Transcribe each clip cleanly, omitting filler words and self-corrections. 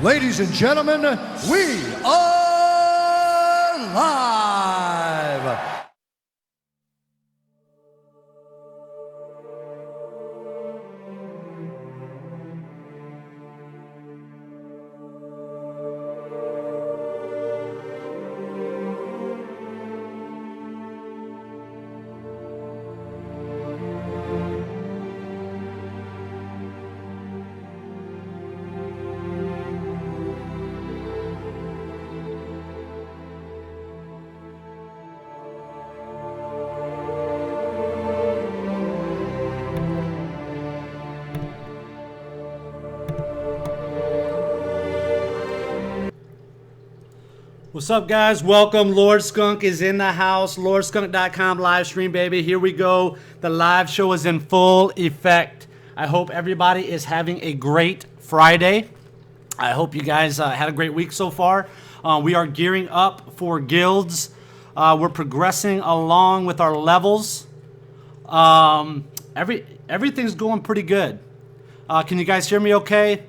Ladies and gentlemen, we are live. What's up, guys? Welcome. Lord Skunk is in the house. LordSkunk.com live stream, baby. Here we go. The live show is in full effect. I hope everybody is having a great Friday. I hope you guys had a great week so far. We are gearing up for guilds. We're progressing along with our levels. Everything's going pretty good. Can you guys hear me okay?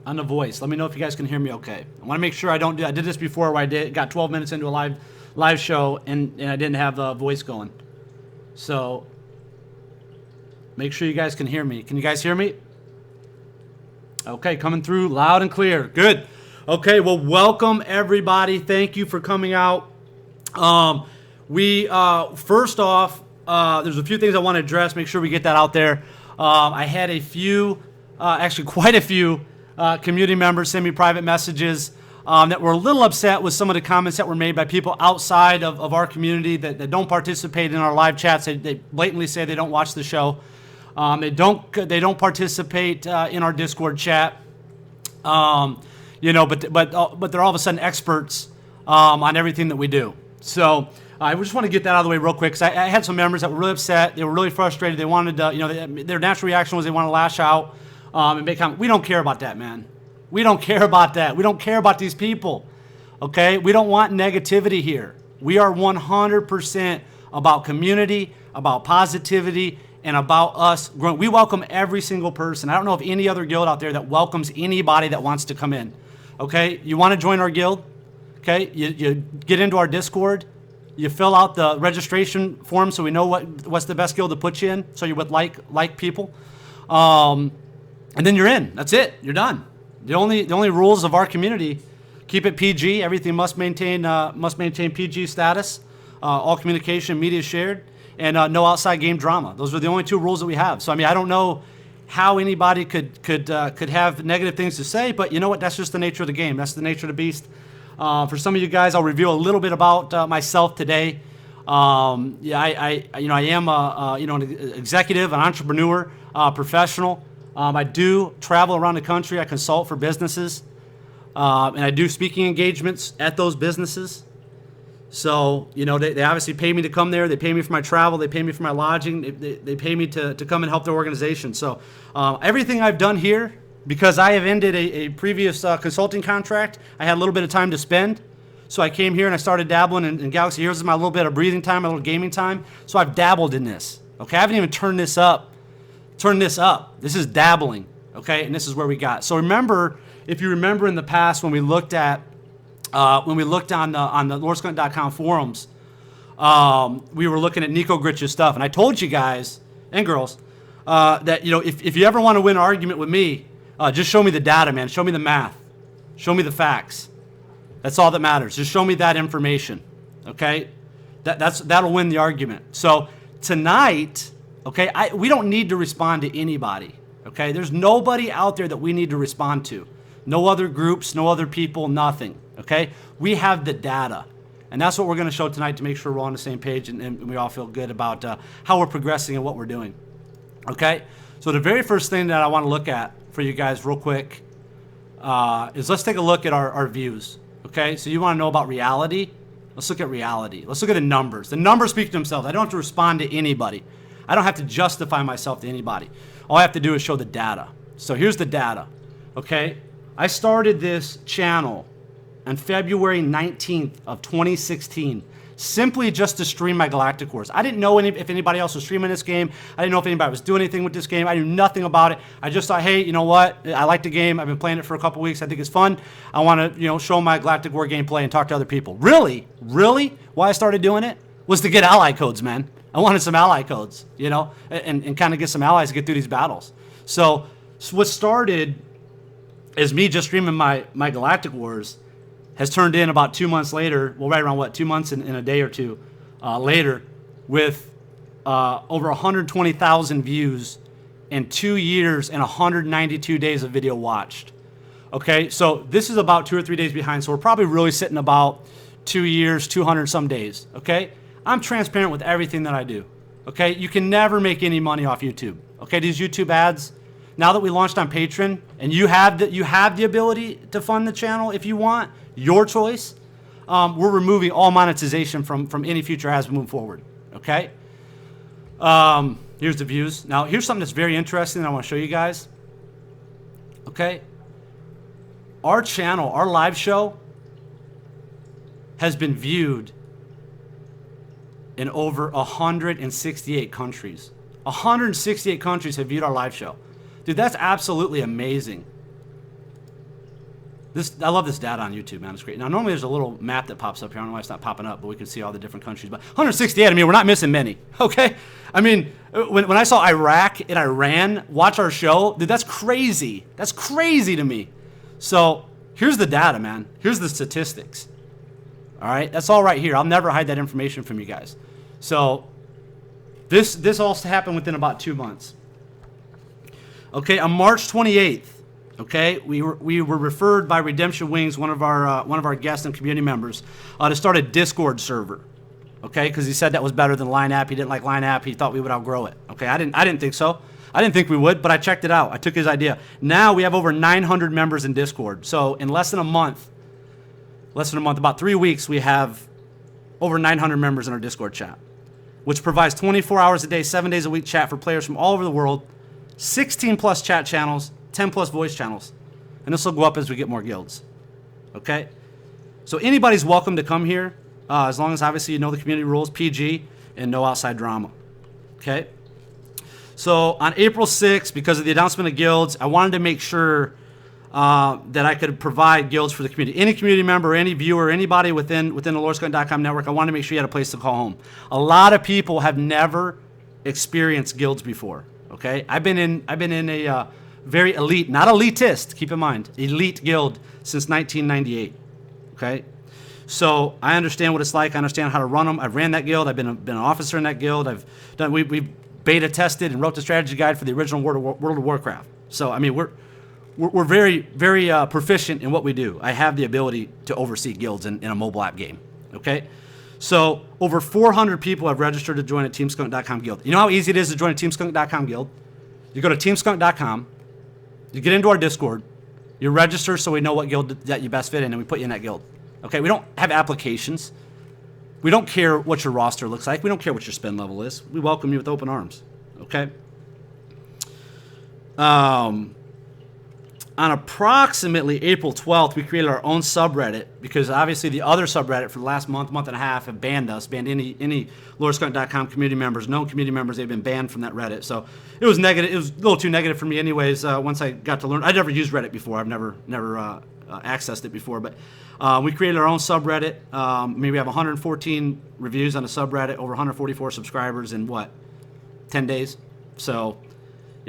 On the voice. Let me know if you guys can hear me okay. I want to make sure I did this before where I got 12 minutes into a live show and I didn't have the voice going. So make sure you guys can hear me. Can you guys hear me? Okay, coming through loud and clear. Good. Okay, well, welcome everybody. Thank you for coming out. First off, there's a few things I want to address. Make sure we get that out there. I had a few, actually quite a few, community members send me private messages that were a little upset with some of the comments that were made by people outside of our community that don't participate in our live chats. They blatantly say they don't watch the show. They don't participate in our Discord chat. But they're all of a sudden experts on everything that we do. So I just want to get that out of the way real quick because I had some members that were really upset. They were really frustrated. They wanted to, their natural reaction was they want to lash out. And make comments. We don't care about that, man. We don't care about that. We don't care about these people, okay? We don't want negativity here. We are 100% about community, about positivity, and about us growing. We welcome every single person. I don't know of any other guild out there that welcomes anybody that wants to come in, okay? You want to join our guild, okay? You get into our Discord. You fill out the registration form so we know what's the best guild to put you in, so you're with like people. And then you're in. That's it. You're done. The only rules of our community: keep it PG. Everything must maintain PG status. All communication, media shared, and no outside game drama. Those are the only two rules that we have. So I don't know how anybody could have negative things to say, but you know what? That's just the nature of the game. That's the nature of the beast. For some of you guys, I'll reveal a little bit about myself today. I am an executive, an entrepreneur, professional. I do travel around the country. I consult for businesses, and I do speaking engagements at those businesses. So, they obviously pay me to come there. They pay me for my travel. They pay me for my lodging. They pay me to come and help their organization. So everything I've done here, because I have ended a previous consulting contract, I had a little bit of time to spend. So I came here and I started dabbling in Galaxy Heroes. This is my little bit of breathing time, my little gaming time. So I've dabbled in this. Okay, I haven't even turned this up. This is dabbling, okay? And this is where we got. So remember, if you remember in the past when we looked on the LordSkunk.com forums, we were looking at Nico Gritch's stuff, and I told you guys and girls that if you ever want to win an argument with me, just show me the data, man. Show me the math. Show me the facts. That's all that matters. Just show me that information, okay? That'll win the argument. So tonight. Okay, we don't need to respond to anybody, okay? There's nobody out there that we need to respond to. No other groups, no other people, nothing, okay? We have the data, and that's what we're going to show tonight to make sure we're all on the same page and we all feel good about how we're progressing and what we're doing, okay? So the very first thing that I want to look at for you guys real quick is let's take a look at our views, okay? So you want to know about reality? Let's look at reality. Let's look at the numbers. The numbers speak to themselves. I don't have to respond to anybody. I don't have to justify myself to anybody. All I have to do is show the data. So here's the data, okay? I started this channel on February 19th of 2016. simply just to stream my Galactic Wars. I didn't know if anybody else was streaming this game. I didn't know if anybody was doing anything with this game. I knew nothing about it. I just thought, hey, you know what? I like the game. I've been playing it for a couple weeks. I think it's fun. I want to, show my Galactic War gameplay and talk to other people. Really? Why I started doing it was to get ally codes, man. I wanted some ally codes, and kind of get some allies to get through these battles. So what started as me just streaming my Galactic Wars has turned in about 2 months later, well, right around 2 months and a day or two later, with over 120,000 views and 2 years and 192 days of video watched. Okay, so this is about 2 or 3 days behind, so we're probably really sitting about 2 years, 200 some days. Okay, I'm transparent with everything that I do. Okay, you can never make any money off YouTube. Okay, these YouTube ads. Now that we launched on Patreon, and you have the ability to fund the channel if you want, your choice. We're removing all monetization from any future ads moving forward. Okay. Here's the views. Now here's something that's very interesting that I want to show you guys. Okay. Our channel, our live show, has been viewed in over 168 countries. 168 countries have viewed our live show. Dude, that's absolutely amazing. I love this data on YouTube, man. It's great. Now, normally there's a little map that pops up here. I don't know why it's not popping up, but we can see all the different countries. But 168, I mean, we're not missing many, okay? I mean, when I saw Iraq and Iran watch our show, dude, that's crazy. That's crazy to me. So here's the data, man. Here's the statistics. All right? That's all right here. I'll never hide that information from you guys. So this all happened within about 2 months. Okay, on March 28th, okay, we were referred by Redemption Wings, one of our guests and community members, to start a Discord server. Okay, because he said that was better than Line App. He didn't like Line App. He thought we would outgrow it. Okay, I didn't think so. I didn't think we would, but I checked it out. I took his idea. Now we have over 900 members in Discord. So in less than a month, about 3 weeks, we have over 900 members in our Discord chat, which provides 24 hours a day, 7 days a week chat for players from all over the world. 16 plus chat channels, 10 plus voice channels. And this will go up as we get more guilds. Okay? So anybody's welcome to come here, as long as obviously you know the community rules, PG, and no outside drama. Okay? So on April 6th, because of the announcement of guilds, I wanted to make sure that I could provide guilds for the community. Any community member, any viewer, anybody within the LordScott.com network, I wanted to make sure you had a place to call home. A lot of people have never experienced guilds before. Okay, I've been in a very elite, not elitist, keep in mind, elite guild since 1998. Okay, so I understand what it's like. I understand how to run them. I've ran that guild. I've been an officer in that guild. We beta tested and wrote the strategy guide for the original World of Warcraft. So I mean, we're very proficient in what we do. I have the ability to oversee guilds in a mobile app game. Okay. So over 400 people have registered to join a TeamSkunk.com guild. You know how easy it is to join a TeamSkunk.com guild? You go to TeamSkunk.com, you get into our Discord, you register so we know what guild that you best fit in, and we put you in that guild. Okay, we don't have applications. We don't care what your roster looks like. We don't care what your spend level is. We welcome you with open arms. Okay? On approximately April 12th, we created our own subreddit because obviously the other subreddit for the last month and a half have banned any LordScott.com community members, known community members. They've been banned from that Reddit. So it was negative. It was a little too negative for me anyways. Once I got to learn, I'd never used Reddit before. I've never accessed it before. But we created our own subreddit. Maybe we have 114 reviews on the subreddit, over 144 subscribers in 10 days. So,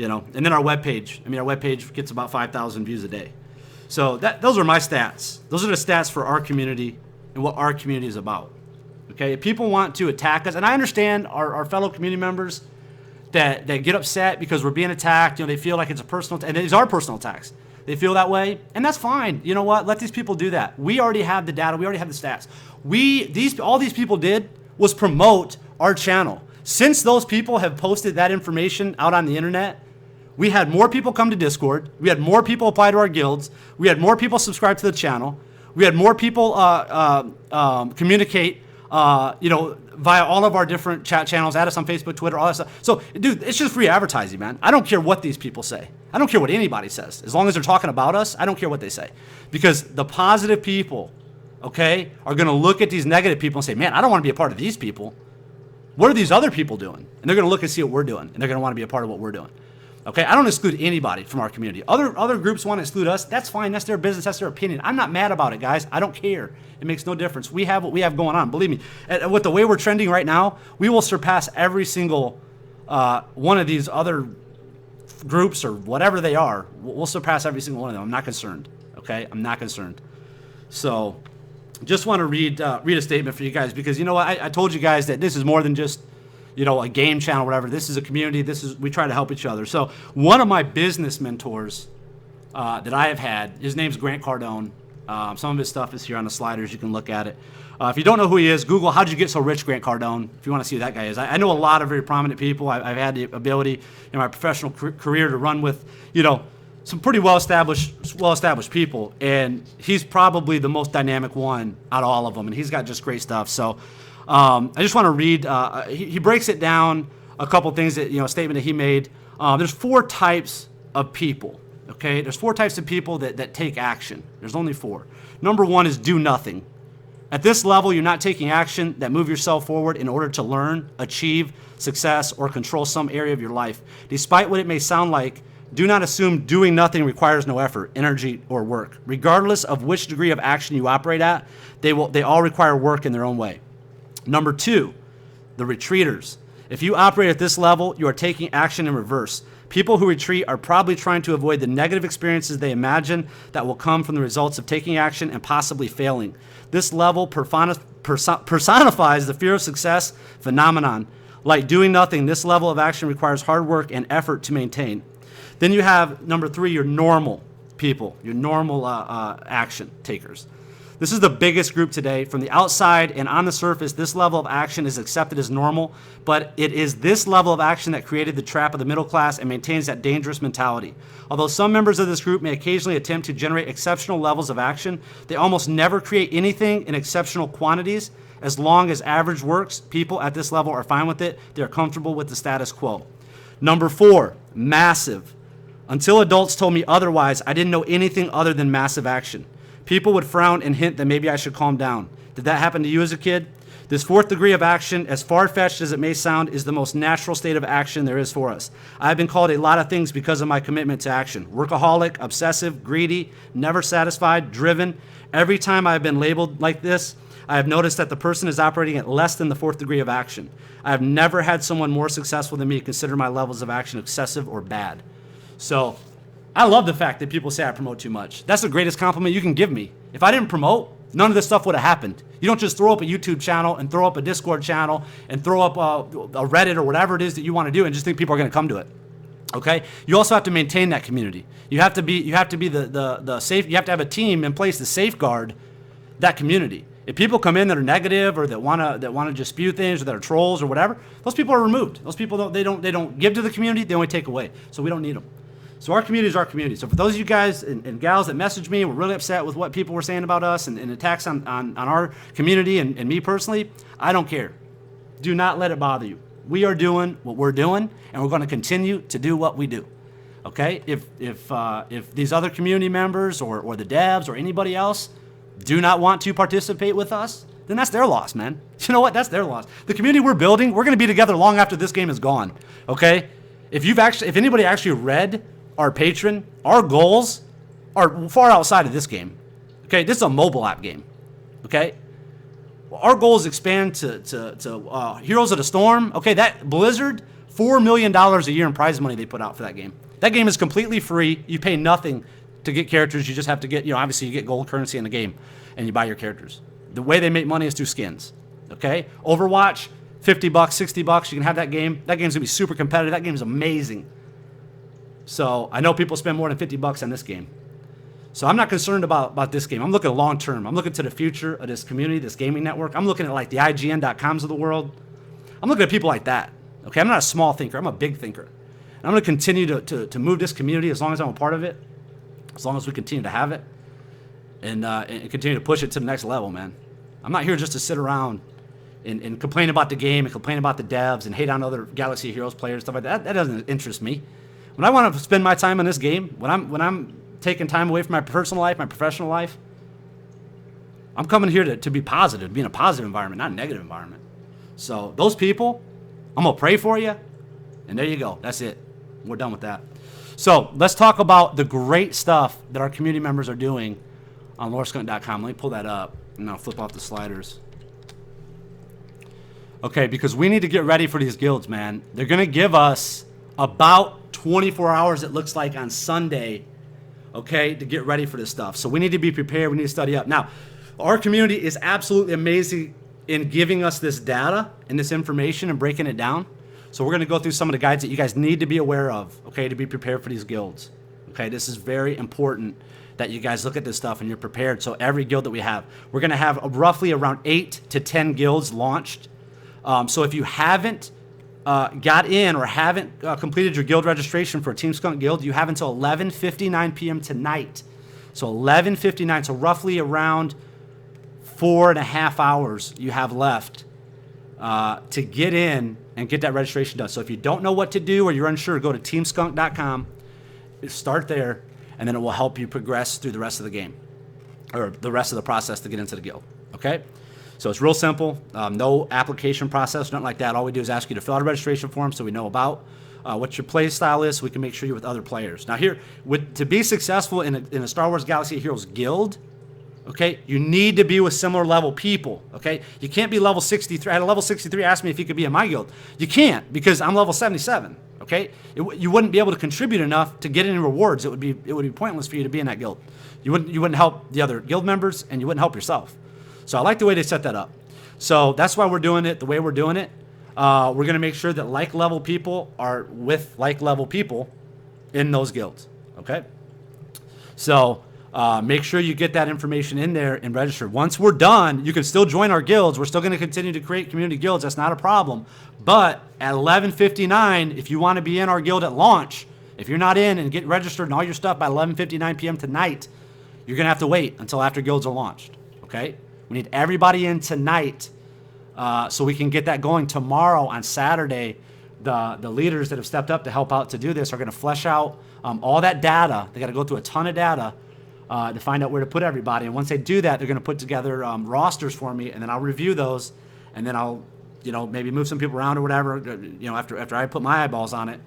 and then our webpage. Our webpage gets about 5,000 views a day. So those are my stats. Those are the stats for our community and what our community is about. Okay, if people want to attack us, and I understand our fellow community members that get upset because we're being attacked. They feel like it's a personal, and these are personal attacks. They feel that way, and that's fine. You know what? Let these people do that. We already have the data. We already have the stats. All these people did was promote our channel. Since those people have posted that information out on the internet, we had more people come to Discord. We had more people apply to our guilds. We had more people subscribe to the channel. We had more people communicate, via all of our different chat channels, add us on Facebook, Twitter, all that stuff. So, dude, it's just free advertising, man. I don't care what these people say. I don't care what anybody says. As long as they're talking about us, I don't care what they say. Because the positive people okay, are going to look at these negative people and say, man, I don't want to be a part of these people. What are these other people doing? And they're going to look and see what we're doing, and they're going to want to be a part of what we're doing. Okay, I don't exclude anybody from our community. Other groups want to exclude us. That's fine. That's their business. That's their opinion. I'm not mad about it, guys. I don't care. It makes no difference. We have what we have going on. Believe me, with the way we're trending right now, we will surpass every single one of these other groups or whatever they are. We'll surpass every single one of them. I'm not concerned. Okay, I'm not concerned. So, just want to read a statement for you guys, because you know what? I told you guys that this is more than just, you know, a game channel or whatever. This is a community. We try to help each other. So one of my business mentors that I have had, his name's Grant Cardone. Some of his stuff is here on the sliders. You can look at it. If you don't know who he is, Google "How'd you get so rich, Grant Cardone," if you want to see who that guy is. I know a lot of very prominent people. I've had the ability in my professional career to run with, you know, some pretty well-established people, and he's probably the most dynamic one out of all of them, and he's got just great stuff. So I just want to read, he breaks it down, a couple things that, you know, a statement that he made. There's 4 types of people, okay? There's 4 types of people that take action. There's only 4. Number 1 is do nothing. At this level, you're not taking action that move yourself forward in order to learn, achieve success, or control some area of your life. Despite what it may sound like, do not assume doing nothing requires no effort, energy, or work. Regardless of which degree of action you operate at, they all require work in their own way. Number 2, the retreaters. If you operate at this level, you are taking action in reverse. People who retreat are probably trying to avoid the negative experiences they imagine that will come from the results of taking action and possibly failing. This level personifies the fear of success phenomenon. Like doing nothing, this level of action requires hard work and effort to maintain. Then you have number 3, your normal people, your normal action takers. This is the biggest group today. From the outside and on the surface, this level of action is accepted as normal, but it is this level of action that created the trap of the middle class and maintains that dangerous mentality. Although some members of this group may occasionally attempt to generate exceptional levels of action, they almost never create anything in exceptional quantities. As long as average works, people at this level are fine with it. They're comfortable with the status quo. Number 4, massive. Until adults told me otherwise, I didn't know anything other than massive action. People would frown and hint that maybe I should calm down. Did that happen to you as a kid? This 4th degree of action, as far-fetched as it may sound, is the most natural state of action there is for us. I have been called a lot of things because of my commitment to action. Workaholic, obsessive, greedy, never satisfied, driven. Every time I have been labeled like this, I have noticed that the person is operating at less than the 4th degree of action. I have never had someone more successful than me consider my levels of action excessive or bad. So I love the fact that people say I promote too much. That's the greatest compliment you can give me. If I didn't promote, none of this stuff would have happened. You don't just throw up a YouTube channel and throw up a Discord channel and throw up a Reddit or whatever it is that you want to do and just think people are going to come to it. Okay? You also have to maintain that community. You have to be the safe. You have to have a team in place to safeguard that community. If people come in that are negative or that want to just spew things or that are trolls or whatever, those people are removed. Those people don't give to the community. They only take away. So we don't need them. So our community is our community. So for those of you guys and gals that messaged me and were really upset with what people were saying about us and attacks on our community and me personally, I don't care. Do not let it bother you. We are doing what we're doing, and we're going to continue to do what we do. Okay? If these other community members or the devs or anybody else do not want to participate with us, then that's their loss, man. You know what? That's their loss. The community we're building, we're going to be together long after this game is gone. Okay? If anybody actually read our Patreon, our goals are far outside of this game. Okay, this is a mobile app game. Okay, our goals expand to Heroes of the Storm. Okay, that Blizzard, $4 million a year in prize money they put out for that game. That game is completely free. You pay nothing to get characters. You just have to get, obviously you get gold currency in the game, and you buy your characters. The way they make money is through skins. Okay, Overwatch, $50, $60. You can have that game. That game's gonna be super competitive. That game's amazing. So I know people spend more than $50 on this game. So I'm not concerned about this game. I'm looking long term. I'm looking to the future of this community, this gaming network. I'm looking at like the IGN.coms of the world. I'm looking at people like that. Okay, I'm not a small thinker. I'm a big thinker. And I'm going to continue to move this community as long as I'm a part of it, as long as we continue to have it, and continue to push it to the next level, man. I'm not here just to sit around and complain about the game and complain about the devs and hate on other Galaxy Heroes players, stuff like that. That doesn't interest me. When I want to spend my time on this game, when I'm taking time away from my personal life, my professional life, I'm coming here to be positive, be in a positive environment, not a negative environment. So those people, I'm going to pray for you. And there you go. That's it. We're done with that. So let's talk about the great stuff that our community members are doing on loreskunk.com. Let me pull that up, and I'll flip off the sliders. Okay, because we need to get ready for these guilds, man. They're going to give us about 24 hours, it looks like, on Sunday, okay, to get ready for this stuff. So we need to be prepared. We need to study up. Now, our community is absolutely amazing in giving us this data and this information and breaking it down. So we're going to go through some of the guides that you guys need to be aware of, okay, to be prepared for these guilds. Okay, this is very important that you guys look at this stuff and you're prepared. So every guild that we have, we're going to have roughly around 8 to 10 guilds launched. So if you haven't got in or haven't completed your guild registration for a Team Skunk guild, you have until 11:59 p.m. tonight. So 11:59, so roughly around 4.5 hours you have left to get in and get that registration done. So if you don't know what to do or you're unsure, go to teamskunk.com, start there, and then it will help you progress through the rest of the game or the rest of the process to get into the guild. Okay? So it's real simple. No application process, nothing like that. All we do is ask you to fill out a registration form so we know about what your play style is so we can make sure you're with other players. Now here, to be successful in a Star Wars Galaxy of Heroes guild, okay, you need to be with similar level people, okay? You can't be level 63. I had a level 63 ask me if he could be in my guild. You can't because I'm level 77, okay? You wouldn't be able to contribute enough to get any rewards. It would be pointless for you to be in that guild. You wouldn't help the other guild members and you wouldn't help yourself. So I like the way they set that up. So that's why we're doing it the way we're doing it. We're going to make sure that like-level people are with like-level people in those guilds, okay? So make sure you get that information in there and register. Once we're done, you can still join our guilds. We're still going to continue to create community guilds. That's not a problem. But at 11:59, if you want to be in our guild at launch, if you're not in and get registered and all your stuff by 11:59 p.m. tonight, you're going to have to wait until after guilds are launched, okay? We need everybody in tonight so we can get that going. Tomorrow on Saturday, the leaders that have stepped up to help out to do this are going to flesh out all that data. They got to go through a ton of data to find out where to put everybody. And once they do that, they're going to put together rosters for me, and then I'll review those, and then I'll, maybe move some people around or whatever, after I put my eyeballs on it.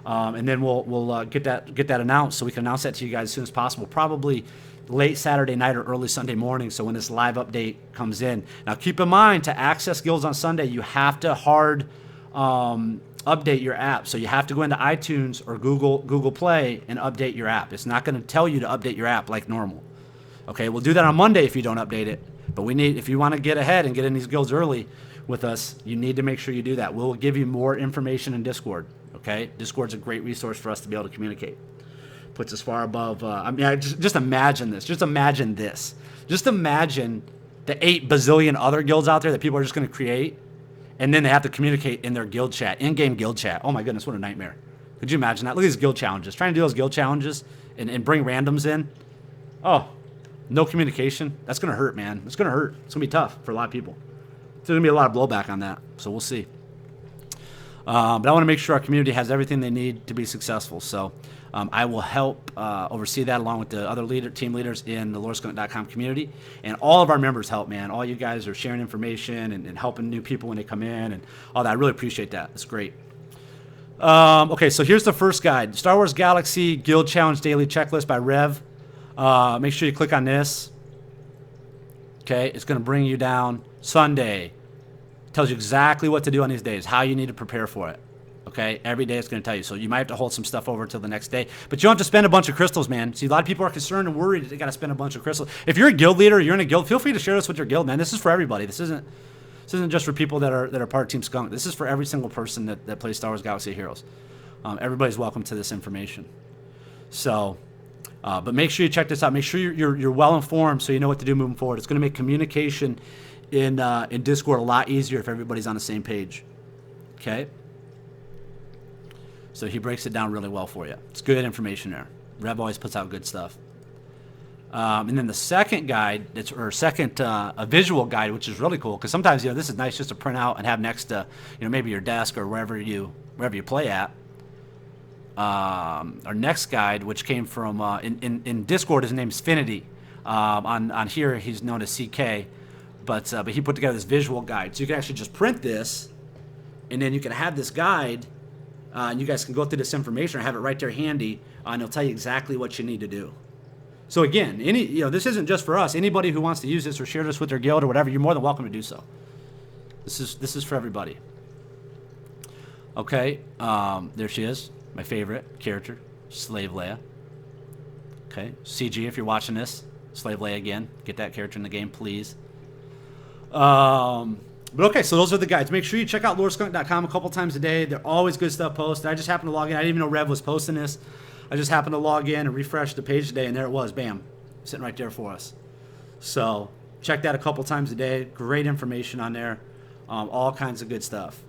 And then we'll get that announced so we can announce that to you guys as soon as possible. Probably late Saturday night or early Sunday morning, so when this live update comes in. Now keep in mind, to access guilds on Sunday, you have to hard update your app. So you have to go into iTunes or Google Play and update your app. It's not going to tell you to update your app like normal. Okay, we'll do that on Monday if you don't update it. But if you want to get ahead and get in these guilds early with us, you need to make sure you do that. We'll give you more information in Discord. Okay, Discord's a great resource for us to be able to communicate. Puts us far above. Just imagine this. Just imagine this. Just imagine the 8 bazillion other guilds out there that people are just going to create, and then they have to communicate in their guild chat, in-game guild chat. Oh my goodness, what a nightmare! Could you imagine that? Look at these guild challenges. Trying to do those guild challenges and bring randoms in. Oh, no communication. That's going to hurt, man. It's going to hurt. It's going to be tough for a lot of people. There's going to be a lot of blowback on that, so we'll see. But I want to make sure our community has everything they need to be successful. So I will help oversee that along with the other team leaders in the loreskunk.com community. And all of our members help, man. All you guys are sharing information and helping new people when they come in and all that. I really appreciate that. It's great. Okay, so here's the first guide. Star Wars Galaxy Guild Challenge Daily Checklist by Rev. Make sure you click on this. Okay, it's going to bring you down Sunday. Tells you exactly what to do on these days, how you need to prepare for it. Okay, every day it's going to tell you. So you might have to hold some stuff over until the next day, but you don't have to spend a bunch of crystals, man. See, a lot of people are concerned and worried that they got to spend a bunch of crystals. If you're a guild leader, you're in a guild, feel free to share this with your guild, man. This is for everybody. This isn't just for people that are part of Team Skunk. This is for every single person that plays Star Wars Galaxy of Heroes. Everybody's welcome to this information. So, but make sure you check this out. Make sure you're well informed so you know what to do moving forward. It's going to make communication in Discord a lot easier if everybody's on the same page. Okay? So he breaks it down really well for you. It's good information there. Rev always puts out good stuff. And then the second guide, a visual guide, which is really cool because sometimes this is nice just to print out and have next to maybe your desk or wherever you play at. Our next guide, which came from in Discord, his name's Finity. On here, he's known as CK, but he put together this visual guide. So you can actually just print this, and then you can have this guide, and you guys can go through this information or have it right there handy, and it'll tell you exactly what you need to do. So again, this isn't just for us. Anybody who wants to use this or share this with their guild or whatever, you're more than welcome to do so. This is for everybody. Okay, there she is, my favorite character, Slave Leia. Okay, CG, if you're watching this, Slave Leia again. Get that character in the game, please. But okay, so those are the guides. Make sure you check out lordskunk.com a couple times a day. They're always good stuff posted. I just happened to log in. I didn't even know Rev was posting this. I just happened to log in and refresh the page today, and there it was. Bam. Sitting right there for us. So check that a couple times a day. Great information on there. All kinds of good stuff.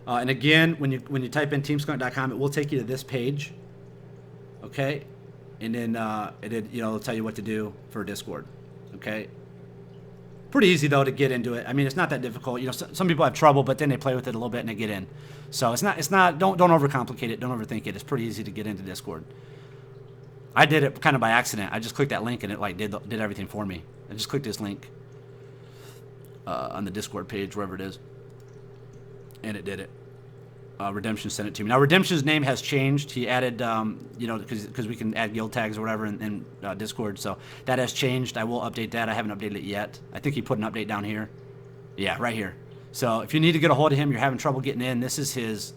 And again, when you type in teamskunk.com, it will take you to this page. Okay? And then it'll tell you what to do for Discord. Okay? Pretty easy though to get into it. I mean, it's not that difficult. Some people have trouble, but then they play with it a little bit and they get in. So it's not. Don't overcomplicate it. Don't overthink it. It's pretty easy to get into Discord. I did it kind of by accident. I just clicked that link and it did everything for me. I just clicked this link on the Discord page, wherever it is, and it did it. Redemption sent it to me. Now Redemption's name has changed. He added, because we can add guild tags or whatever in Discord. So that has changed. I will update that. I haven't updated it yet. I think he put an update down here. Yeah, right here. So if you need to get a hold of him, you're having trouble getting in, this is his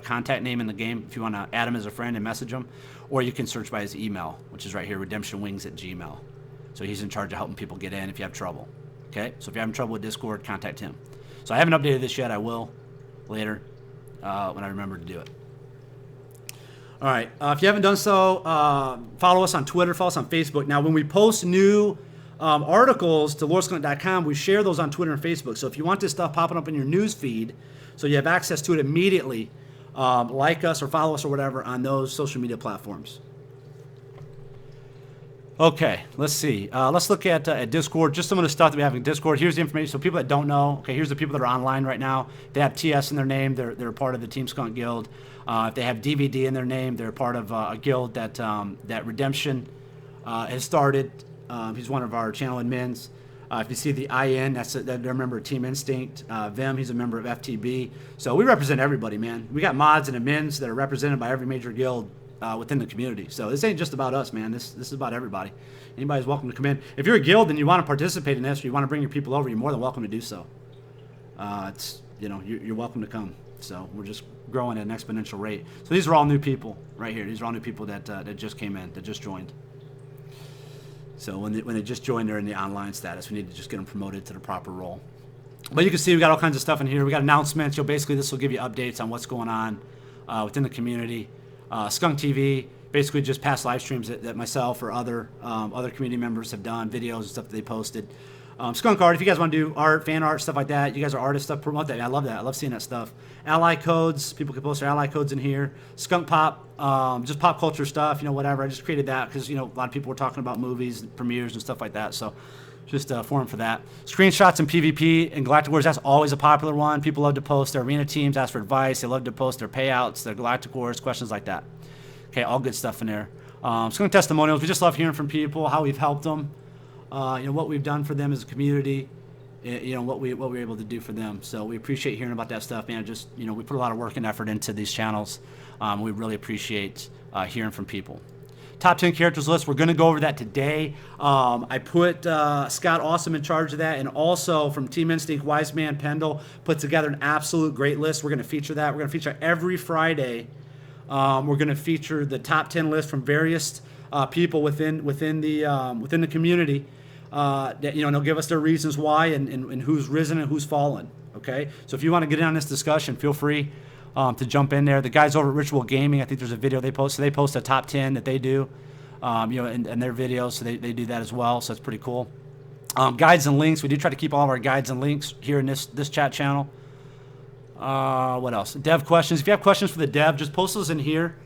contact name in the game. If you want to add him as a friend and message him, or you can search by his email, which is right here, redemptionwings@gmail. So he's in charge of helping people get in if you have trouble. Okay, so if you're having trouble with Discord, contact him. So I haven't updated this yet. I will later. When I remember to do it. All right. If you haven't done so, follow us on Twitter, follow us on Facebook. Now, when we post new articles to lordskunk.com, we share those on Twitter and Facebook. So if you want this stuff popping up in your news feed, so you have access to it immediately, like us or follow us or whatever on those social media platforms. Okay, let's see. Let's look at Discord. Just some of the stuff that we have in Discord. Here's the information. So people that don't know, okay, here's the people that are online right now. They have TS in their name. They're part of the Team Skunk Guild. If they have DVD in their name, they're part of a guild that Redemption has started. He's one of our channel admins. If you see the IN, they're a member of Team Instinct. Vim, he's a member of FTB. So we represent everybody, man. We got mods and admins that are represented by every major guild within the community. So this ain't just about us, man. This is about everybody. Anybody's welcome to come in. If you're a guild and you want to participate in this, or you want to bring your people over, you're more than welcome to do so. You're welcome to come. So we're just growing at an exponential rate. So these are all new people right here. These are all new people that just came in, that just joined. So when they just joined, they're in the online status. We need to just get them promoted to the proper role. But you can see we got all kinds of stuff in here. We got announcements. Basically this will give you updates on what's going on within the community. Skunk TV, basically just past live streams that myself or other community members have done, videos and stuff that they posted. Skunk art, if you guys want to do art, fan art, stuff like that, you guys are artists, stuff, promote that. I love that. I love seeing that stuff. Ally codes, people can post their ally codes in here. Skunk Pop, just pop culture stuff, whatever. I just created that because, a lot of people were talking about movies, premieres and stuff like that. So just a forum for that. Screenshots and PvP and Galactic Wars, that's always a popular one. People love to post their arena teams, ask for advice. They love to post their payouts, their Galactic Wars, questions like that. Okay, all good stuff in there. Skunk testimonials, we just love hearing from people, how we've helped them, what we've done for them as a community, what we're able to do for them. So we appreciate hearing about that stuff, man. Just, we put a lot of work and effort into these channels. We really appreciate hearing from people. Top 10 characters list, we're going to go over that today. I put Scott Awesome in charge of that, and also from Team Instinct, Wise Man Pendle put together an absolute great list. We're going to feature that. We're going to feature every Friday. We're going to feature the top 10 list from various people within the community. That they'll give us their reasons why and who's risen and who's fallen. Okay, so if you want to get in on this discussion, feel free to jump in there. The guys over at Ritual Gaming, I think there's a video they post. So they post a top 10 that they do, in their videos. So they do that as well. So it's pretty cool. Guides and links. We do try to keep all of our guides and links here in this chat channel. What else? Dev questions. If you have questions for the dev, just post those in here.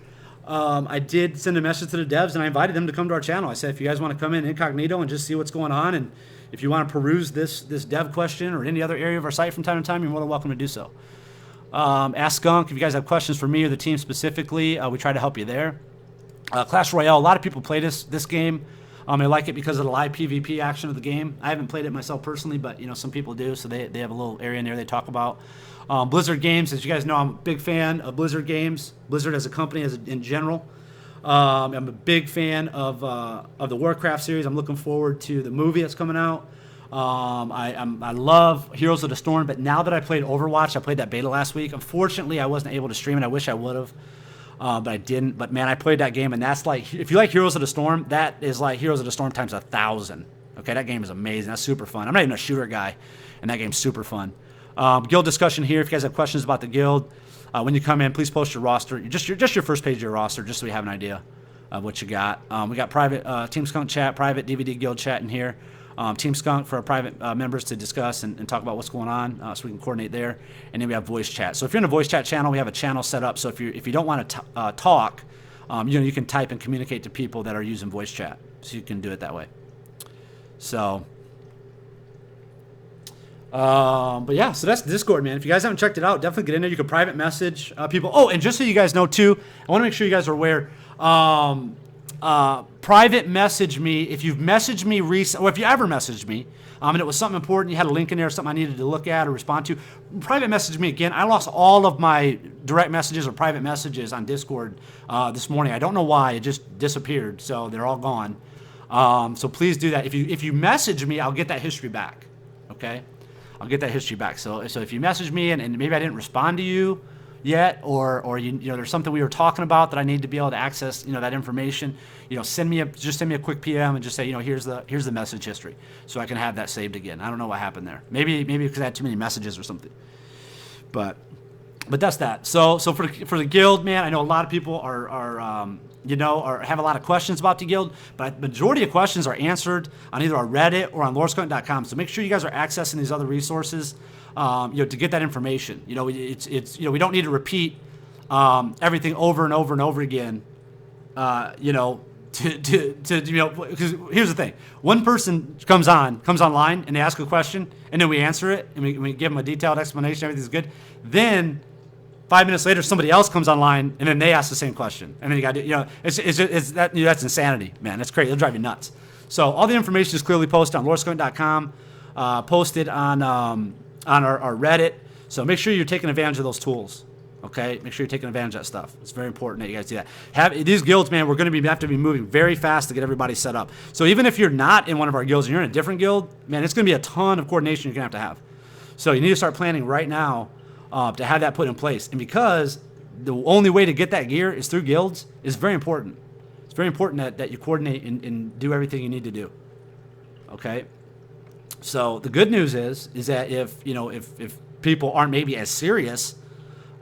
I did send a message to the devs and I invited them to come to our channel. I said, if you guys want to come in incognito and just see what's going on, and if you want to peruse this dev question or any other area of our site from time to time, you're more than welcome to do so. Ask Skunk if you guys have questions for me or the team specifically. We try to help you there. Clash Royale, a lot of people play this game. They like it because of the live PvP action of the game. I haven't played it myself personally, but some people do, so they have a little area in there they talk about. Blizzard games, as you guys know, I'm a big fan of Blizzard games. Blizzard as a company, in general. I'm a big fan of the Warcraft series. I'm looking forward to the movie that's coming out. I love Heroes of the Storm, but now that I played Overwatch, I played that beta last week. Unfortunately, I wasn't able to stream it. I wish I would have. But I didn't. But man, I played that game, and that's like, if you like Heroes of the Storm, that is like Heroes of the Storm times 1,000. Okay, that game is amazing. That's super fun. I'm not even a shooter guy, and that game's super fun. Guild discussion here. If you guys have questions about the guild, when you come in, please post your roster, just your first page of your roster, just so we have an idea of what you got. We got private Team Skunk chat, private DVD guild chat in here. Team Skunk for our private members to discuss and talk about what's going on, so we can coordinate there. And then we have voice chat. So if you're in a voice chat channel, we have a channel set up. So if you don't want to talk, you can type and communicate to people that are using voice chat. So you can do it that way. So, but yeah, so that's Discord, man. If you guys haven't checked it out, definitely get in there. You can private message people. Oh, and just so you guys know too, I want to make sure you guys are aware. Private message me if you've messaged me recently, or if you ever messaged me, and it was something important, you had a link in there, something I needed to look at or respond to. Private message me again. I lost all of my direct messages or private messages on Discord this morning. I don't know why, it just disappeared, so they're all gone. So please do that. If you message me, I'll get that history back. Okay, I'll get that history back. So if you message me and maybe I didn't respond to you yet, or there's something we were talking about that I need to be able to access, that information, send me a quick PM and just say, here's the message history, so I can have that saved again. I don't know what happened there. Maybe because I had too many messages or something. But that's that. So for the guild, man, I know a lot of people have a lot of questions about the guild, but the majority of questions are answered on either our Reddit or on loreskunt.com. So make sure you guys are accessing these other resources. To get that information. We don't need to repeat everything over and over and over again. Because here's the thing: one person comes online, and they ask a question, and then we answer it, and we give them a detailed explanation. Everything's good. Then 5 minutes later, somebody else comes online, and then they ask the same question, and then you got that's insanity, man. That's crazy. It'll drive you nuts. So all the information is clearly posted on loreskunt.com, posted on our Reddit. So make sure you're taking advantage of those tools. Okay, make sure you're taking advantage of that stuff. It's very important that you guys do that. These guilds, man, we're going to have to be moving very fast to get everybody set up. So even if you're not in one of our guilds and you're in a different guild, man, it's going to be a ton of coordination you're going to have. So you need to start planning right now to have that put in place. And because the only way to get that gear is through guilds, is very important. It's very important that you coordinate and do everything you need to do. Okay. So the good news is that if people aren't maybe as serious,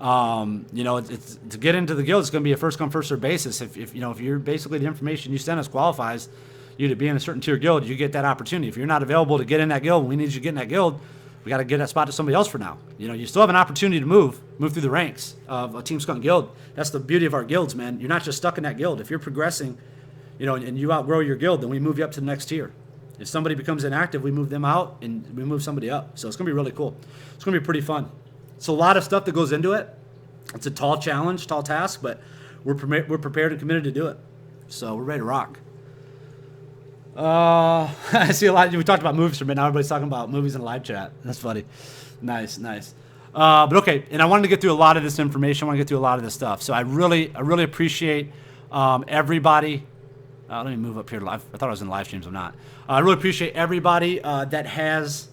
it's to get into the guild, it's going to be a first come first serve basis. If you're basically, the information you send us qualifies you to be in a certain tier guild, you get that opportunity. If you're not available to get in that guild, we need you to get in that guild. We got to get that spot to somebody else for now. You still have an opportunity to move through the ranks of a Team Skunk guild. That's the beauty of our guilds, man. You're not just stuck in that guild. If you're progressing, and you outgrow your guild, then we move you up to the next tier. If somebody becomes inactive, we move them out and we move somebody up. So it's going to be really cool. It's going to be pretty fun. It's a lot of stuff that goes into it. It's a tall challenge, tall task, but we're prepared and committed to do it. So we're ready to rock. I see a lot. We talked about movies for a minute. Now everybody's talking about movies in live chat. That's funny. Nice. But okay, and I wanted to get through a lot of this information. I want to get through a lot of this stuff. So I really appreciate everybody. Let me move up here to live. I thought I was in live streams. I'm not. I really appreciate everybody that has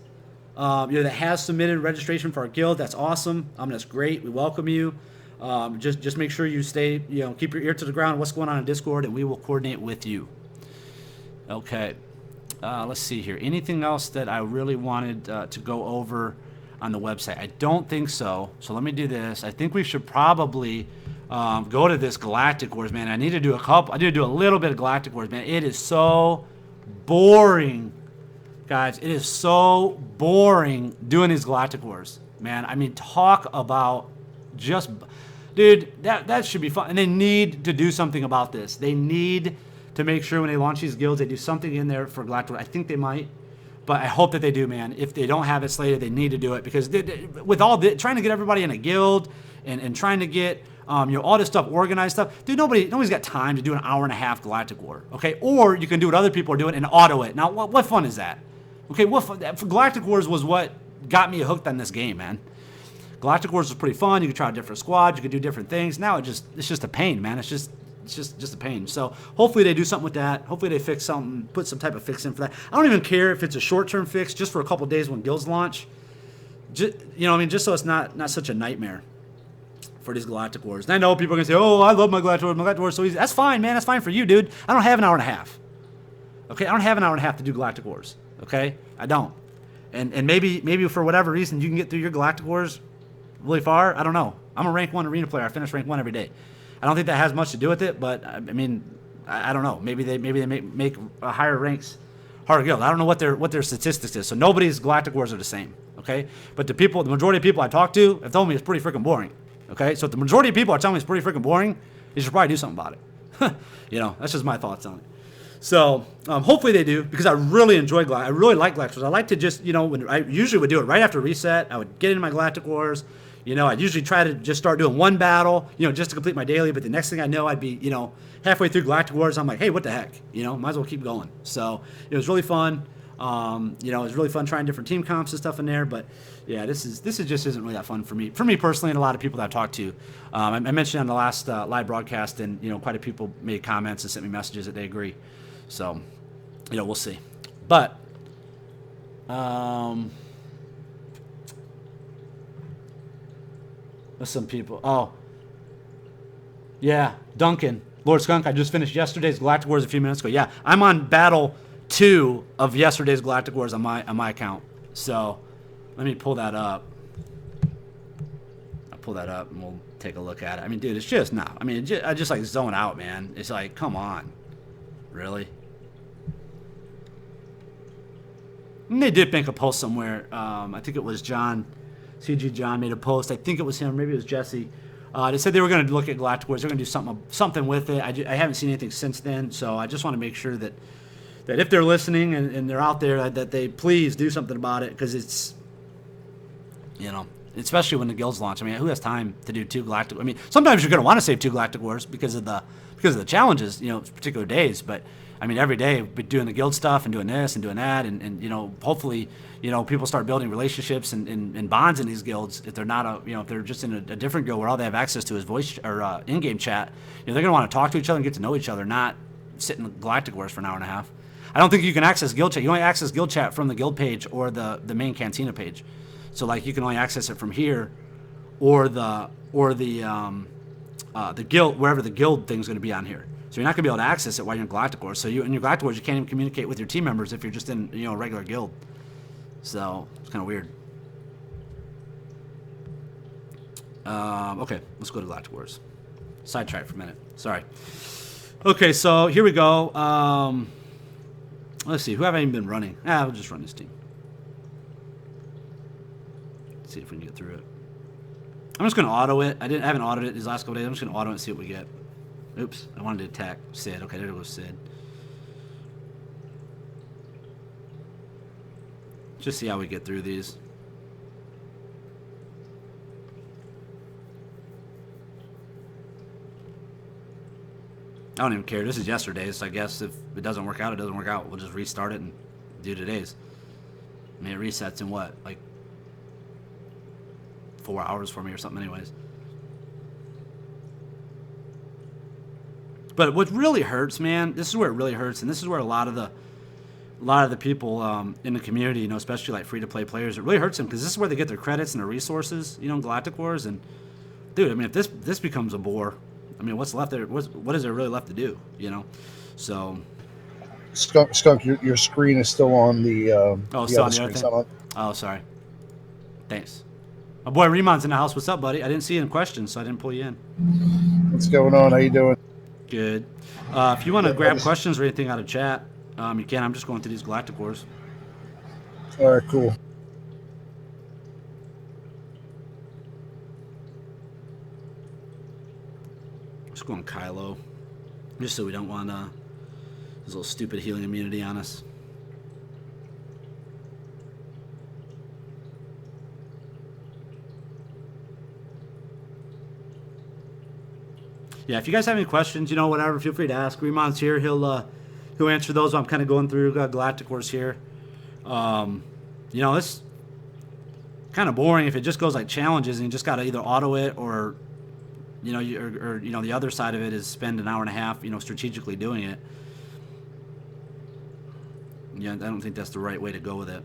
submitted registration for our guild. That's awesome. That's great. We welcome you. Just make sure you stay. Keep your ear to the ground. What's going on in Discord, and we will coordinate with you. Okay. Let's see here. Anything else that I really wanted to go over on the website? I don't think so. So let me do this. I think we should probably go to this Galactic Wars, man. I need to do a little bit of Galactic Wars, man. It is so boring, guys. It is so boring doing these Galactic Wars, man. I mean, talk about dude, that should be fun. And they need to do something about this. They need to make sure when they launch these guilds, they do something in there for Galactic Wars. I think they might, but I hope that they do, man. If they don't have it slated, they need to do it, because with all trying to get everybody in a guild and trying to get all this stuff organized stuff. Dude, nobody's got time to do an hour and a half Galactic War, okay? Or you can do what other people are doing and auto it. Now, what fun is that? Okay, Galactic Wars was what got me hooked on this game, man. Galactic Wars was pretty fun. You could try a different squad. You could do different things. Now it's just a pain, man. It's just a pain. So hopefully they do something with that. Hopefully they fix something, put some type of fix in for that. I don't even care if it's a short-term fix, just for a couple days when guilds launch. Just so it's not such a nightmare for these Galactic Wars. And I know people are gonna say, "Oh, I love my Galactic Wars. My Galactic Wars so easy." That's fine, man. That's fine for you, dude. I don't have an hour and a half. Okay, I don't have an hour and a half to do Galactic Wars. Okay, I don't. And maybe for whatever reason you can get through your Galactic Wars really far. I don't know. I'm a rank 1 arena player. I finish rank 1 every day. I don't think that has much to do with it, but I mean, I don't know. Maybe they make higher ranks harder guild. I don't know what their statistics is. So nobody's Galactic Wars are the same. Okay, but the majority of people I talk to have told me it's pretty freaking boring. Okay, so if the majority of people are telling me it's pretty freaking boring, you should probably do something about it. That's just my thoughts on it. So hopefully they do, because I really enjoy I really like Galactic Wars. I like to just, when I usually would do it right after reset, I would get into my Galactic Wars. I'd usually try to just start doing one battle, just to complete my daily. But the next thing I know, I'd be, halfway through Galactic Wars. I'm like, hey, what the heck? Might as well keep going. So it was really fun. It was really fun trying different team comps and stuff in there. But yeah, this just isn't really that fun for me personally, and a lot of people that I've talked to. I mentioned on the last live broadcast, and quite a few people made comments and sent me messages that they agree. So, we'll see. But, with some people. Oh, yeah, Duncan, Lord Skunk. I just finished yesterday's Galactic Wars a few minutes ago. Yeah, I'm on battle 2 of yesterday's Galactic Wars on my account. So, let me pull that up. I'll pull that up and we'll take a look at it. I mean, dude, it's just not. I mean, I just like zone out, man. It's like, come on. Really? And they did make a post somewhere. I think it was John, CG John made a post. I think it was him. Maybe it was Jesse. They said they were going to look at Galactic Wars. They're going to do something with it. I haven't seen anything since then, so I just want to make sure that if they're listening and they're out there, that they please do something about it, because it's, especially when the guilds launch. I mean, who has time to do 2 Galactic? I mean, sometimes you're going to want to save 2 Galactic Wars because of the challenges, particular days. But I mean, every day we're doing the guild stuff and doing this and doing that, and hopefully, people start building relationships and bonds in these guilds. If they're not if they're just in a different guild where all they have access to is voice or in-game chat, they're going to want to talk to each other and get to know each other, not sit in Galactic Wars for an hour and a half. I don't think you can access guild chat. You only access guild chat from the guild page or the main Cantina page. So like you can only access it from here, or the guild, wherever the guild thing's going to be on here. So you're not going to be able to access it while you're in Galactic Wars. So in your Galactic Wars, you can't even communicate with your team members if you're just in a regular guild. So it's kind of weird. Okay, let's go to Galactic Wars. Sidetrack for a minute. Sorry. Okay, so here we go. Let's see. Who have I even been running? We'll just run this team. Let's see if we can get through it. I'm just going to auto it. I haven't autoed it these last couple days. I'm just going to auto it and see what we get. Oops. I wanted to attack Sid. Okay, there goes Sid. Just see how we get through these. I don't even care. This is yesterday's, so I guess if it doesn't work out, it doesn't work out. We'll just restart it and do today's. I mean, it resets in what? Like 4 hours for me or something anyways. But what really hurts, man, this is where it really hurts, and this is where a lot of the people in the community, especially like free-to-play players, it really hurts them, because this is where they get their credits and their resources, in Galactic Wars. And dude, I mean, if this becomes a bore, I mean, what's left there? What is there really left to do? So. Skunk, your screen is still on the. Still on the other thing? Oh, sorry. Thanks. My boy Remon's in the house. What's up, buddy? I didn't see any questions, so I didn't pull you in. What's going on? How you doing? Good. If you want to grab questions or anything out of chat, you can. I'm just going through these Galactic Wars. All right, cool. Just going Kylo, just so we don't want this little stupid healing immunity on us. yeah, if you guys have any questions, whatever, feel free to ask. Remon's here. He'll answer those. I'm kind of going through Galactic Wars here. It's kind of boring if it just goes like challenges and you just got to either auto it or, the other side of it is spend an hour and a half, strategically doing it. Yeah, I don't think that's the right way to go with it.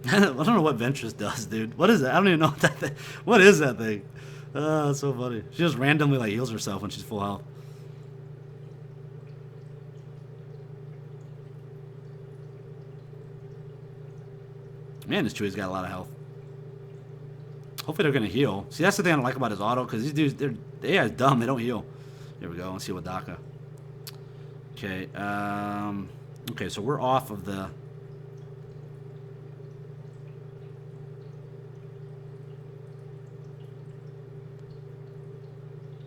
I don't know what Ventress does, dude. What is that? I don't even know what is that thing? That's so funny. She just randomly heals herself when she's full health. Man, this Chewie's got a lot of health. Hopefully they're gonna heal. See, that's the thing I don't like about his auto, because these dudes, they're dumb. They don't heal. Here we go. Let's see what Daka. Okay. Okay, so we're off of the.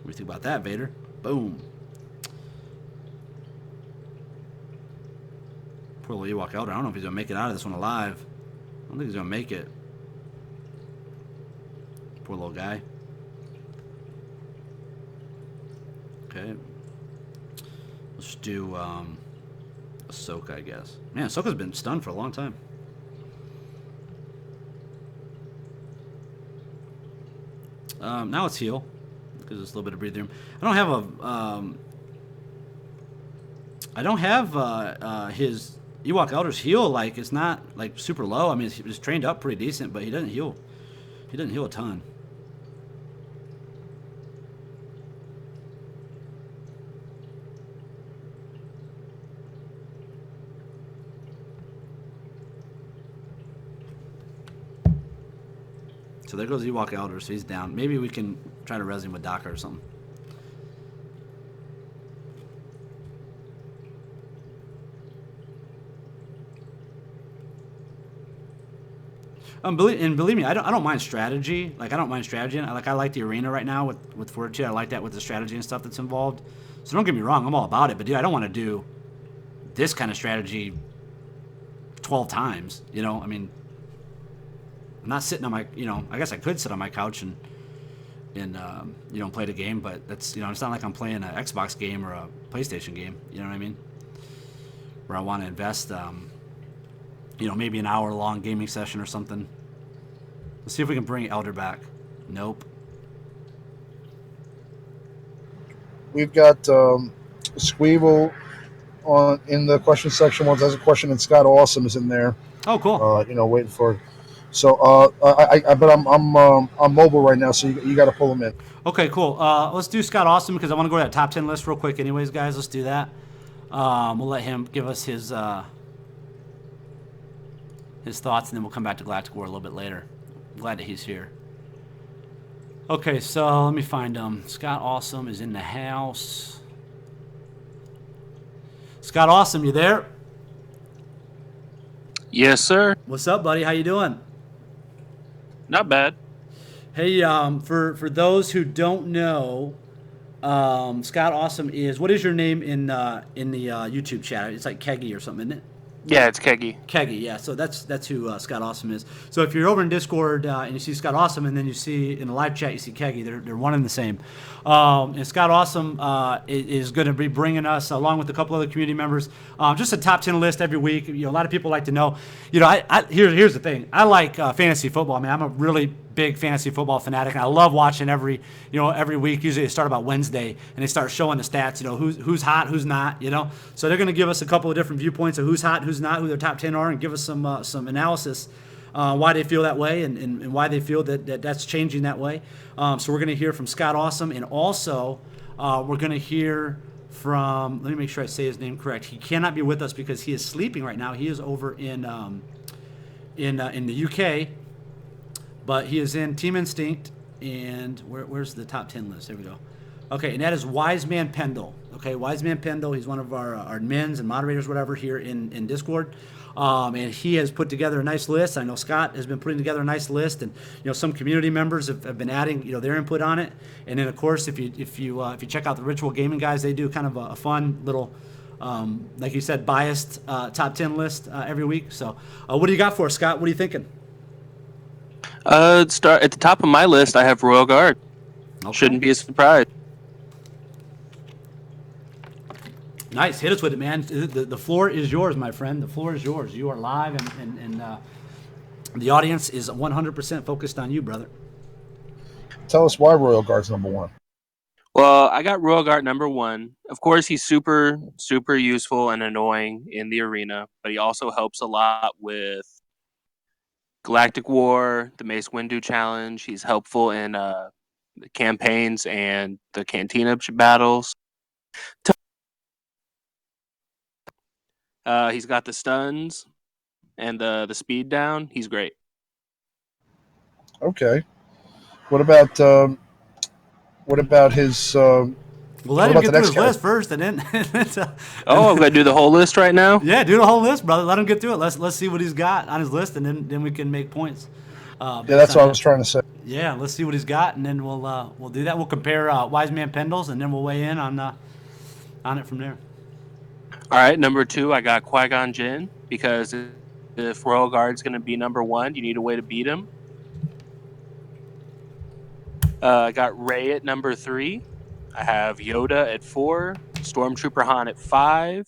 What do you think about that, Vader? Boom. Poor little Ewok Elder. I don't know if he's going to make it out of this one alive. I don't think he's going to make it. Poor little guy. Okay. Let's do Ahsoka, I guess. Man, Ahsoka's been stunned for a long time. Now it's heal. Because there's a little bit of breathing room. I don't have his Ewok Elder's heal, it's not super low. I mean, he's trained up pretty decent, but he doesn't heal. He doesn't heal a ton. So there goes Ewok Elder, so he's down. Maybe we can try to res him with Daka or something. Believe me, I don't mind strategy. I don't mind strategy. I like the arena right now with Fortitude. I like that with the strategy and stuff that's involved. So don't get me wrong, I'm all about it. But dude, I don't want to do this kind of strategy 12 times. I mean, I'm not sitting on my, I guess I could sit on my couch and play the game, but that's, it's not like I'm playing an Xbox game or a PlayStation game. You know what I mean? Where I want to invest, maybe an hour-long gaming session or something. Let's see if we can bring Elder back. Nope. We've got Squeeble in the question section. One has a question, and Scott Awesome is in there. Oh, cool. Waiting for. So, but I'm mobile right now, so you got to pull him in. Okay, cool. Let's do Scott Awesome because I want to go to that top 10 list real quick. Anyways, guys, let's do that. We'll let him give us his thoughts, and then we'll come back to Galactic War a little bit later. I'm glad that he's here. Okay, so let me find him. Scott Awesome is in the house. Scott Awesome, you there? Yes, sir. What's up, buddy? How you doing? Not bad. Hey, for those who don't know, Scott Awesome is, what is your name in the YouTube chat? It's like Keggy or something, isn't it? Yeah, it's Keggy. Keggy, yeah. So that's who Scott Awesome is. So if you're over in Discord and you see Scott Awesome, and then you see in the live chat you see Keggy, they're one and the same. And Scott Awesome is going to be bringing us, along with a couple other community members, just a top 10 list every week. A lot of people like to know. Here's the thing. I like fantasy football. I mean, I'm a really big fantasy football fanatic, and I love watching every week. Usually they start about Wednesday, and they start showing the stats. Who's hot, who's not. So they're going to give us a couple of different viewpoints of who's hot, who's not, who their top 10 are, and give us some analysis why they feel that way and why they feel that's changing that way. So we're going to hear from Scott Awesome, and also we're going to hear from. Let me make sure I say his name correct. He cannot be with us because he is sleeping right now. He is over in the UK. But he is in Team Instinct, and where's the top 10 list? There we go. Okay, and that is Wise Man Pendle. Okay, Wise Man Pendle. He's one of our admins and moderators, whatever, here in Discord. And he has put together a nice list. I know Scott has been putting together a nice list, and some community members have been adding their input on it. And then of course, if you check out the Ritual Gaming guys, they do kind of a fun little, like you said, biased top 10 list every week. So, what do you got for us, Scott? What are you thinking? Start at the top of my list. I have Royal Guard. Okay. Shouldn't be a surprise. Nice. Hit us with it, man. The floor is yours, my friend. The floor is yours. You are live, and the audience is 100% focused on you, brother. Tell us why Royal Guard's number one. Well, I got Royal Guard number 1. Of course, he's super, super useful and annoying in the arena, but he also helps a lot with Galactic War, the Mace Windu challenge. He's helpful in the campaigns and the Cantina battles. He's got the stuns and the speed down. He's great. Okay. What about his? Well, let him about get the through next his list first, and then. Oh, I'm gonna do the whole list right now. Yeah, do the whole list, brother. Let him get through it. Let's see what he's got on his list, and then we can make points. Yeah, that's what I was trying to say. Yeah, let's see what he's got, and then we'll do that. We'll compare Wise Man Pendles, and then we'll weigh in on it from there. All right, number 2, I got Qui-Gon Jinn, because if Royal Guard's going to be number 1, you need a way to beat him. I got Rey at number 3. I have Yoda at 4, Stormtrooper Han at 5,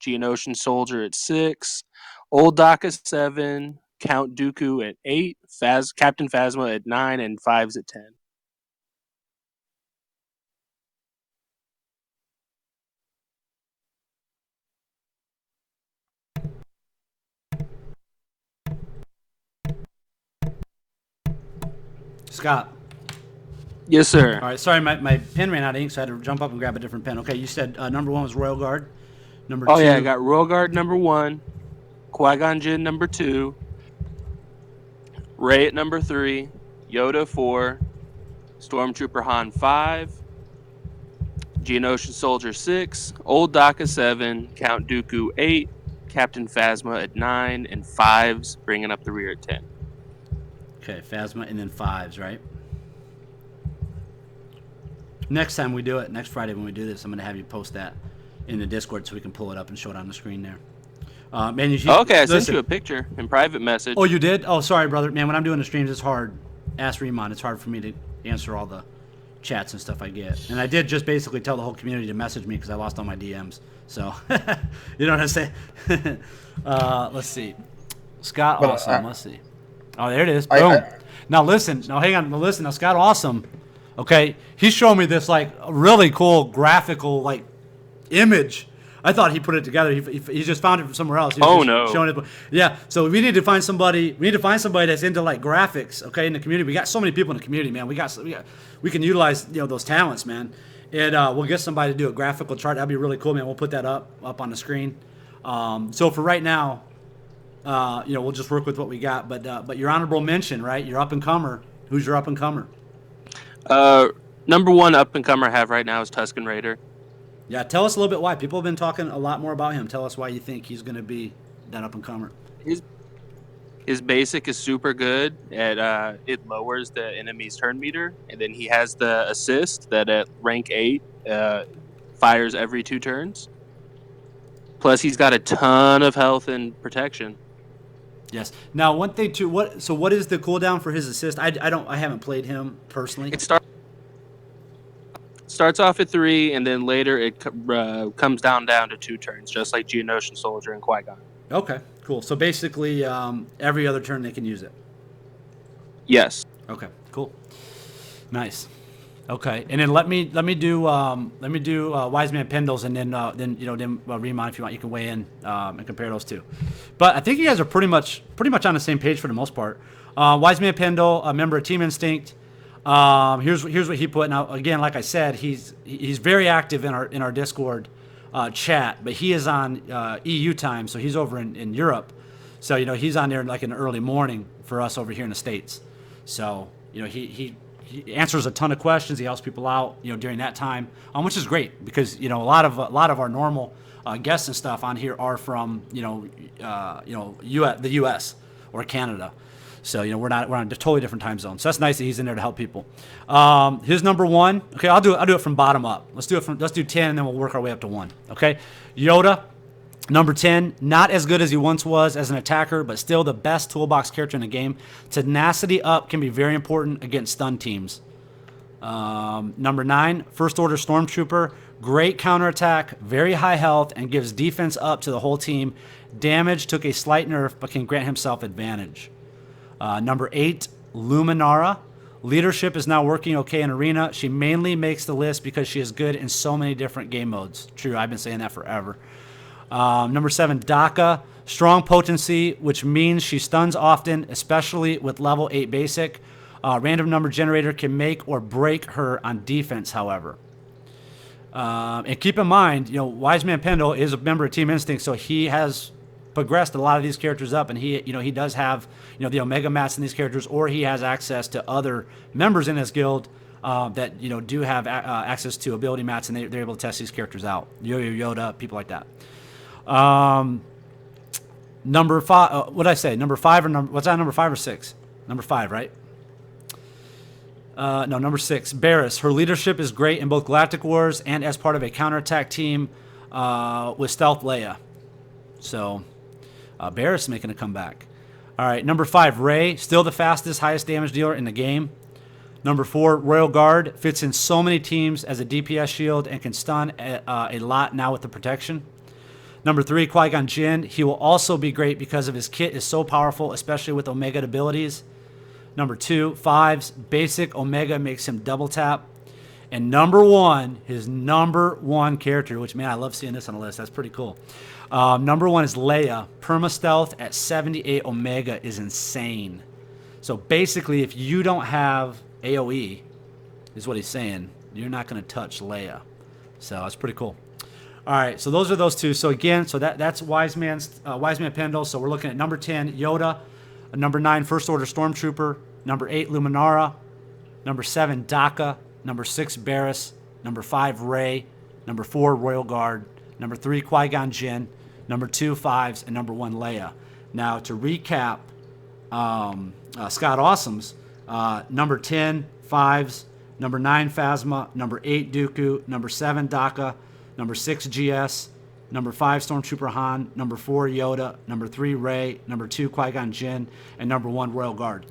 Geonosian Soldier at 6, Old Doc at 7, Count Dooku at 8, Captain Phasma at 9, and Fives at 10. Scott. Yes, sir. All right, sorry, my pen ran out of ink, so I had to jump up and grab a different pen. Okay, you said number 1 was Royal Guard. Number 2. Oh, yeah, I got Royal Guard number 1, Qui-Gon Jinn number 2, Rey at number 3, Yoda 4, Stormtrooper Han 5, Geonosian Soldier 6, Old Doc at 7, Count Dooku 8, Captain Phasma at 9, and Fives bringing up the rear at 10. Okay, Phasma and then Fives, right? Next time we do it, next Friday when we do this, I'm going to have you post that in the Discord so we can pull it up and show it on the screen there. Man, okay, I sent you a picture in private message. Oh, you did? Oh, sorry, brother. Man, when I'm doing the streams, it's hard. Ask Remon. It's hard for me to answer all the chats and stuff I get. And I did just basically tell the whole community to message me because I lost all my DMs. So, you know what I'm saying? Let's see. Scott Awesome. Let's see. Oh, there it is. Boom. Now, listen. Now, hang on. Now, listen. Now, Scott Awesome. Okay, he's showing me this like really cool graphical like image. I thought he put it together. He just found it from somewhere else. He was showing it. Yeah. So we need to find somebody. We need to find somebody that's into like graphics. Okay, in the community, we got so many people in the community, man. We can utilize those talents, man. And we'll get somebody to do a graphical chart. That'd be really cool, man. We'll put that up on the screen. So for right now, we'll just work with what we got. But your honorable mention, right? Your up and comer. Who's your up and comer? Number 1 up and comer I have right now is Tusken Raider. Yeah, tell us a little bit why. People have been talking a lot more about him. Tell us why you think he's going to be that up and comer. His basic is super good. It lowers the enemy's turn meter, and then he has the assist that at rank 8 fires every 2 turns. Plus, he's got a ton of health and protection. Yes. Now, one thing too. What is the cooldown for his assist? I haven't played him personally. It starts off at 3, and then later it comes down to 2 turns, just like Geonosian Soldier and Qui-Gon. Okay, cool. So basically, every other turn they can use it. Yes. Okay, cool. Nice. Okay, and then let me do Wise Man Pendles, and then Remon, if you want, you can weigh in and compare those two. But I think you guys are pretty much on the same page for the most part. Wise Man Pendle, a member of Team Instinct. Here's what he put. Now again, like I said, he's very active in our Discord chat, but he is on EU time, so he's over in Europe. So he's on there like in the early morning for us over here in the States. So he he answers a ton of questions. He helps people out, during that time, which is great because a lot of our normal guests and stuff on here are from the U.S. or Canada. So we're on a totally different time zone. So that's nice that he's in there to help people. His number 1. Okay, I'll do it from bottom up. Let's do 10, and then we'll work our way up to 1. Okay, Yoda. Number 10, not as good as he once was as an attacker, but still the best toolbox character in the game. Tenacity up can be very important against stun teams. Number 9, First Order Stormtrooper. Great counterattack, very high health, and gives defense up to the whole team. Damage took a slight nerf, but can grant himself advantage. Number 8, Luminara. Leadership is now working okay in Arena. She mainly makes the list because she is good in so many different game modes. True, I've been saying that forever. Number 7, Daka. Strong potency, which means she stuns often, especially with level 8 basic. Random number generator can make or break her on defense, however. And keep in mind, Wise Man Pendle is a member of Team Instinct, so he has progressed a lot of these characters up, and he does have, the Omega mats in these characters, or he has access to other members in his guild that, do have access to ability mats, and they're able to test these characters out. Yo-Yo Yoda, people like that. Number 5, what did I say? Number 5 or what's that, number 5 or 6? Number 5, right? No, number 6, Barriss. Her leadership is great in both Galactic Wars and as part of a counterattack team with Stealth Leia. So, Barriss making a comeback. All right, number 5, Rey. Still the fastest, highest damage dealer in the game. Number 4, Royal Guard. Fits in so many teams as a DPS shield and can stun a lot now with the protection. Number 3, Qui-Gon Jinn. He will also be great because of his kit is so powerful, especially with Omega abilities. Number 2, Fives. Basic Omega makes him double tap. And number 1, his number 1 character, which, man, I love seeing this on the list. That's pretty cool. Number 1 is Leia. Perma Stealth at 78 Omega is insane. So basically, if you don't have AoE, is what he's saying, you're not going to touch Leia. So that's pretty cool. All right, so those are those 2. So again, that's Wise Man Pendle. So we're looking at number 10, Yoda. Number 9, First Order Stormtrooper. Number 8, Luminara. Number 7, Daka. Number 6, Barriss. Number 5, Rey. Number 4, Royal Guard. Number 3, Qui-Gon Jinn. Number 2, Fives. And number 1, Leia. Now, to recap Scott Awesome's, number 10, Fives. Number 9, Phasma. Number 8, Dooku. Number 7, Daka. Number 6, GS. Number 5, Stormtrooper Han. Number 4, Yoda. Number 3, Rey. Number 2, Qui-Gon Jinn. And number 1, Royal Guard.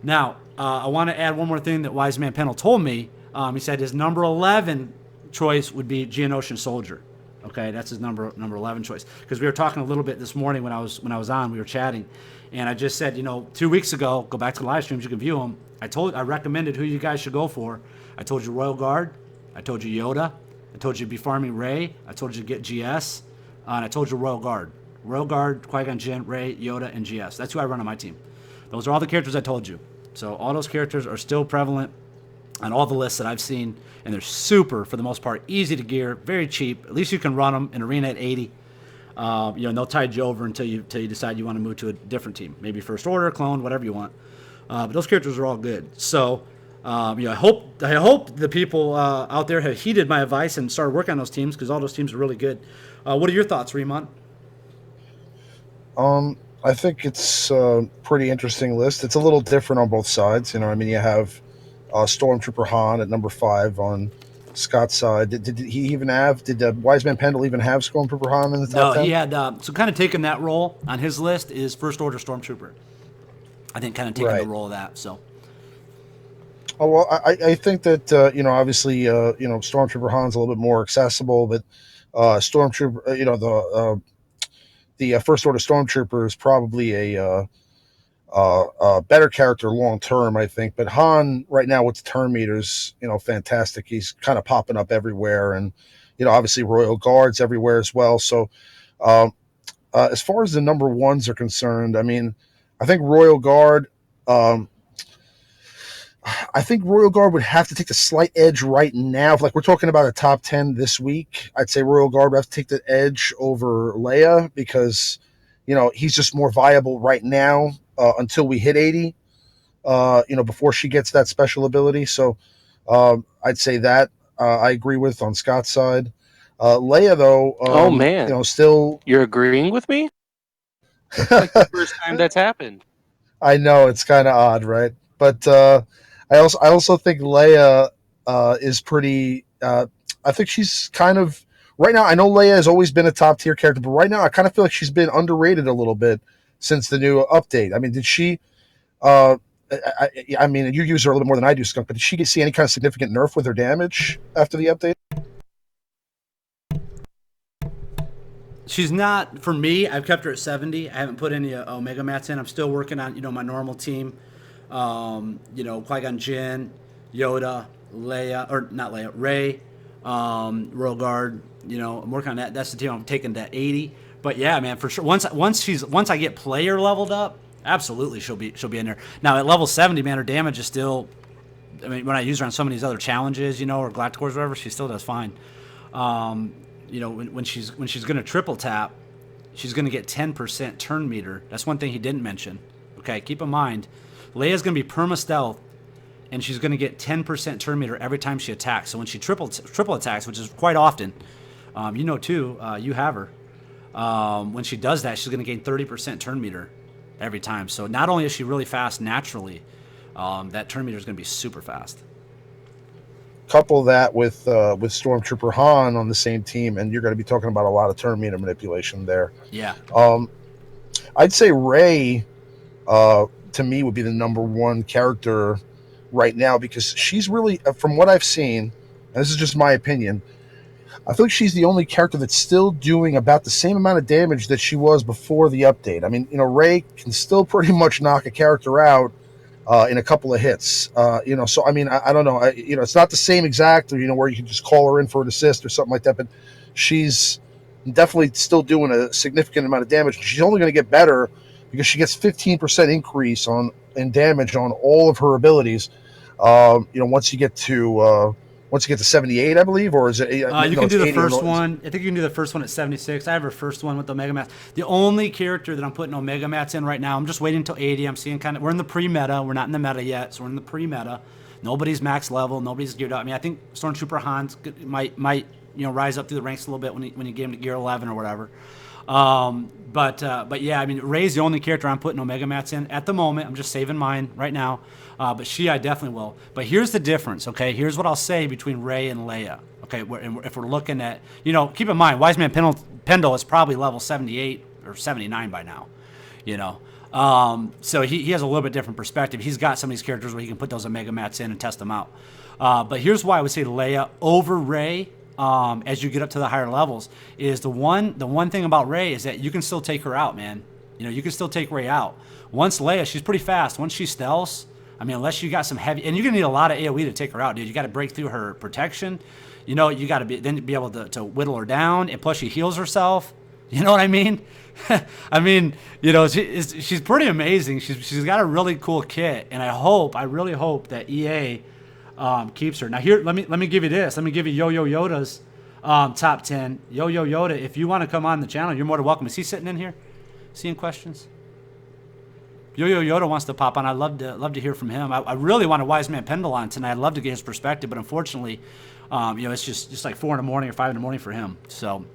Now, I want to add one more thing that Wise Man Pendle told me. He said his number 11 choice would be Geonosian Soldier. Okay, that's his number 11 choice. Because we were talking a little bit this morning when I was on. We were chatting, and I just said, 2 weeks ago, go back to the live streams. You can view them. I recommended who you guys should go for. I told you Royal Guard. I told you Yoda. I told you to be farming Rey. I told you to get GS. And I told you Royal Guard. Royal Guard, Qui-Gon Jinn, Rey, Yoda, and GS. That's who I run on my team. Those are all the characters I told you. So all those characters are still prevalent on all the lists that I've seen. And they're super, for the most part, easy to gear, very cheap. At least you can run them in Arena at 80. They'll tide you over until you decide you want to move to a different team. Maybe First Order, Clone, whatever you want. But those characters are all good. So I hope the people out there have heeded my advice and started working on those teams, because all those teams are really good. What are your thoughts, Remont? I think it's a pretty interesting list. It's a little different on both sides. You have Stormtrooper Han at number 5 on Scott's side. Did he even have? Did Wise Man Pendle even have Stormtrooper Han in the top 10? No, he had. So kind of taking that role on his list is First Order Stormtrooper. I think kind of taking the role of that. So. Oh, well, I think that obviously Stormtrooper Han's a little bit more accessible, but Stormtrooper, the First Order Stormtrooper is probably a better character long term, I think. But Han right now with the turn meters, fantastic. He's kind of popping up everywhere, and obviously Royal Guards everywhere as well. So as far as the number 1s are concerned, I think Royal Guard. I think Royal Guard would have to take the slight edge right now. If, we're talking about a top 10 this week, I'd say Royal Guard would have to take the edge over Leia, because, he's just more viable right now until we hit 80. before she gets that special ability. So I'd say that I agree with on Scott's side. Leia, though, Oh man, still. you're agreeing with me? It's like the first time that's happened. I know it's kind of odd, right? But I also think Leia is pretty. I think she's kind of right now. I know Leia has always been a top tier character, but right now I kind of feel like she's been underrated a little bit since the new update. I mean, did she? Uh, I mean, you use her a little bit more than I do, Skunk. But did she see any kind of significant nerf with her damage after the update? She's not, for me, I've kept her at 70. I haven't put any Omega Mats in. I'm still working on, my normal team. Qui-Gon Jinn, Yoda, Leia, or not Leia, Rey, Royal Guard. I'm working on that. That's the team I'm taking to 80. But yeah, man, for sure. Once I get player leveled up, absolutely she'll be in there. Now at level 70, man, her damage is still. I mean, when I use her on some of these other challenges, or Galactic Wars or whatever, she still does fine. When she's going to triple tap, she's going to get 10% turn meter. That's one thing he didn't mention. Okay, keep in mind, Leia's going to be perma stealth, and she's going to get 10% turn meter every time she attacks. So when she triple attacks, which is quite often, you have her. When she does that, she's going to gain 30% turn meter every time. So not only is she really fast naturally, that turn meter is going to be super fast. Couple that with Stormtrooper Han on the same team, and you're going to be talking about a lot of turn meter manipulation there. Yeah. I'd say Rey, to me, would be the number one character right now because she's really, from what I've seen, and this is just my opinion, I feel like she's the only character that's still doing about the same amount of damage that she was before the update. I mean, Rey can still pretty much knock a character out in a couple of hits, so I mean, I don't know, it's not the same exact, where you can just call her in for an assist or something like that, but she's definitely still doing a significant amount of damage. She's only going to get better because she gets 15% increase in damage on all of her abilities. Once you get to 78, I believe, or is it? You can do the first one. I think you can do the first one at 76. I have her first one with the Omega Mats. The only character that I'm putting Omega Mats in right now, I'm just waiting until 80. I'm seeing we're in the pre-meta. We're not in the meta yet, so we're in the pre-meta. Nobody's max level. Nobody's geared up. I mean, I think Stormtrooper Hans might rise up through the ranks a little bit when you get him to gear 11 or whatever. But yeah, I mean, Rey's the only character I'm putting Omega Mats in at the moment. I'm just saving mine right now. But I definitely will. But here's the difference, okay? Here's what I'll say between Rey and Leia, okay? If we're looking at, keep in mind, Wise Man Pendle is probably level 78 or 79 by now, So he has a little bit different perspective. He's got some of these characters where he can put those Omega Mats in and test them out. But here's why I would say Leia over Rey. As you get up to the higher levels, is the one thing about Rey is that you can still take her out, man. You can still take Rey out. Once Leia, she's pretty fast. Once she stealths, I mean, unless you got some heavy, and you're gonna need a lot of AOE to take her out, dude. You got to break through her protection. You got to be able to whittle her down, and plus she heals herself. You know what I mean? I mean, she's pretty amazing. She's got a really cool kit, and I really hope that EA keeps her. Now here, let me give you this. Let me give you Yo-Yo Yoda's top 10. Yo-Yo Yoda, if you want to come on the channel, you're more than welcome. Is he sitting in here? Seeing questions? Yo-Yo Yoda wants to pop on. I'd love to hear from him. I really want a Wise Man Pendle on tonight. I'd love to get his perspective, but unfortunately, it's just like 4 in the morning or 5 in the morning for him. So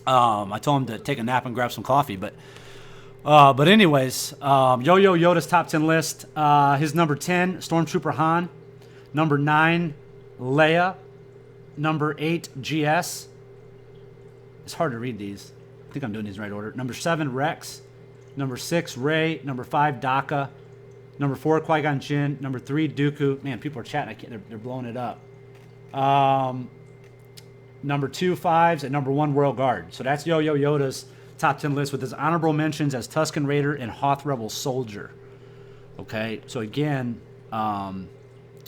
I told him to take a nap and grab some coffee. But anyways, Yo-Yo Yoda's top 10 list. His number 10, Stormtrooper Han. Number 9, Leia. Number 8, GS. It's hard to read these. I think I'm doing these in the right order. Number 7, Rex. Number 6, Rey. Number 5, Daka. Number 4, Qui-Gon Jinn. Number 3, Dooku. Man, people are chatting. They're blowing it up. Number 2, Fives. And number 1, Royal Guard. So that's Yo-Yo Yoda's top 10 list with his honorable mentions as Tusken Raider and Hoth Rebel Soldier. Okay, so again,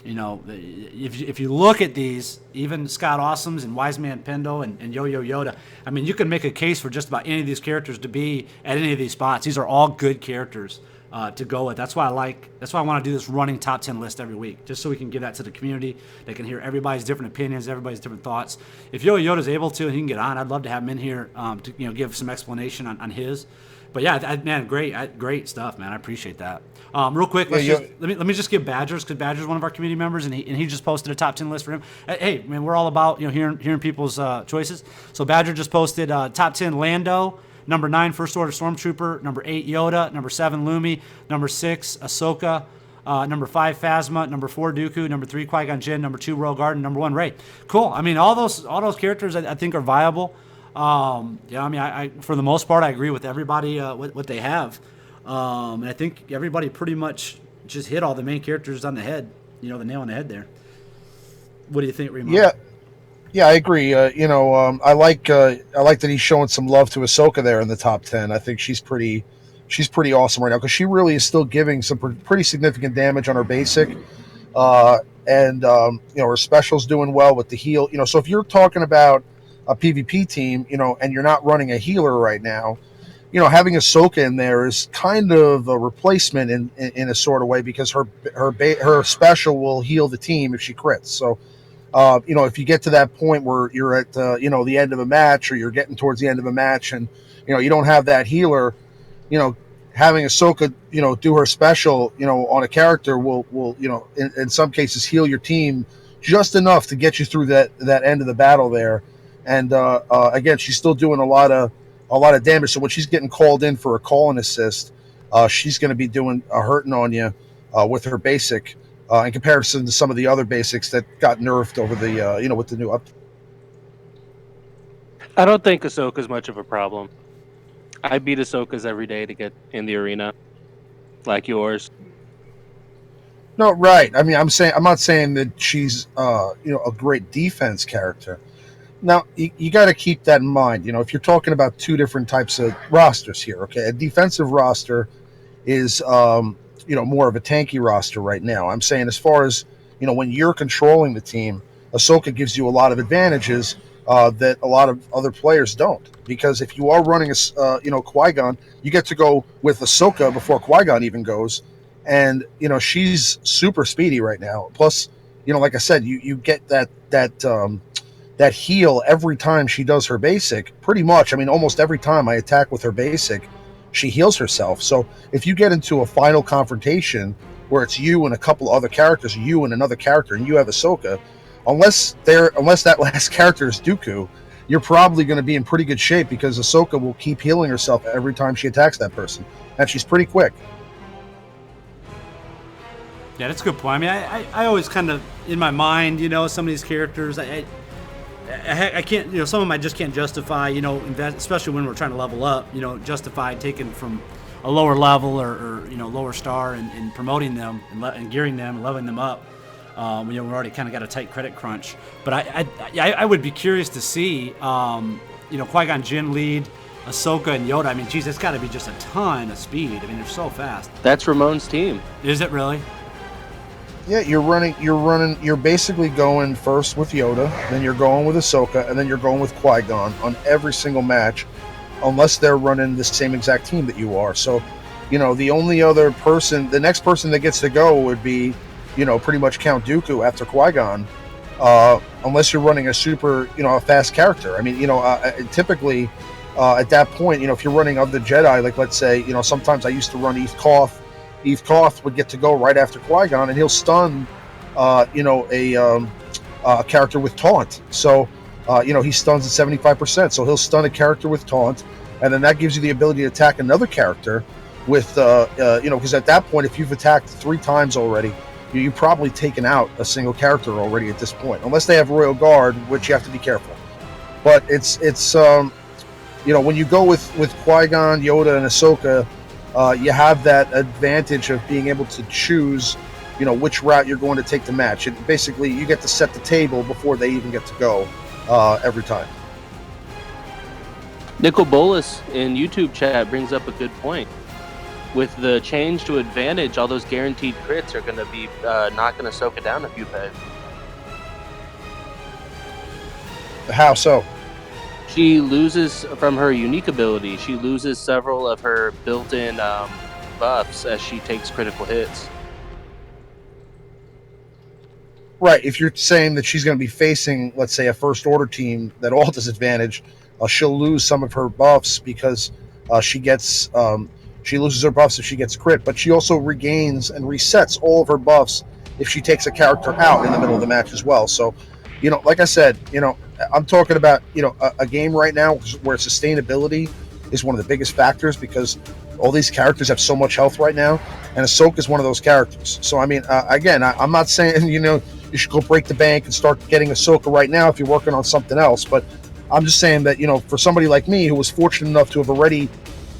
if you look at these, even Scott Awesomes and Wise Man Pendle and Yo-Yo Yoda, I mean, you can make a case for just about any of these characters to be at any of these spots. These are all good characters to go with. That's why I want to do this running top 10 list every week, just so we can give that to the community. They can hear everybody's different opinions, everybody's different thoughts. If Yo-Yo Yoda's able to and he can get on, I'd love to have him in here to give some explanation on his. But yeah, man, great stuff, man. I appreciate that. Real quick, Yeah, let me just give Badgers, because Badgers is one of our community members, and he just posted a top 10 list for him. Hey, man, we're all about hearing people's choices. So Badger just posted top 10 Lando, number 9 First Order Stormtrooper, number 8 Yoda, number 7 Lumi, number 6 Ahsoka, number 5 Phasma, number 4 Dooku, number 3 Qui-Gon Jinn, number 2 Royal Guard, and number 1 Rey. Cool. I mean, all those characters I think are viable. Yeah, I mean, I for the most part I agree with everybody what they have. And I think everybody pretty much just hit all the main characters on the head. The nail on the head there. What do you think, Remo? Yeah, I agree. I like that he's showing some love to Ahsoka there in the top 10. I think she's pretty awesome right now because she really is still giving some pretty significant damage on her basic, and her special's doing well with the heal. So if you're talking about a PvP team, and you're not running a healer right now, having Ahsoka in there is kind of a replacement in a sort of way because her special will heal the team if she crits. So. If you get to that point where you're at, the end of a match or you're getting towards the end of a match and, you don't have that healer, having Ahsoka, do her special, on a character will in some cases heal your team just enough to get you through that end of the battle there. And again, she's still doing a lot of damage. So when she's getting called in for a call and assist, she's going to be doing a hurting on you with her basic. In comparison to some of the other basics that got nerfed over the, with the new update. I don't think Ahsoka's much of a problem. I beat Ahsoka's every day to get in the arena, like yours. No, right. I mean, I'm not saying that she's, a great defense character. Now, you got to keep that in mind. If you're talking about two different types of rosters here, okay, a defensive roster is, more of a tanky roster right now. I'm saying as far as, when you're controlling the team, Ahsoka gives you a lot of advantages that a lot of other players don't. Because if you are running Qui-Gon, you get to go with Ahsoka before Qui-Gon even goes. And, she's super speedy right now. Plus, like I said, you get that heal every time she does her basic. Pretty much, I mean, almost every time I attack with her basic, she heals herself. So if you get into a final confrontation where it's you and a couple other characters, you and another character, and you have Ahsoka, unless that last character is Dooku, you're probably going to be in pretty good shape because Ahsoka will keep healing herself every time she attacks that person, and she's pretty quick. Yeah, that's a good point. I mean, I always kind of in my mind, some of these characters, I can't, some of them I just can't justify, invest, especially when we're trying to level up, justify taking from a lower level or lower star and promoting them and gearing them and leveling them up. We've already kind of got a tight credit crunch. But I would be curious to see, Qui-Gon Jinn lead, Ahsoka and Yoda. I mean, geez, that's got to be just a ton of speed. I mean, they're so fast. That's Ramon's team. Is it really? Yeah, you're basically going first with Yoda, then you're going with Ahsoka, and then you're going with Qui-Gon on every single match, unless they're running the same exact team that you are. So, the only other person, the next person that gets to go would be, pretty much Count Dooku after Qui-Gon, unless you're running a super, a fast character. I mean, typically, at that point, if you're running of the Jedi, like let's say, sometimes I used to run Eve Koth. Eve Koth would get to go right after Qui-Gon, and he'll stun, a character with taunt. So, he stuns at 75%. So he'll stun a character with taunt, and then that gives you the ability to attack another character with, because at that point, if you've attacked 3 times already, you've probably taken out a single character already at this point, unless they have Royal Guard, which you have to be careful. But it's when you go with Qui-Gon, Yoda, and Ahsoka, you have that advantage of being able to choose, which route you're going to take the match. And basically, you get to set the table before they even get to go every time. Nicol Bolas in YouTube chat brings up a good point. With the change to advantage, all those guaranteed crits are going to be knocking Ahsoka down a few pegs. How so? She loses from her unique ability. She loses several of her built-in buffs as she takes critical hits. Right. If you're saying that she's going to be facing, let's say, a first order team that all disadvantage, she'll lose some of her buffs because She gets she loses her buffs if she gets crit, but she also regains and resets all of her buffs if she takes a character out in the middle of the match as well. So, like I said, I'm talking about a game right now where sustainability is one of the biggest factors, because all these characters have so much health right now, and Ahsoka is one of those characters. So I mean, again, I'm not saying you should go break the bank and start getting Ahsoka right now if you're working on something else, but I'm just saying that for somebody like me who was fortunate enough to have already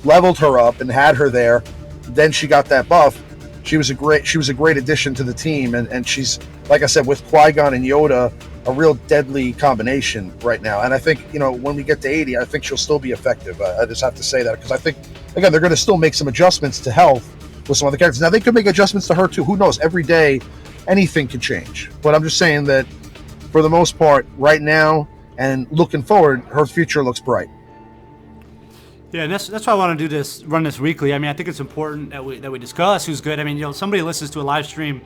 leveled her up and had her there, then she got that buff. She was a great addition to the team, and she's, like I said, with Qui-Gon and Yoda, a real deadly combination right now. And I think when we get to 80, I think she'll still be effective. I just have to say that, because I think, again, they're going to still make some adjustments to health with some other characters. Now they could make adjustments to her too. Who knows? Every day, anything can change. But I'm just saying that for the most part, right now and looking forward, her future looks bright. Yeah, and that's why I want to run this weekly. I mean, I think it's important that we discuss who's good. I mean, somebody listens to a live stream,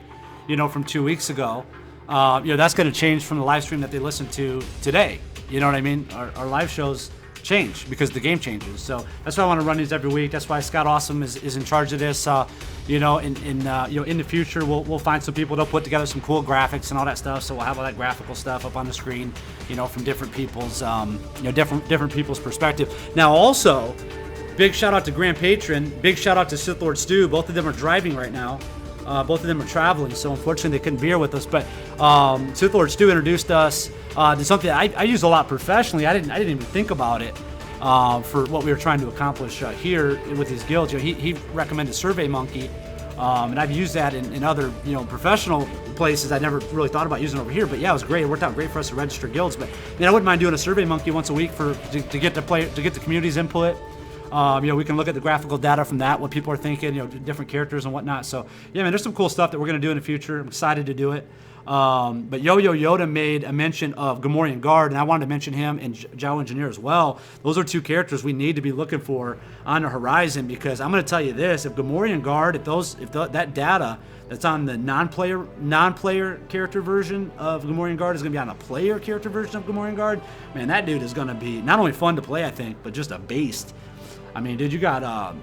from 2 weeks ago. That's going to change from the live stream that they listen to today. You know what I mean? Our live shows change because the game changes. So that's why I want to run these every week. That's why Scott Awesome is in charge of this. In the future, we'll find some people. They'll put together some cool graphics and all that stuff. So we'll have all that graphical stuff up on the screen, from different people's, different people's perspective. Now, also, big shout out to Grand Patron. Big shout out to Sith Lord Stu. Both of them are driving right now. Both of them are traveling, so unfortunately they couldn't be here with us. But Sith Lord Stu introduced us to something that I use a lot professionally. I didn't even think about it for what we were trying to accomplish here with these guilds. He recommended Survey Monkey, and I've used that in other professional places. I never really thought about using it over here, but yeah, it was great. It worked out great for us to register guilds. But I wouldn't mind doing a Survey Monkey once a week to get the community's input. We can look at the graphical data from that, what people are thinking, different characters and whatnot. So, yeah, man, there's some cool stuff that we're going to do in the future. I'm excited to do it. But Yo-Yo Yoda made a mention of Gamorrean Guard, and I wanted to mention him and Zhao Engineer as well. Those are two characters we need to be looking for on the horizon, because I'm going to tell you this: if Gamorrean Guard, that data that's on the non-player character version of Gamorrean Guard is going to be on a player character version of Gamorrean Guard, man, that dude is going to be not only fun to play, I think, but just a beast. I mean, dude, you got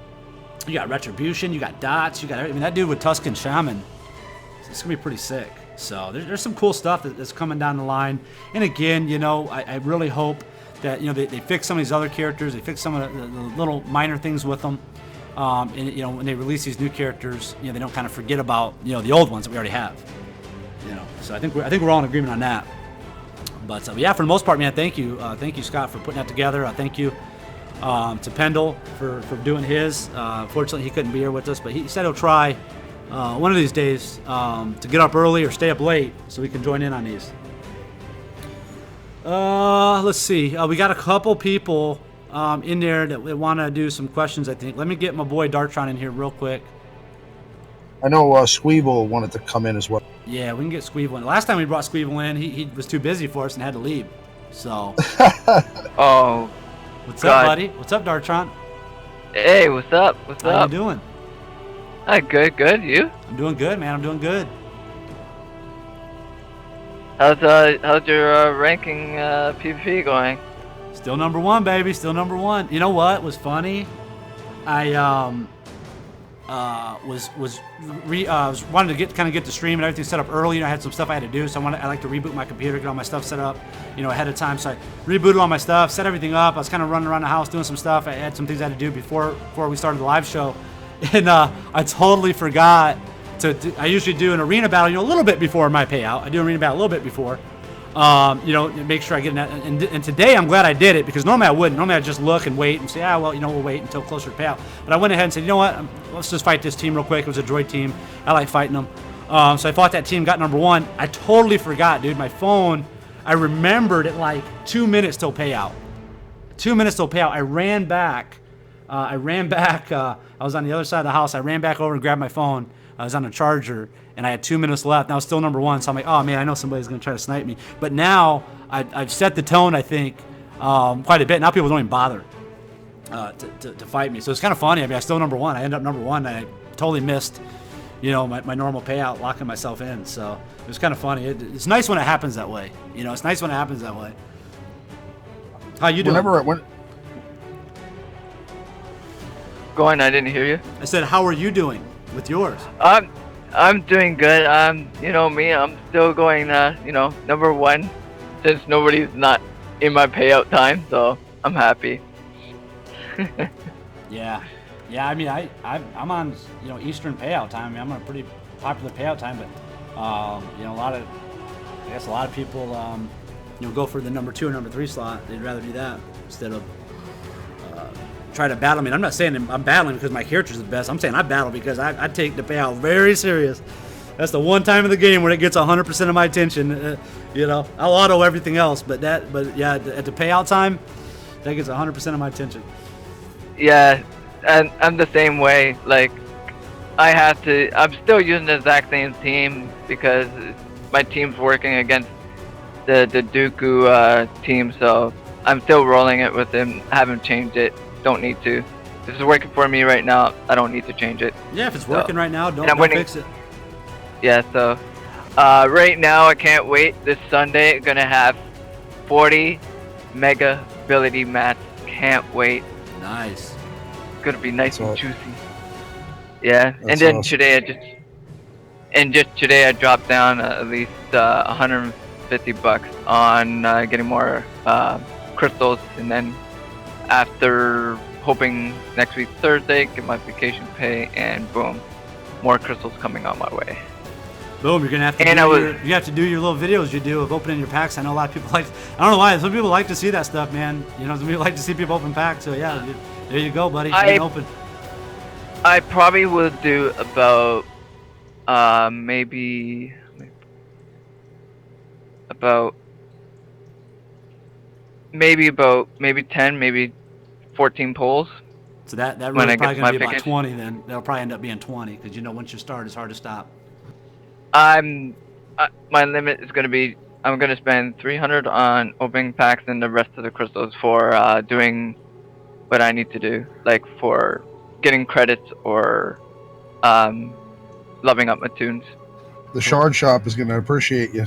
Retribution, you got Dots, that dude with Tusken Shaman, it's gonna be pretty sick. So there's some cool stuff that's coming down the line. And again, I really hope that they fix some of these other characters, they fix some of the little minor things with them, and when they release these new characters, they don't kind of forget about the old ones that we already have. So I think we're all in agreement on that. But yeah, for the most part, man, thank you Scott for putting that together. Thank you. To Pendle for doing his. Fortunately, he couldn't be here with us, but he said he'll try one of these days to get up early or stay up late so we can join in on these. Let's see. We got a couple people in there that want to do some questions, I think. Let me get my boy Dartron in here real quick. I know Squeeble wanted to come in as well. Yeah, we can get Squeeble in. Last time we brought Squeeble in, he was too busy for us and had to leave. So. Oh. What's up, buddy? What's up, Dartron? Hey, what's up? How you doing? Hi, good. You? I'm doing good, man. I'm doing good. How's your ranking PvP going? Still number one, baby. Still number one. You know what was funny? I was wanted to get the stream and everything set up early. I had some stuff I had to do, so I like to reboot my computer, get all my stuff set up, ahead of time. So I rebooted all my stuff, set everything up. I was kind of running around the house doing some stuff. I had some things I had to do before we started the live show, and I totally forgot I usually do an arena battle, a little bit before my payout. I do an arena battle a little bit before. Make sure I get in that. And today I'm glad I did it, because normally I wouldn't. Normally I'd just look and wait and say, we'll wait until closer to payout. But I went ahead and said, you know what, let's just fight this team real quick. It was a droid team. I like fighting them. So I fought that team, got number one. I totally forgot, dude. My phone, I remembered at like 2 minutes till payout. 2 minutes till payout. I ran back. I was on the other side of the house. I ran back over and grabbed my phone. I was on a charger, and I had 2 minutes left, and I was still number one. So I'm like, oh, man, I know somebody's going to try to snipe me. But now I've set the tone, I think, quite a bit. Now people don't even bother to fight me. So it's kind of funny. I mean, I'm still number one. I end up number one, and I totally missed, my normal payout, locking myself in. So it was kind of funny. It's nice when it happens that way. It's nice when it happens that way. How you doing? going? I didn't hear you. I said, how are you doing with yours? I'm doing good. You know me, I'm still going, number one, since nobody's not in my payout time, so I'm happy. Yeah. I mean, I'm on Eastern payout time. I mean, I'm on a pretty popular payout time, but I guess a lot of people go for the number 2 or number 3 slot. They'd rather do that instead of try to battle. I mean, I'm not saying I'm battling because my character's the best. I'm saying I battle because I take the payout very serious. That's the one time in the game where it gets 100% of my attention. I'll auto everything else, but yeah, at the payout time, that gets 100% of my attention. Yeah, and I'm the same way. Like, I'm still using the exact same team because my team's working against the Dooku team, so I'm still rolling it with him. Haven't changed it. Don't need to. This is working for me right now. I don't need to change it. Yeah, if it's working right now, don't fix it. Yeah, so right now I can't wait. This Sunday, gonna have 40 mega ability mats. Can't wait. Nice. It's gonna be nice and juicy. That's Yeah, and then awesome. today I dropped down at least $150 on getting more crystals, and then after hoping next week Thursday get my vacation pay, and boom, more crystals coming on my way. Boom, you're gonna have to you have to do your little videos you do of opening your packs. I know a lot of people I don't know why, some people like to see that stuff, man. Some people like to see people open packs, so yeah, there you go, buddy. Open. I probably will do about maybe 10, maybe 14 polls. So that really probably gonna be about 20 then. That'll probably end up being 20 because once you start, it's hard to stop. My limit is gonna be, I'm gonna spend 300 on opening packs and the rest of the crystals for doing what I need to do, like for getting credits or leveling up my tunes. The shard shop is going to appreciate you.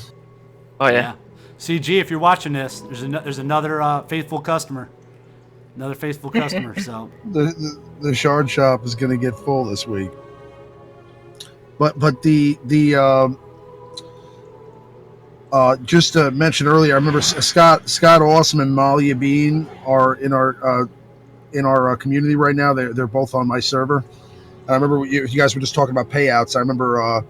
Oh yeah. CG, if you're watching this, there's another faithful customer. Another faithful customer. So the shard shop is going to get full this week. But the just to mention earlier, I remember Scott Awesome and Malia Bean are in our community right now. They're both on my server. And I remember you guys were just talking about payouts. I remember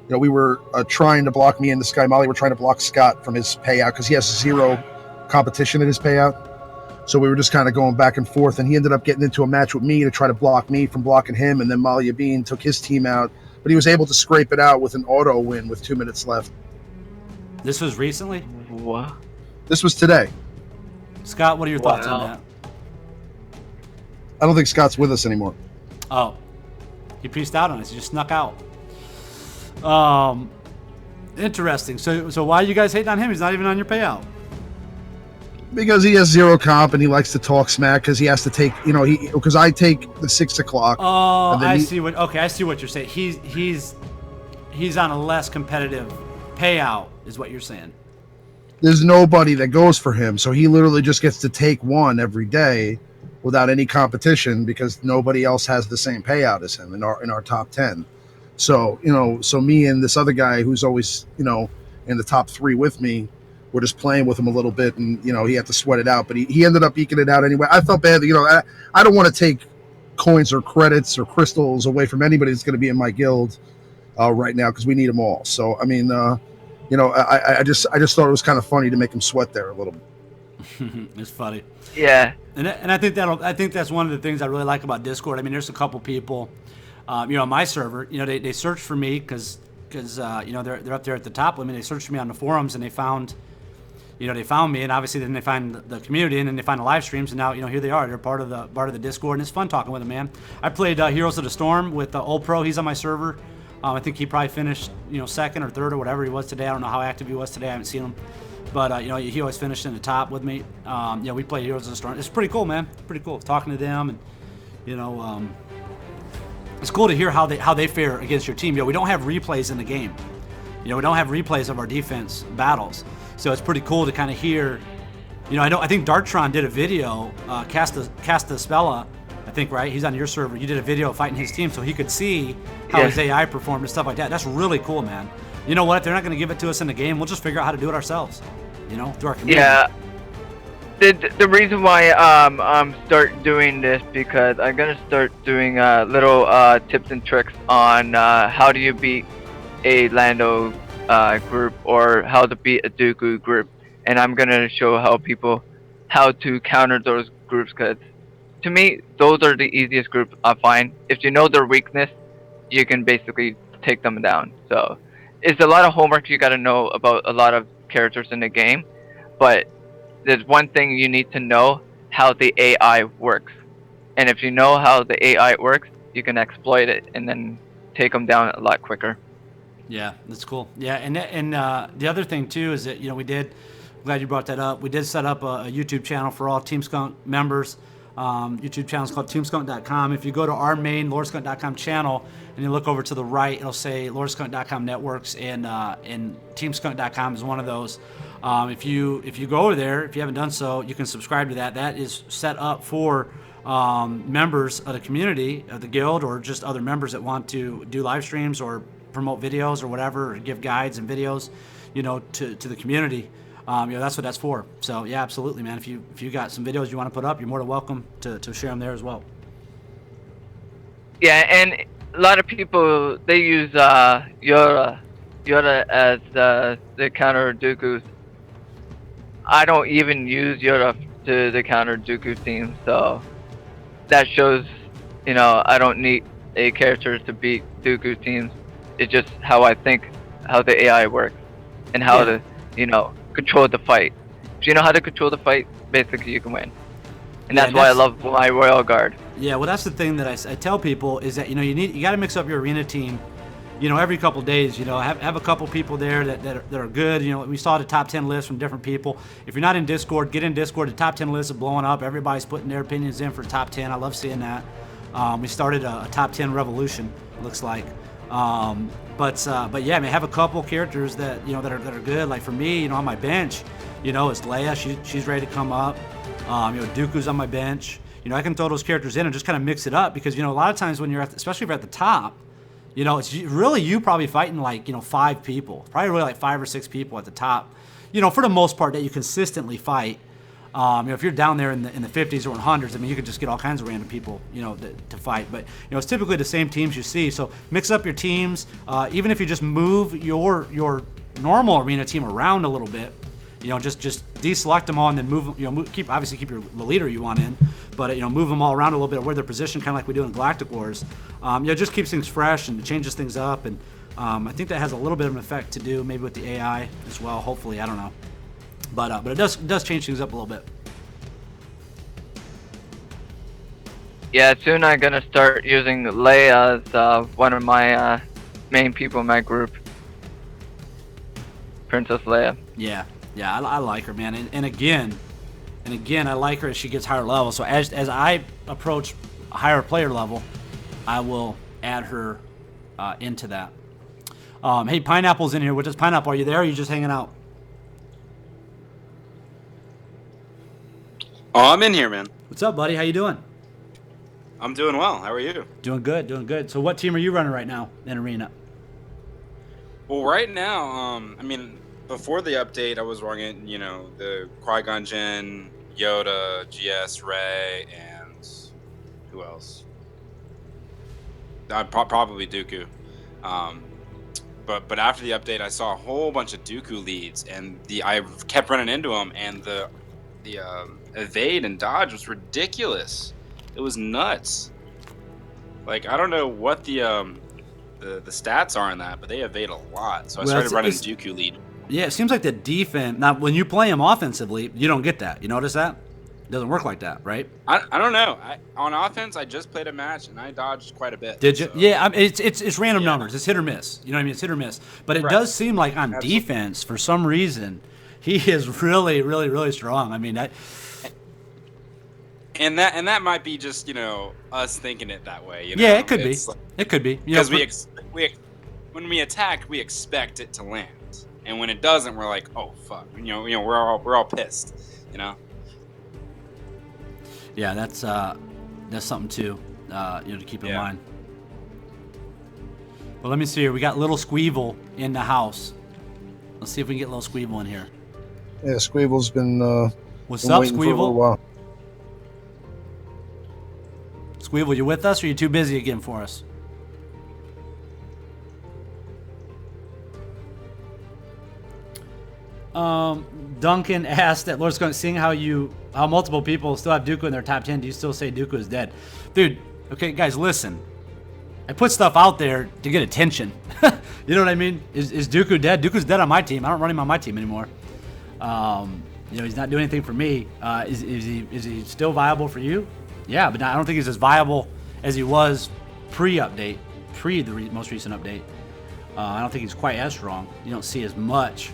we were trying to block me and this guy Molly were trying to block Scott from his payout because he has 0 competition in his payout. So we were just kind of going back and forth, and he ended up getting into a match with me to try to block me from blocking him, and then Malia Bean took his team out, but he was able to scrape it out with an auto win with 2 minutes left. This was recently? What? This was today. Scott, what are your thoughts on that? I don't think Scott's with us anymore. Oh, he pieced out on us. He just snuck out. Interesting. So why are you guys hating on him? He's not even on your payout. Because he has 0 comp and he likes to talk smack because he has to take, because I take the 6 o'clock. Oh, I see what you're saying. He's on a less competitive payout, is what you're saying. There's nobody that goes for him, so he literally just gets to take 1 every day without any competition because nobody else has the same payout as him in our top 10. So so me and this other guy who's always in the top 3 with me, we're just playing with him a little bit, and he had to sweat it out, but he ended up eking it out anyway. I felt bad, I don't want to take coins or credits or crystals away from anybody that's going to be in my guild right now because we need them all. So I mean, I just thought it was kind of funny to make him sweat there a little bit. It's funny. Yeah. And I think that's one of the things I really like about Discord. I mean, there's a couple people, on my server, they search for me because they're up there at the top. I mean, they searched for me on the forums and they found me, and obviously then they find the community, and then they find the live streams, and now here they are. They're part of the Discord, and it's fun talking with them, man. I played Heroes of the Storm with Old Pro. He's on my server. I think he probably finished 2nd or 3rd or whatever he was today. I don't know how active he was today. I haven't seen him, but he always finished in the top with me. We played Heroes of the Storm. It's pretty cool, man. It's pretty cool talking to them, and it's cool to hear how they fare against your team. We don't have replays in the game. We don't have replays of our defense battles. So it's pretty cool to kind of hear, I think Dartron did a video, Cast the Spella, I think, right? He's on your server. You did a video fighting his team so he could see how his AI performed and stuff like that. That's really cool, man. You know what? If they're not going to give it to us in the game, we'll just figure out how to do it ourselves, you know, through our community. Yeah. The reason why I'm start doing this because I'm gonna start doing little tips and tricks on how do you beat a Lando group or how to beat a Dooku group, and I'm gonna show how to counter those groups. Cause to me, those are the easiest groups I find. If you know their weakness, you can basically take them down. So it's a lot of homework you gotta know about a lot of characters in the game, but there's one thing you need to know: how the AI works. And if you know how the AI works, you can exploit it and then take them down a lot quicker. Yeah, that's cool. Yeah, and the other thing too is that, you know, glad you brought that up. We did set up a YouTube channel for all Team Skunk members. YouTube channel is called TeamSkunk.com. If you go to our main LordSkunk.com channel and you look over to the right, it'll say LordSkunk.com networks, and TeamSkunk.com is one of those. If you go over there, if you haven't done so, you can subscribe to that. That is set up for members of the community, of the guild, or just other members that want to do live streams or promote videos or whatever, or give guides and videos, you know, to the community. You know, that's what that's for. So yeah, absolutely, man. If you got some videos you want to put up, you're more than welcome to share them there as well. Yeah, and a lot of people, they use Yoda as the counter Dooku's. I don't even use Yoda to counter Dooku team, so that shows, you know, I don't need a character to beat Dooku teams. It's just how I think, how the AI works, and how to, you know, control the fight. If you know how to control the fight, basically you can win. And that's why I love my Royal Guard. Yeah, well, that's the thing that I tell people is that, you know, you got to mix up your arena team, you know, every couple days. You know, have a couple people there that are good. You know, we saw the top 10 lists from different people. If you're not in Discord, get in Discord. The top 10 lists are blowing up. Everybody's putting their opinions in for top 10. I love seeing that. We started a top 10 revolution, it looks like. But yeah, I mean, have a couple characters that, you know, that are good. Like for me, you know, on my bench, you know, it's Leia. She's ready to come up. You know, Dooku's on my bench. You know, I can throw those characters in and just kind of mix it up, because, you know, a lot of times when especially if you're at the top, you know, it's really you probably fighting like, you know, 5 people, probably really like 5 or 6 people at the top, you know, for the most part, that you consistently fight. You know, if you're down there in the 50s or 100s, I mean, you could just get all kinds of random people, you know, to fight. But, you know, it's typically the same teams you see. So mix up your teams. Even if you just move your normal arena team around a little bit, you know, just deselect them all and then move. You know, keep the leader you want in, but, you know, move them all around a little bit, where their position, kind of like we do in Galactic Wars. You know, just keeps things fresh and changes things up. And I think that has a little bit of an effect to do maybe with the AI as well. Hopefully, I don't know. But it does change things up a little bit. Yeah, soon I'm gonna start using Leia as one of my main people in my group. Princess Leia. Yeah, I like her, man. And again, I like her as she gets higher level. So as I approach a higher player level, I will add her into that. Hey, Pineapple's in here with us. Pineapple, are you there? Or are you just hanging out? Oh, I'm in here, man. What's up, buddy? How you doing? I'm doing well. How are you? Doing good. So what team are you running right now in Arena? Well, right now, I mean, before the update, I was running, you know, the Qui-Gon Jinn, Yoda, GS, Rey, and who else? Probably Dooku. But after the update, I saw a whole bunch of Dooku leads, and I kept running into them, and the evade and dodge was ridiculous. It was nuts. Like, I don't know what the stats are in that, but they evade a lot. So I started running Dooku lead. Yeah, it seems like the defense. Now, when you play him offensively, you don't get that. You notice that? It doesn't work like that, right? I don't know. On offense, I just played a match and I dodged quite a bit. Did you? So. Yeah, I mean, it's random numbers. It's hit or miss. You know what I mean? It's hit or miss. But it does seem like on defense, for some reason, he is really, really, really strong. I mean, And that might be just, you know, us thinking it that way. You know? Yeah, it could be. It could be. Because when we attack, we expect it to land, and when it doesn't, we're like, oh fuck. You know, we're all pissed. You know. Yeah, that's that's something too, to keep in Yeah. mind. But let me see here. We got little Squeeble in the house. Let's see if we can get little Squeeble in here. Yeah, Squeeble's been What's been up, waiting for a little Squeeble? while. Squeeble, you with us, or are you too busy again for us? Duncan asked that Lord's going, seeing how multiple people still have Dooku in their top 10, do you still say Dooku is dead? Dude, okay, guys, listen. I put stuff out there to get attention. You know what I mean? Is Dooku dead? Dooku's dead on my team. I don't run him on my team anymore. He's not doing anything for me. Is he still viable for you? Yeah, but I don't think he's as viable as he was pre-update, the most recent update. I don't think he's quite as strong. You don't see as much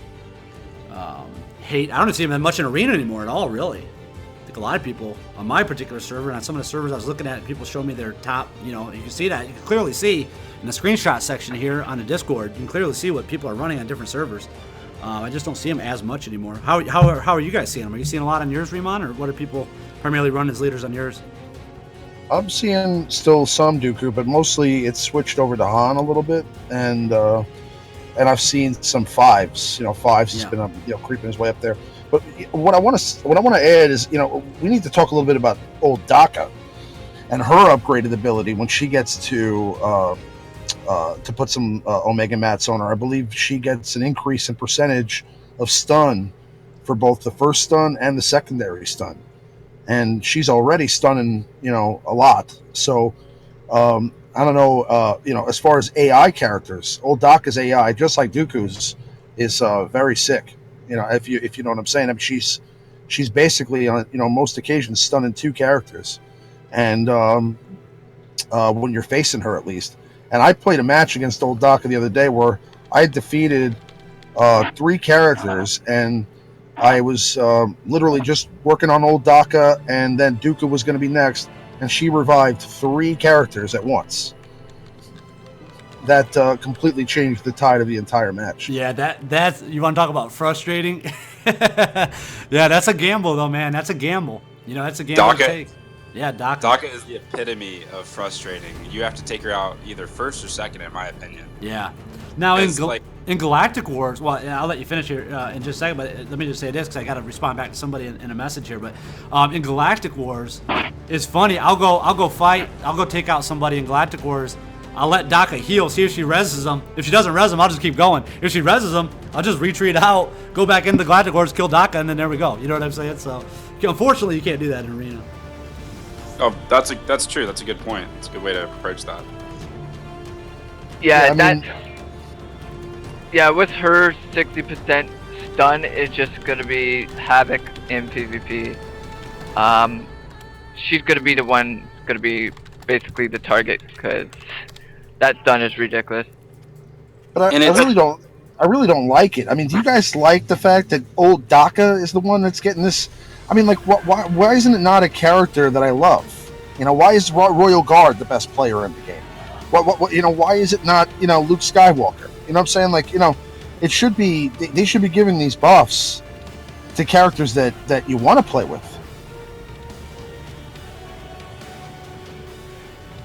hate. I don't see him that much in arena anymore at all, really. I think a lot of people on my particular server and on some of the servers I was looking at, people show me their top, you can see that. You can clearly see in the screenshot section here on the Discord, you can clearly see what people are running on different servers. I just don't see him as much anymore. How are you guys seeing him? Are you seeing a lot on yours, Riemann, or what are people primarily running as leaders on yours? I'm seeing still some Dooku, but mostly it's switched over to Han a little bit, and I've seen some fives. Fives has been up, creeping his way up there. But what I want to add is, we need to talk a little bit about old Daka and her upgraded ability when she gets to put some Omega Mats on her. I believe she gets an increase in percentage of stun for both the first stun and the secondary stun. And she's already stunning, a lot. So, I don't know, as far as AI characters, old Daka's AI, just like Dooku's, is very sick. If you know what I'm saying. I mean, she's basically on, most occasions stunning two characters, and when you're facing her at least. And I played a match against old Daka the other day where I defeated 3 characters, and I was literally just working on old Daka, and then Dooku was going to be next, and she revived 3 characters at once. That completely changed the tide of the entire match. Yeah, that's you want to talk about frustrating? Yeah, that's a gamble though, man. That's a gamble. That's a gamble to take. Yeah, Daka. Daka is the epitome of frustrating. You have to take her out either first or second, in my opinion. Yeah. Now in It's in Galactic Wars, well, I'll let you finish here in just a second, but let me just say this because I got to respond back to somebody in a message here. But in Galactic Wars, it's funny. I'll go fight. I'll go take out somebody in Galactic Wars. I'll let Daka heal, see if she reses them. If she doesn't res them, I'll just keep going. If she reses them, I'll just retreat out, go back into Galactic Wars, kill Daka, and then there we go. You know what I'm saying? So, unfortunately, you can't do that in Arena. Oh, that's true. That's a good point. It's a good way to approach that. Yeah, I mean, with her 60% stun, it's just gonna be havoc in PvP. She's gonna be the one, gonna be basically the target because that stun is ridiculous. But I really don't like it. I mean, do you guys like the fact that old Daka is the one that's getting this? I mean, like, why isn't it not a character that I love? Why is Royal Guard the best player in the game? Why is it not, Luke Skywalker? You know what I'm saying? Like, it should be, they should be giving these buffs to characters that you want to play with.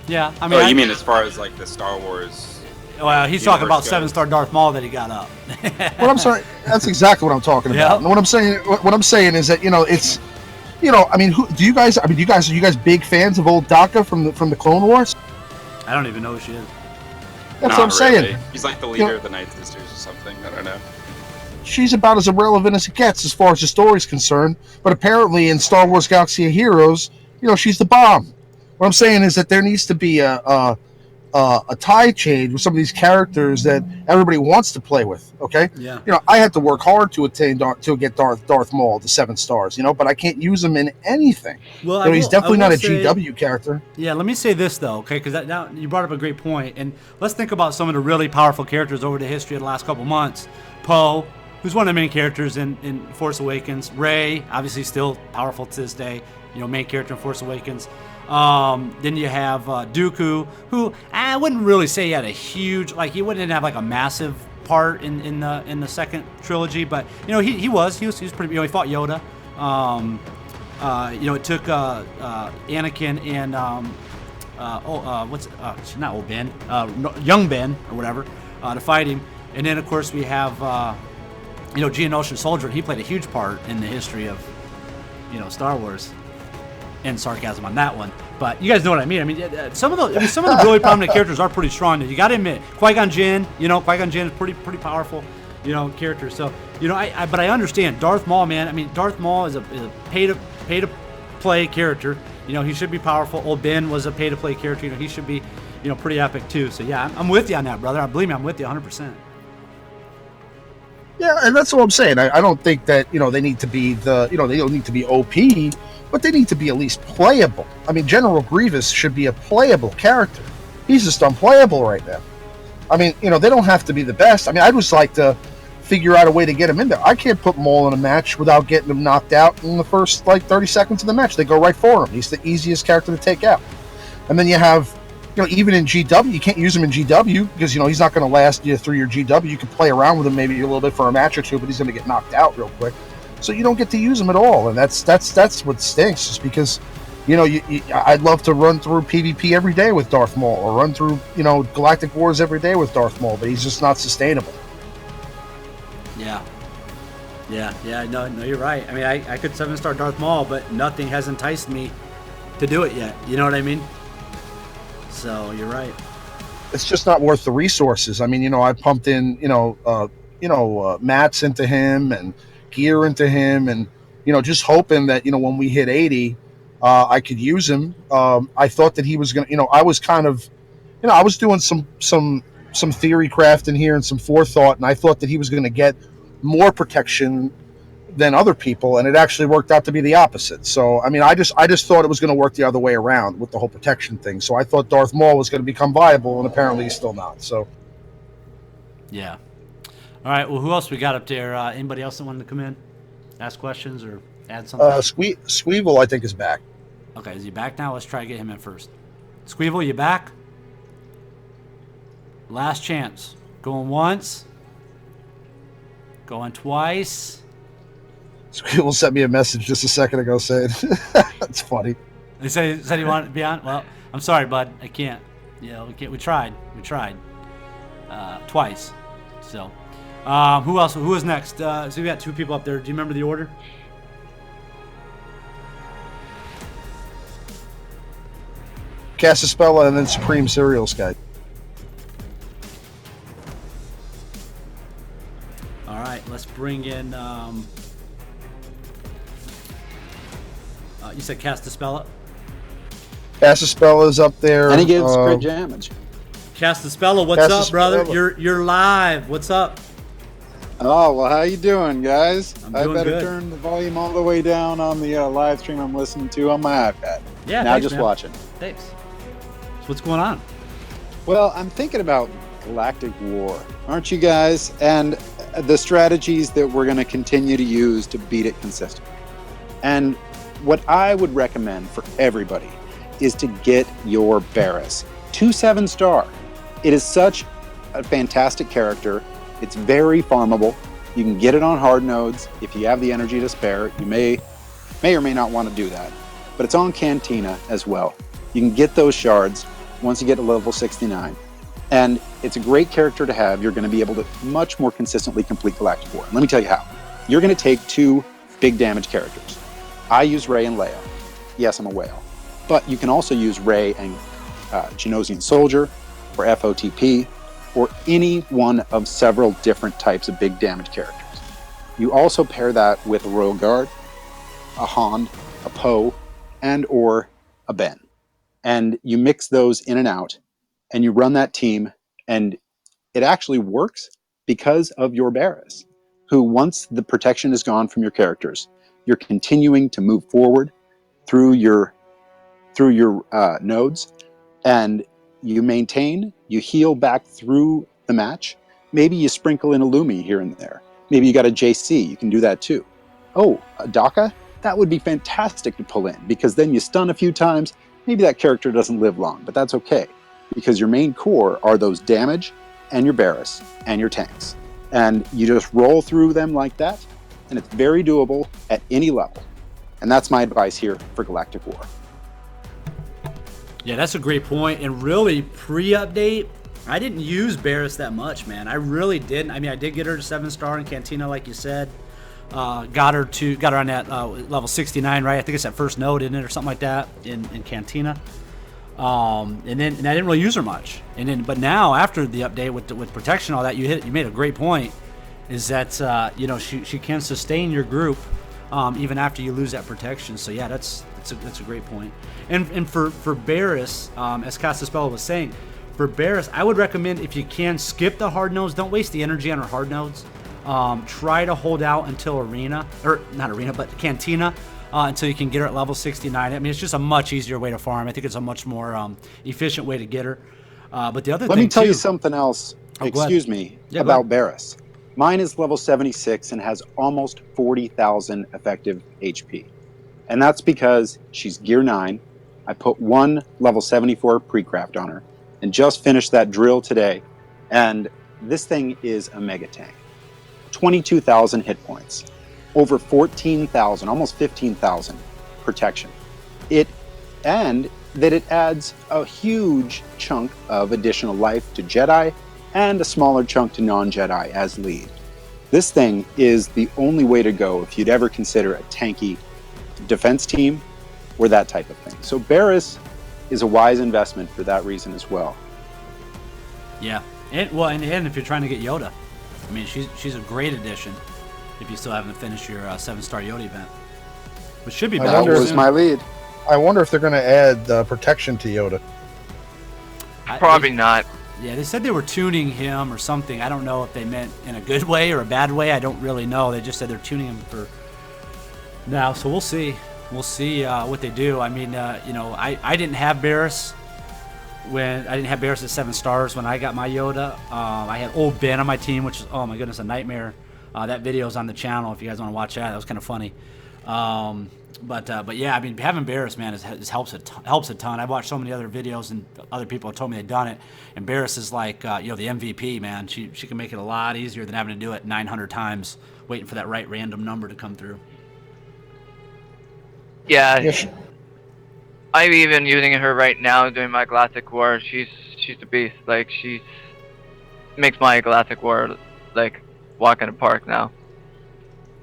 Yeah, I mean. You mean as far as like the Star Wars? Well, he's talking about universe 7-star Darth Maul that he got up. Well, I'm sorry. That's exactly what I'm talking about. And what I'm saying is that it's, I mean, are you guys big fans of old Daka from the Clone Wars? I don't even know who she is. That's what I'm saying. He's like the leader of the Night Sisters or something. I don't know. She's about as irrelevant as it gets as far as the story's concerned. But apparently in Star Wars Galaxy of Heroes, she's the bomb. What I'm saying is that there needs to be a tide change with some of these characters that everybody wants to play with. Okay. Yeah. I had to work hard to get Darth Maul the 7 stars. But I can't use him in anything. Well, he's definitely not a GW character. Yeah. Let me say this though, okay? Because now you brought up a great point, and let's think about some of the really powerful characters over the history of the last couple months. Poe, who's one of the main characters in Force Awakens. Rey, obviously still powerful to this day. Main character in Force Awakens. Then you have Dooku, who I wouldn't really say he had a huge, he wouldn't have like a massive part in the second trilogy, but he was pretty. He fought Yoda. it took Anakin and not old Ben, young Ben or whatever, to fight him. And then of course we have Geonosis Soldier. He played a huge part in the history of Star Wars. And sarcasm on that one, but you guys know what I mean. I mean, some of the really prominent characters are pretty strong. You got to admit, Qui-Gon Jinn. Qui-Gon Jinn is pretty powerful, character. So, but I understand Darth Maul, man. I mean, Darth Maul is a pay to play character. He should be powerful. Old Ben was a pay to play character. He should be, pretty epic too. So yeah, I'm with you on that, brother. Believe me, I'm with you 100%. Yeah, and that's what I'm saying. I don't think that they need to be they don't need to be OP. But they need to be at least playable. I mean, General Grievous should be a playable character. He's just unplayable right now. I mean, they don't have to be the best. I mean, I'd just like to figure out a way to get him in there. I can't put Maul in a match without getting him knocked out in the first, 30 seconds of the match. They go right for him. He's the easiest character to take out. And then you have, even in GW, you can't use him in GW because, he's not going to last you through your GW. You can play around with him maybe a little bit for a match or two, but he's going to get knocked out real quick. So you don't get to use them at all, and that's what stinks. Just because, I'd love to run through PvP every day with Darth Maul, or run through Galactic Wars every day with Darth Maul, but he's just not sustainable. Yeah. No, you're right. I mean, I could 7-star Darth Maul, but nothing has enticed me to do it yet. You know what I mean? So you're right. It's just not worth the resources. I mean, I pumped in, mats into him and gear into him, and just hoping that when we hit 80 I could use him. I thought that he was gonna, I was kind of, I was doing some theory crafting here and some forethought, and I thought that he was going to get more protection than other people, and it actually worked out to be the opposite. So I mean, I just thought it was going to work the other way around with the whole protection thing. So I thought Darth Maul was going to become viable, and apparently he's still not. So yeah. All right, well, who else we got up there? Anybody else that wanted to come in, ask questions, or add something? Squeevel, I think, is back. Okay, is he back now? Let's try to get him in first. Squeevel, you back? Last chance. Going once. Going twice. Squeevel sent me a message just a second ago saying, that's funny. He said he wanted to be on? Well, I'm sorry, bud. I can't. We can't. We tried. Twice. So... who else? Who was next? So we got 2 people up there. Do you remember the order? Cassispella and then Supreme Cereal Sky. All right, let's bring in. You said Castispella? Castispella's up there. And he gives crit damage. Castispella, what's up, brother? You're live. What's up? Oh, well, how you doing, guys? I better good. Turn the volume all the way down on the live stream I'm listening to on my iPad. Yeah, now thanks, just man. watching. Thanks. So what's going on? Well, I'm thinking about Galactic War, aren't you guys? And the strategies that we're going to continue to use to beat it consistently. And what I would recommend for everybody is to get your Barris. 2 7-star. It is such a fantastic character. It's very farmable. You can get it on hard nodes if you have the energy to spare. You may or may not want to do that. But it's on Cantina as well. You can get those shards once you get to level 69. And it's a great character to have. You're going to be able to much more consistently complete Galactic War. Let me tell you how. You're going to take 2 big damage characters. I use Rey and Leia. Yes, I'm a whale. But you can also use Rey and Geonosian Soldier, or FOTP, or any one of several different types of big damage characters. You also pair that with a Royal Guard, a Han, a Poe, and or a Ben. And you mix those in and out, and you run that team, and it actually works because of your Barris, who once the protection is gone from your characters, you're continuing to move forward through your nodes, and you maintain, you heal back through the match. Maybe you sprinkle in a Lumi here and there. Maybe you got a JC, you can do that too. Oh, a Daka? That would be fantastic to pull in, because then you stun a few times. Maybe that character doesn't live long, but that's okay, because your main core are those damage and your Barris and your tanks. And you just roll through them like that, and it's very doable at any level. And that's my advice here for Galactic War. Yeah, that's a great point. And really, pre-update, I didn't use Barris that much, man. I really didn't. I mean, I did get her to 7-star in Cantina, like you said. Got her on that level 69, right? I think it's that first node, isn't it, or something like that in Cantina. And I didn't really use her much. But now after the update with protection, all that, you made a great point. Is that she can sustain your group even after you lose that protection. So yeah, that's a great point. And for Barris, as Castaspella was saying, for Barris, I would recommend, if you can, skip the hard nodes. Don't waste the energy on her hard nodes. Try to hold out until Cantina, until you can get her at level 69. I mean, it's just a much easier way to farm. I think it's a much more efficient way to get her. But the other Let thing, me tell too, you something else, excuse me, Yeah, about Barris. Mine is level 76 and has almost 40,000 effective HP. And that's because she's gear 9. I put one level 74 pre-craft on her and just finished that drill today. And this thing is a mega tank. 22,000 hit points, over 14,000, almost 15,000 protection. And that it adds a huge chunk of additional life to Jedi and a smaller chunk to non-Jedi as lead. This thing is the only way to go if you'd ever consider a tanky defense team or that type of thing. So Barris is a wise investment for that reason as well. Yeah, and if you're trying to get Yoda, I mean, she's a great addition if you still haven't finished your 7-star Yoda event, which should be back. That was my lead. I wonder if they're going to add protection to Yoda. Probably not. Yeah, they said they were tuning him or something. I don't know if they meant in a good way or a bad way. I don't really know. They just said they're tuning him for now, so we'll see. We'll see what they do. I mean, I didn't have Barris at 7 stars when I got my Yoda. I had old Ben on my team, which is, oh my goodness, a nightmare. That video's on the channel if you guys want to watch that. That was kind of funny. But yeah, I mean, having Barris, man, helps a ton. I've watched so many other videos and other people have told me they've done it. And Barris is like, the MVP, man. She can make it a lot easier than having to do it 900 times, waiting for that right random number to come through. Yeah, I'm even using her right now doing my Galactic War. She's a beast. Like, she makes my Galactic War like walk in the park now.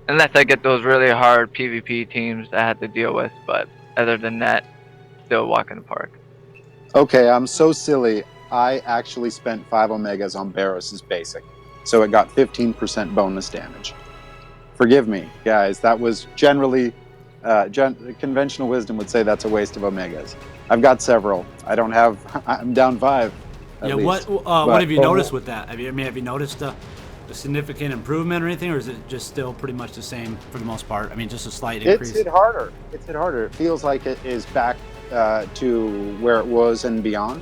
Unless I get those really hard PvP teams that I had to deal with, but other than that, still walk in the park. Okay, I'm so silly. I actually spent 5 Omegas on Barris's basic, so it got 15% bonus damage. Forgive me, guys. That was generally conventional wisdom would say that's a waste of Omegas. I've got several. I'm down 5. Yeah, least. What have you noticed with that? Have you noticed a significant improvement or anything, or is it just still pretty much the same for the most part? I mean, just a slight increase. It's hit harder. It feels like it is back to where it was and beyond.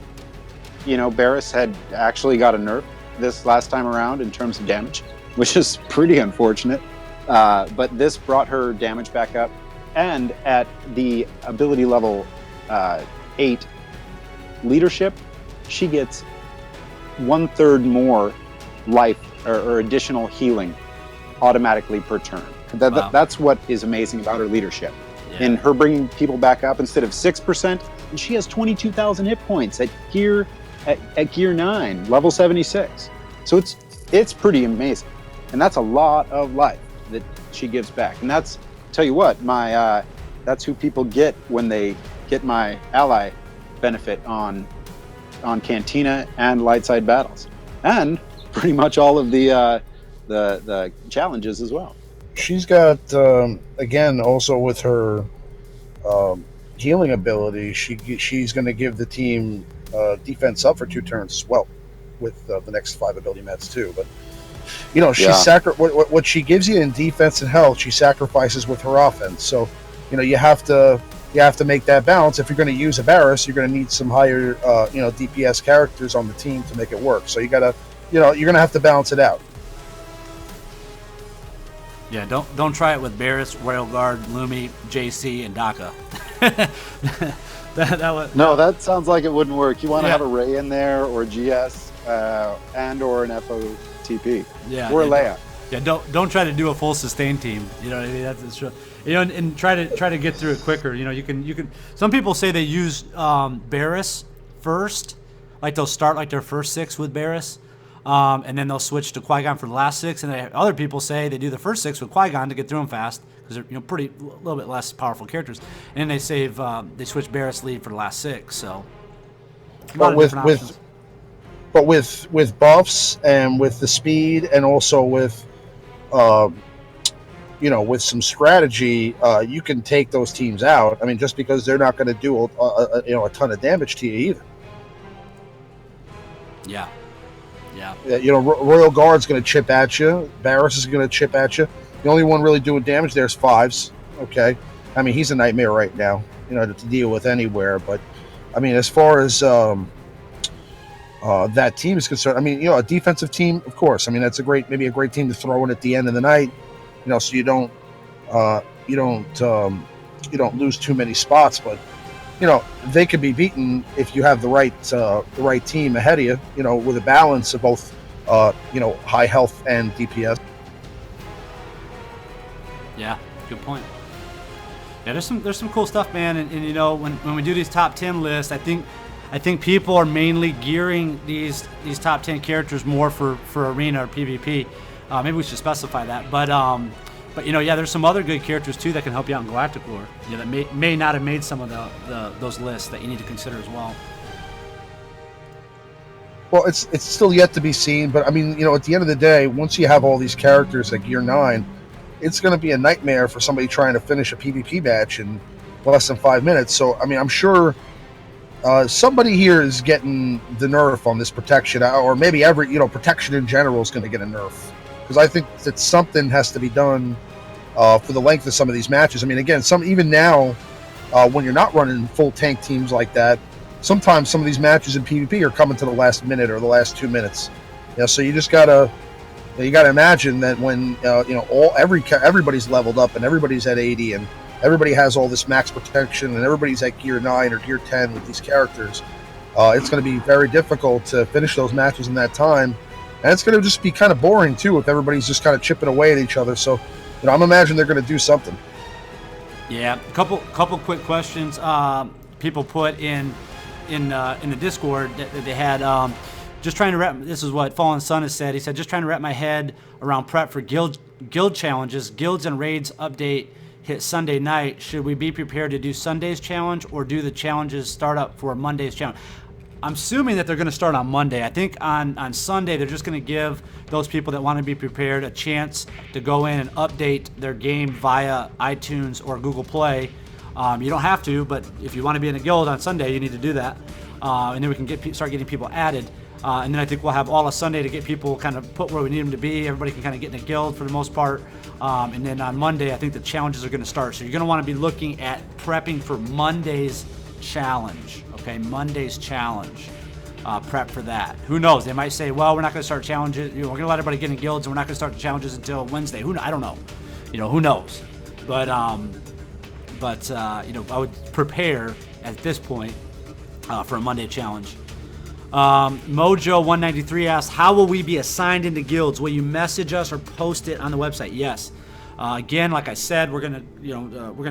Barris had actually got a nerf this last time around in terms of damage, which is pretty unfortunate. But this brought her damage back up. And at the ability level 8 leadership, she gets 1/3 more life or additional healing automatically per turn. Wow. That's what is amazing about her leadership. Yeah. And her bringing people back up instead of 6%, and she has 22,000 hit points at gear 9, level 76. So it's pretty amazing. And that's a lot of life that she gives back. And that's, tell you what, that's who people get when they get my ally benefit on Cantina and light side battles, and pretty much all of the challenges as well. She's got again, also with her healing ability, she's going to give the team defense up for 2 turns as well with the next 5 ability mats too. But what she gives you in defense and health, she sacrifices with her offense. So, you have to make that balance. If you're going to use a Barris, you're going to need some higher, DPS characters on the team to make it work. So you're going to have to balance it out. Yeah, don't try it with Barris, Royal Guard, Lumi, JC, and Daka. That sounds like it wouldn't work. You want to have a Ray in there, or GS, and or an FOTP, or Leia. Yeah, don't try to do a full sustain team. You know what I mean? That's true. You know, and try to get through it quicker. You know, you can. Some people say they use Barris first, like they'll start like their first 6 with Barris, and then they'll switch to Qui-Gon for the last 6. And then other people say they do the first 6 with Qui-Gon to get through them fast because they're pretty a little bit less powerful characters, and then they switch Barris lead for the last 6. So, but with buffs and with the speed and also with with some strategy, you can take those teams out. I mean, just because they're not going to do a ton of damage to you either. Yeah. Royal Guard's going to chip at you. Barris is going to chip at you. The only one really doing damage there is Fives. Okay, I mean he's a nightmare right now. To deal with anywhere. But I mean, as far as that team is concerned, I mean, a defensive team, of course. I mean, that's maybe a great team to throw in at the end of the night. So you don't lose too many spots, but they could be beaten if you have the right team ahead of you. With a balance of both high health and DPS. Yeah, good point. Yeah, there's some cool stuff, man. And when we do these top 10 lists, I think people are mainly gearing these top 10 characters more for arena or PvP. Maybe we should specify that. But there's some other good characters too that can help you out in Galactic War. That may not have made some of those lists that you need to consider as well. Well, it's still yet to be seen, but I mean, at the end of the day, once you have all these characters at Gear 9, it's going to be a nightmare for somebody trying to finish a PvP match in less than 5 minutes. So, I mean, I'm sure somebody here is getting the nerf on this protection, or maybe protection in general is going to get a nerf, because I think that something has to be done for the length of some of these matches. I mean, again, even now, when you're not running full tank teams like that, sometimes some of these matches in PvP are coming to the last minute or the last 2 minutes. So you just gotta imagine that when everybody's leveled up and everybody's at 80 and everybody has all this max protection and everybody's at Gear 9 or Gear 10 with these characters, it's going to be very difficult to finish those matches in that time, and it's going to just be kind of boring too if everybody's just kind of chipping away at each other. So, I'm imagining they're going to do something. Yeah, a couple quick questions. People put in the Discord that they had. Just trying to wrap. This is what Fallen Sun has said. He said, just trying to wrap my head around prep for guild challenges. Guilds and raids update hit Sunday night. Should we be prepared to do Sunday's challenge or do the challenges start up for Monday's challenge? I'm assuming that they're going to start on Monday. I think on Sunday they're just going to give those people that want to be prepared a chance to go in and update their game via iTunes or Google Play. You don't have to, but if you want to be in a guild on Sunday, you need to do that, and then we can start getting people added. And then I think we'll have all of Sunday to get people kind of put where we need them to be. Everybody can kind of get in a guild for the most part. And then on Monday, I think the challenges are going to start. So you're going to want to be looking at prepping for Monday's challenge. Okay, Monday's challenge. Prep for that. Who knows? They might say, well, we're not going to start challenges. We're going to let everybody get in guilds, and we're not going to start the challenges until Wednesday. I don't know. Who knows? But I would prepare at this point for a Monday challenge. Mojo193 asks, how will we be assigned into guilds? Will you message us or post it on the website? Yes. Again, like I said, we're gonna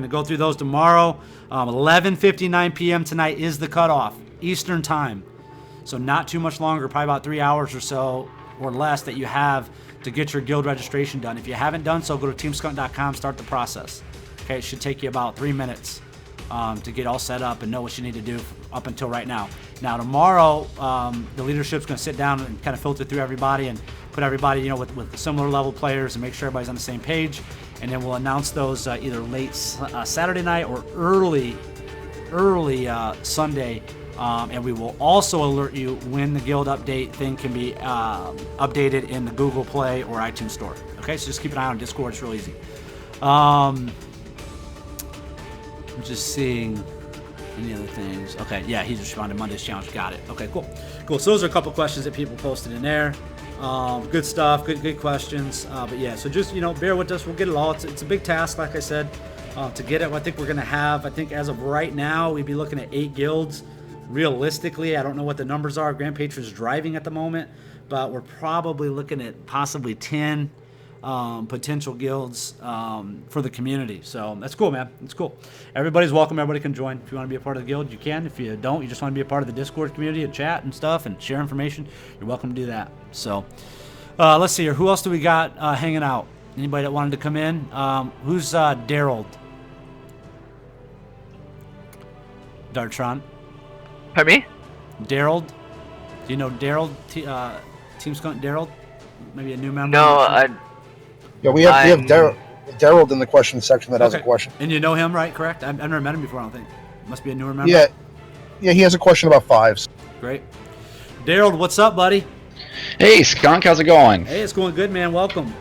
go through those tomorrow. 11:59 p.m. tonight is the cutoff, Eastern time. So not too much longer, probably about 3 hours or so or less that you have to get your guild registration done. If you haven't done so, go to teamskunk.com, start the process. Okay, it should take you about 3 minutes to get all set up and know what you need to do up until right now. Now tomorrow, the leadership's going to sit down and kind of filter through everybody and put everybody, with similar level players and make sure everybody's on the same page. And then we'll announce those either late Saturday night or early Sunday. And we will also alert you when the guild update thing can be updated in the Google Play or iTunes Store. Okay, so just keep an eye on Discord. It's real easy. I'm just seeing any other things. Okay, yeah, he's responded Monday's challenge. Got it. Okay, cool. So those are a couple questions that people posted in there. Good stuff. Good questions. But yeah, so just bear with us. We'll get it all. It's a big task, like I said, to get it. I think we're gonna have. I think as of right now, we'd be looking at 8 guilds. Realistically, I don't know what the numbers are. Grand Patron's driving at the moment, but we're probably looking at possibly 10 potential guilds for the community. So that's cool, man. It's cool. Everybody's welcome. Everybody can join. If you want to be a part of the guild, you can. If you don't, you just want to be a part of the Discord community and chat and stuff and share information, you're welcome to do that. So let's see here. Who else do we got hanging out? Anybody that wanted to come in? Who's Daryl? Dartron? Pardon me? Daryl? Do you know Daryl? Team Skunk Daryl? Maybe a new member? No, Yeah, we have Daryl in the question section that has a question. And you know him, right? Correct? I've never met him before, I don't think. Must be a newer member. Yeah, he has a question about fives. Great. Daryl, what's up, buddy? Hey, Skunk, how's it going? Hey, it's going good, man. Welcome.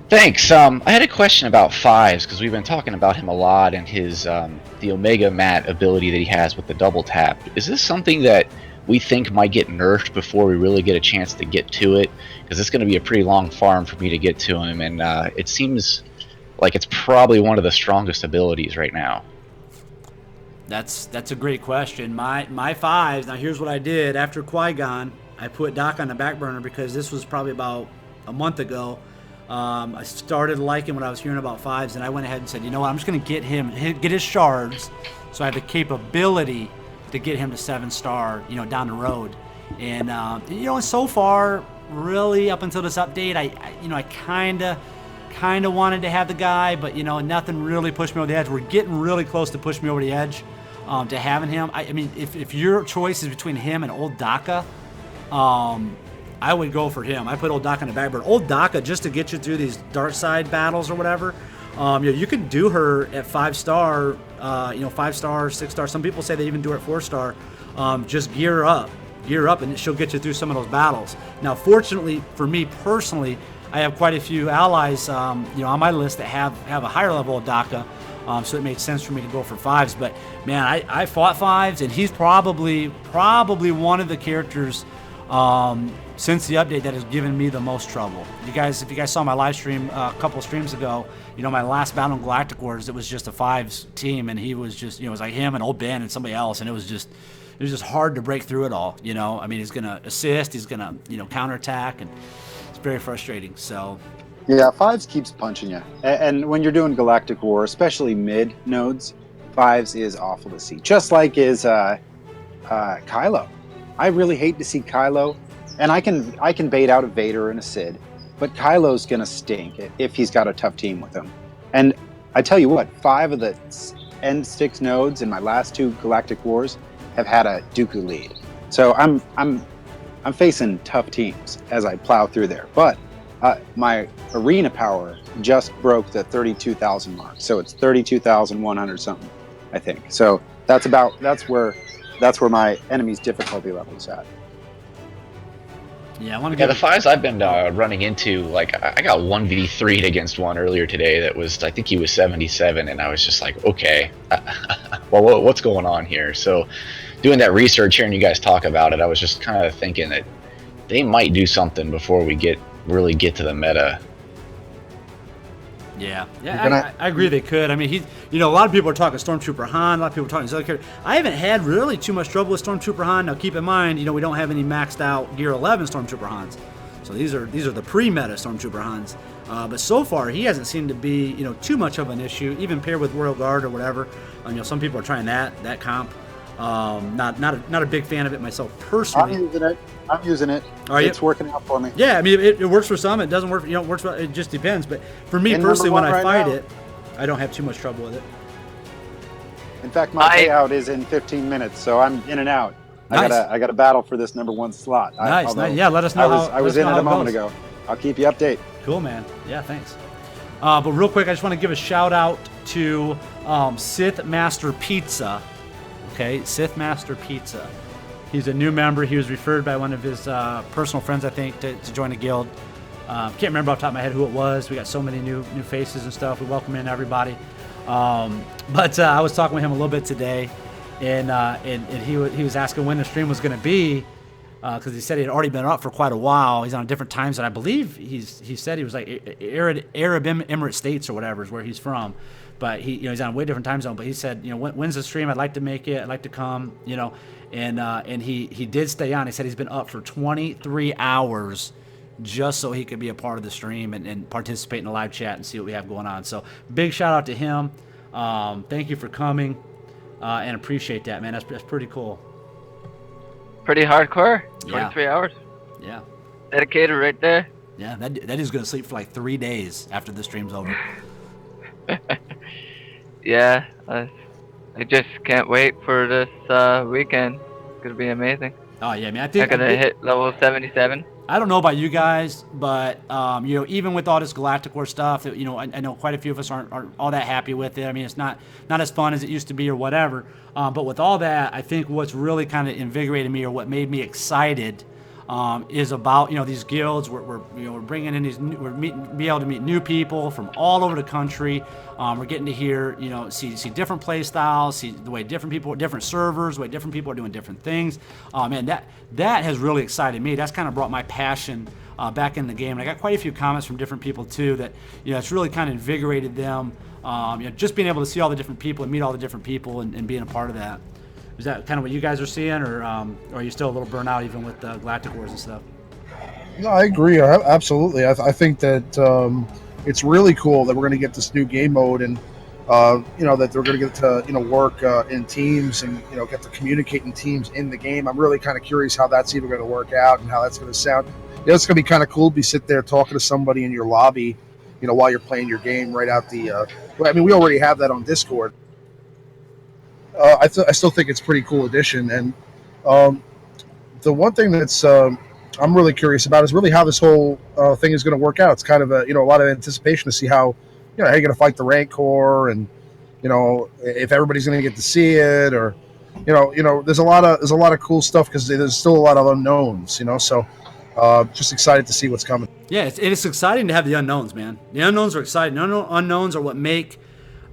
Thanks. I had a question about fives because we've been talking about him a lot and his the Omega Mat ability that he has with the double tap. Is this something that we think might get nerfed before we really get a chance to get to it? Because it's going to be a pretty long farm for me to get to him, and it seems like it's probably one of the strongest abilities right now. That's a great question. My fives. Now here's what I did after Qui-Gon. I put Doc on the back burner because this was probably about a month ago. I started liking what I was hearing about fives, and I went ahead and said, you know what, I'm just going to get his shards, so I have the capability to get him to 7-star, down the road. And and so far, really up until this update, I kind of wanted to have the guy, but nothing really pushed me over the edge. We're getting really close to push me over the edge to having him. I mean, if your choice is between him and Old Daka, I would go for him. I put Old Daka in the back burner. Old Daka, just to get you through these dark side battles or whatever, you can do her at 5-star, 5-star, 6-star. Some people say they even do her at 4-star. Just gear up, and she'll get you through some of those battles. Now, fortunately for me personally, I have quite a few allies, on my list that have a higher level of Daka, so it made sense for me to go for 5s. But man, I fought 5s, and he's probably one of the characters since the update that has given me the most trouble. If you guys saw my live stream a couple streams ago, my last battle in Galactic Wars, it was just a 5s team, and he was just, it was like him and Old Ben and somebody else, and it was just hard to break through it all. I mean, he's gonna assist, he's gonna counterattack, and it's very frustrating. So yeah, 5s keeps punching you, and when you're doing Galactic War, especially mid nodes, 5s is awful to see. Just like is Kylo. I really hate to see Kylo, and I can bait out a Vader and a Sid, but Kylo's gonna stink if he's got a tough team with him. And I tell you what, 5 of the end 6 nodes in my last 2 Galactic Wars have had a Dooku lead. So I'm facing tough teams as I plow through there. But my arena power just broke the 32,000 mark, so it's 32,100 something, I think. So that's where my enemy's difficulty level is at. Yeah, the 5s I've been running into, like I got 1v3'd against one earlier today that was, I think he was 77, and I was just like, okay, well, what's going on here? So doing that research, hearing you guys talk about it, I was just kind of thinking that they might do something before we really get to the meta. Yeah, I agree they could. I mean, a lot of people are talking Stormtrooper Han, a lot of people are talking these other characters. I haven't had really too much trouble with Stormtrooper Han. Now, keep in mind, we don't have any maxed out Gear 11 Stormtrooper Hans. So these are the pre-meta Stormtrooper Hans. But so far, he hasn't seemed to be, too much of an issue, even paired with Royal Guard or whatever. Some people are trying that comp. Not a big fan of it myself personally. I'm using it. It's working out for me. Yeah, I mean, it works for some. It doesn't work. It works. It just depends. But for me personally, when I fight it, I don't have too much trouble with it. In fact, my payout is in 15 minutes, so I'm in and out. Nice. I got a battle for this number 1 slot. Nice. Yeah, let us know. I was in it a moment ago. I'll keep you updated. Cool, man. Yeah, thanks. But real quick, I just want to give a shout out to Sith Master Pizza. Okay, Sith Master Pizza. He's a new member. He was referred by one of his personal friends, I think, to join a guild. Can't remember off the top of my head who it was. We got so many new faces and stuff. We welcome in everybody. But I was talking with him a little bit today, and he was asking when the stream was going to be, because he said he had already been up for quite a while. He's on a different time zone. I believe he said he was like Arab Emirate States or whatever is where he's from. But he's on a way different time zone. But he said, when's the stream? I'd like to make it. I'd like to come. And he did stay on. He said he's been up for 23 hours just so he could be a part of the stream and participate in the live chat and see what we have going on. So big shout out to him. Thank you for coming, and appreciate that, man. That's pretty cool. Pretty hardcore. Yeah. 23 hours. Yeah. Dedicated right there. Yeah, that is going to sleep for like 3 days after the stream's over. Yeah, I just can't wait for this weekend. It's gonna be amazing. Oh yeah, man. I'm gonna hit level 77. I don't know about you guys, but even with all this Galactic War stuff, I know quite a few of us aren't all that happy with it. I mean, it's not as fun as it used to be or whatever. But with all that, I think what's really kind of invigorated me, or what made me excited, is about these guilds. We're bringing in be able to meet new people from all over the country. We're getting to hear see different play styles, see the way different servers, the way different people are doing different things. Man, that has really excited me. That's kind of brought my passion back in the game. And I got quite a few comments from different people too that it's really kind of invigorated them. Just being able to see all the different people and meet all the different people and being a part of that. Is that kind of what you guys are seeing, or are you still a little burnt out even with Galactic Wars and stuff? No, I agree. Absolutely. I think that it's really cool that we're going to get this new game mode, and that they're going to get to work in teams and get to communicate in teams in the game. I'm really kind of curious how that's even going to work out and how that's going to sound. It's going to be kind of cool to be sitting there talking to somebody in your lobby, while you're playing your game right out the. We already have that on Discord. I still think it's a pretty cool addition, and the one thing that's I'm really curious about is really how this whole thing is going to work out. It's kind of a lot of anticipation to see how how you're going to fight the Rancor, and if everybody's going to get to see it, or there's a lot of cool stuff because there's still a lot of unknowns. So just excited to see what's coming. Yeah, it's exciting to have the unknowns, man. The unknowns are exciting. Unknowns are what make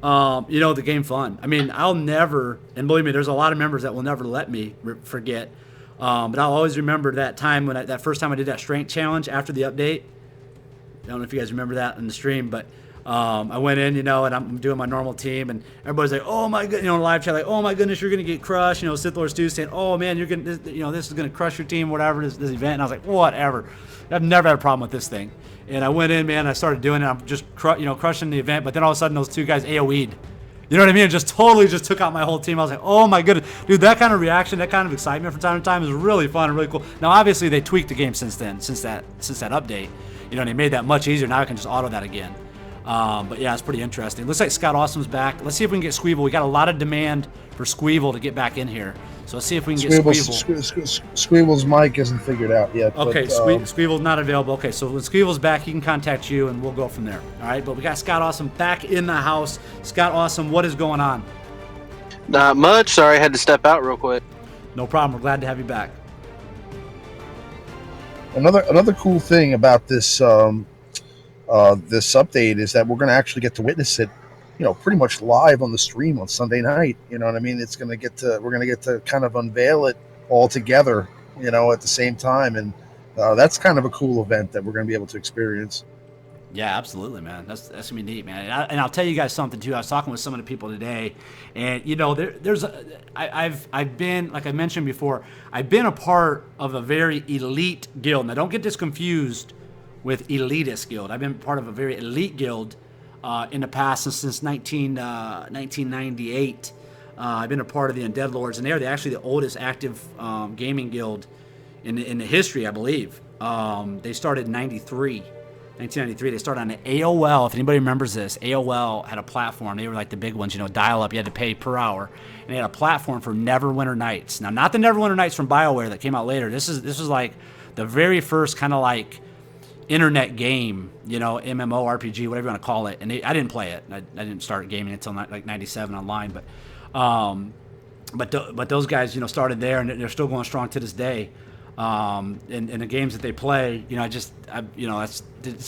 the game fun. I mean, I'll never, and believe me, there's a lot of members that will never let me forget. But I'll always remember that time when that first time I did that strength challenge after the update. I don't know if you guys remember that in the stream, but I went in, and I'm doing my normal team, and everybody's like, "Oh my god," live chat, like, "Oh my goodness, you're gonna get crushed." Sith Lord Stu saying, "Oh man, you're gonna, this is gonna crush your team, whatever this event." And I was like, "Whatever." I've never had a problem with this thing. And I went in, man. I started doing it. I'm just, crushing the event. But then all of a sudden, those two guys AOE'd. You know what I mean? It just totally just took out my whole team. I was like, oh my goodness, dude. That kind of reaction, that kind of excitement from time to time is really fun and really cool. Now, obviously, they tweaked the game since then, since that update. They made that much easier. Now I can just auto that again. But yeah, it's pretty interesting. Looks like Scott Awesome's back. Let's see if we can get Squeeble. We got a lot of demand for Squeeble to get back in here. So let's see if we can get Squeeble. Squeeble's mic isn't figured out yet. Okay, but, Squeeble's not available. Okay, so when Squeeble's back, he can contact you, and we'll go from there. All right, but we got Scott Awesome back in the house. Scott Awesome, what is going on? Not much. Sorry, I had to step out real quick. No problem. We're glad to have you back. Another cool thing about this this update is that we're going to actually get to witness it, pretty much live on the stream on Sunday night. You know what I mean? We're going to get to kind of unveil it all together, at the same time, and that's kind of a cool event that we're going to be able to experience. Yeah, absolutely, man. That's gonna be neat, man. And I'll tell you guys something too. I was talking with some of the people today, and I've been, like I mentioned before, I've been a part of a very elite guild. Now, don't get this confused with elitist guild. I've been part of a very elite guild in the past since 1998. I've been a part of the Undead Lords, and they're actually the oldest active gaming guild in the history, I believe. They started in 1993. They started on the AOL. If anybody remembers this, AOL had a platform. They were like the big ones, dial up. You had to pay per hour, and they had a platform for Neverwinter Nights. Now, not the Neverwinter Nights from BioWare that came out later. This is like the very first kind of like internet game, MMO, RPG, whatever you want to call it. And I didn't play it. I didn't start gaming until like 97 online. But those guys, started there, and they're still going strong to this day. In the games that they play, it's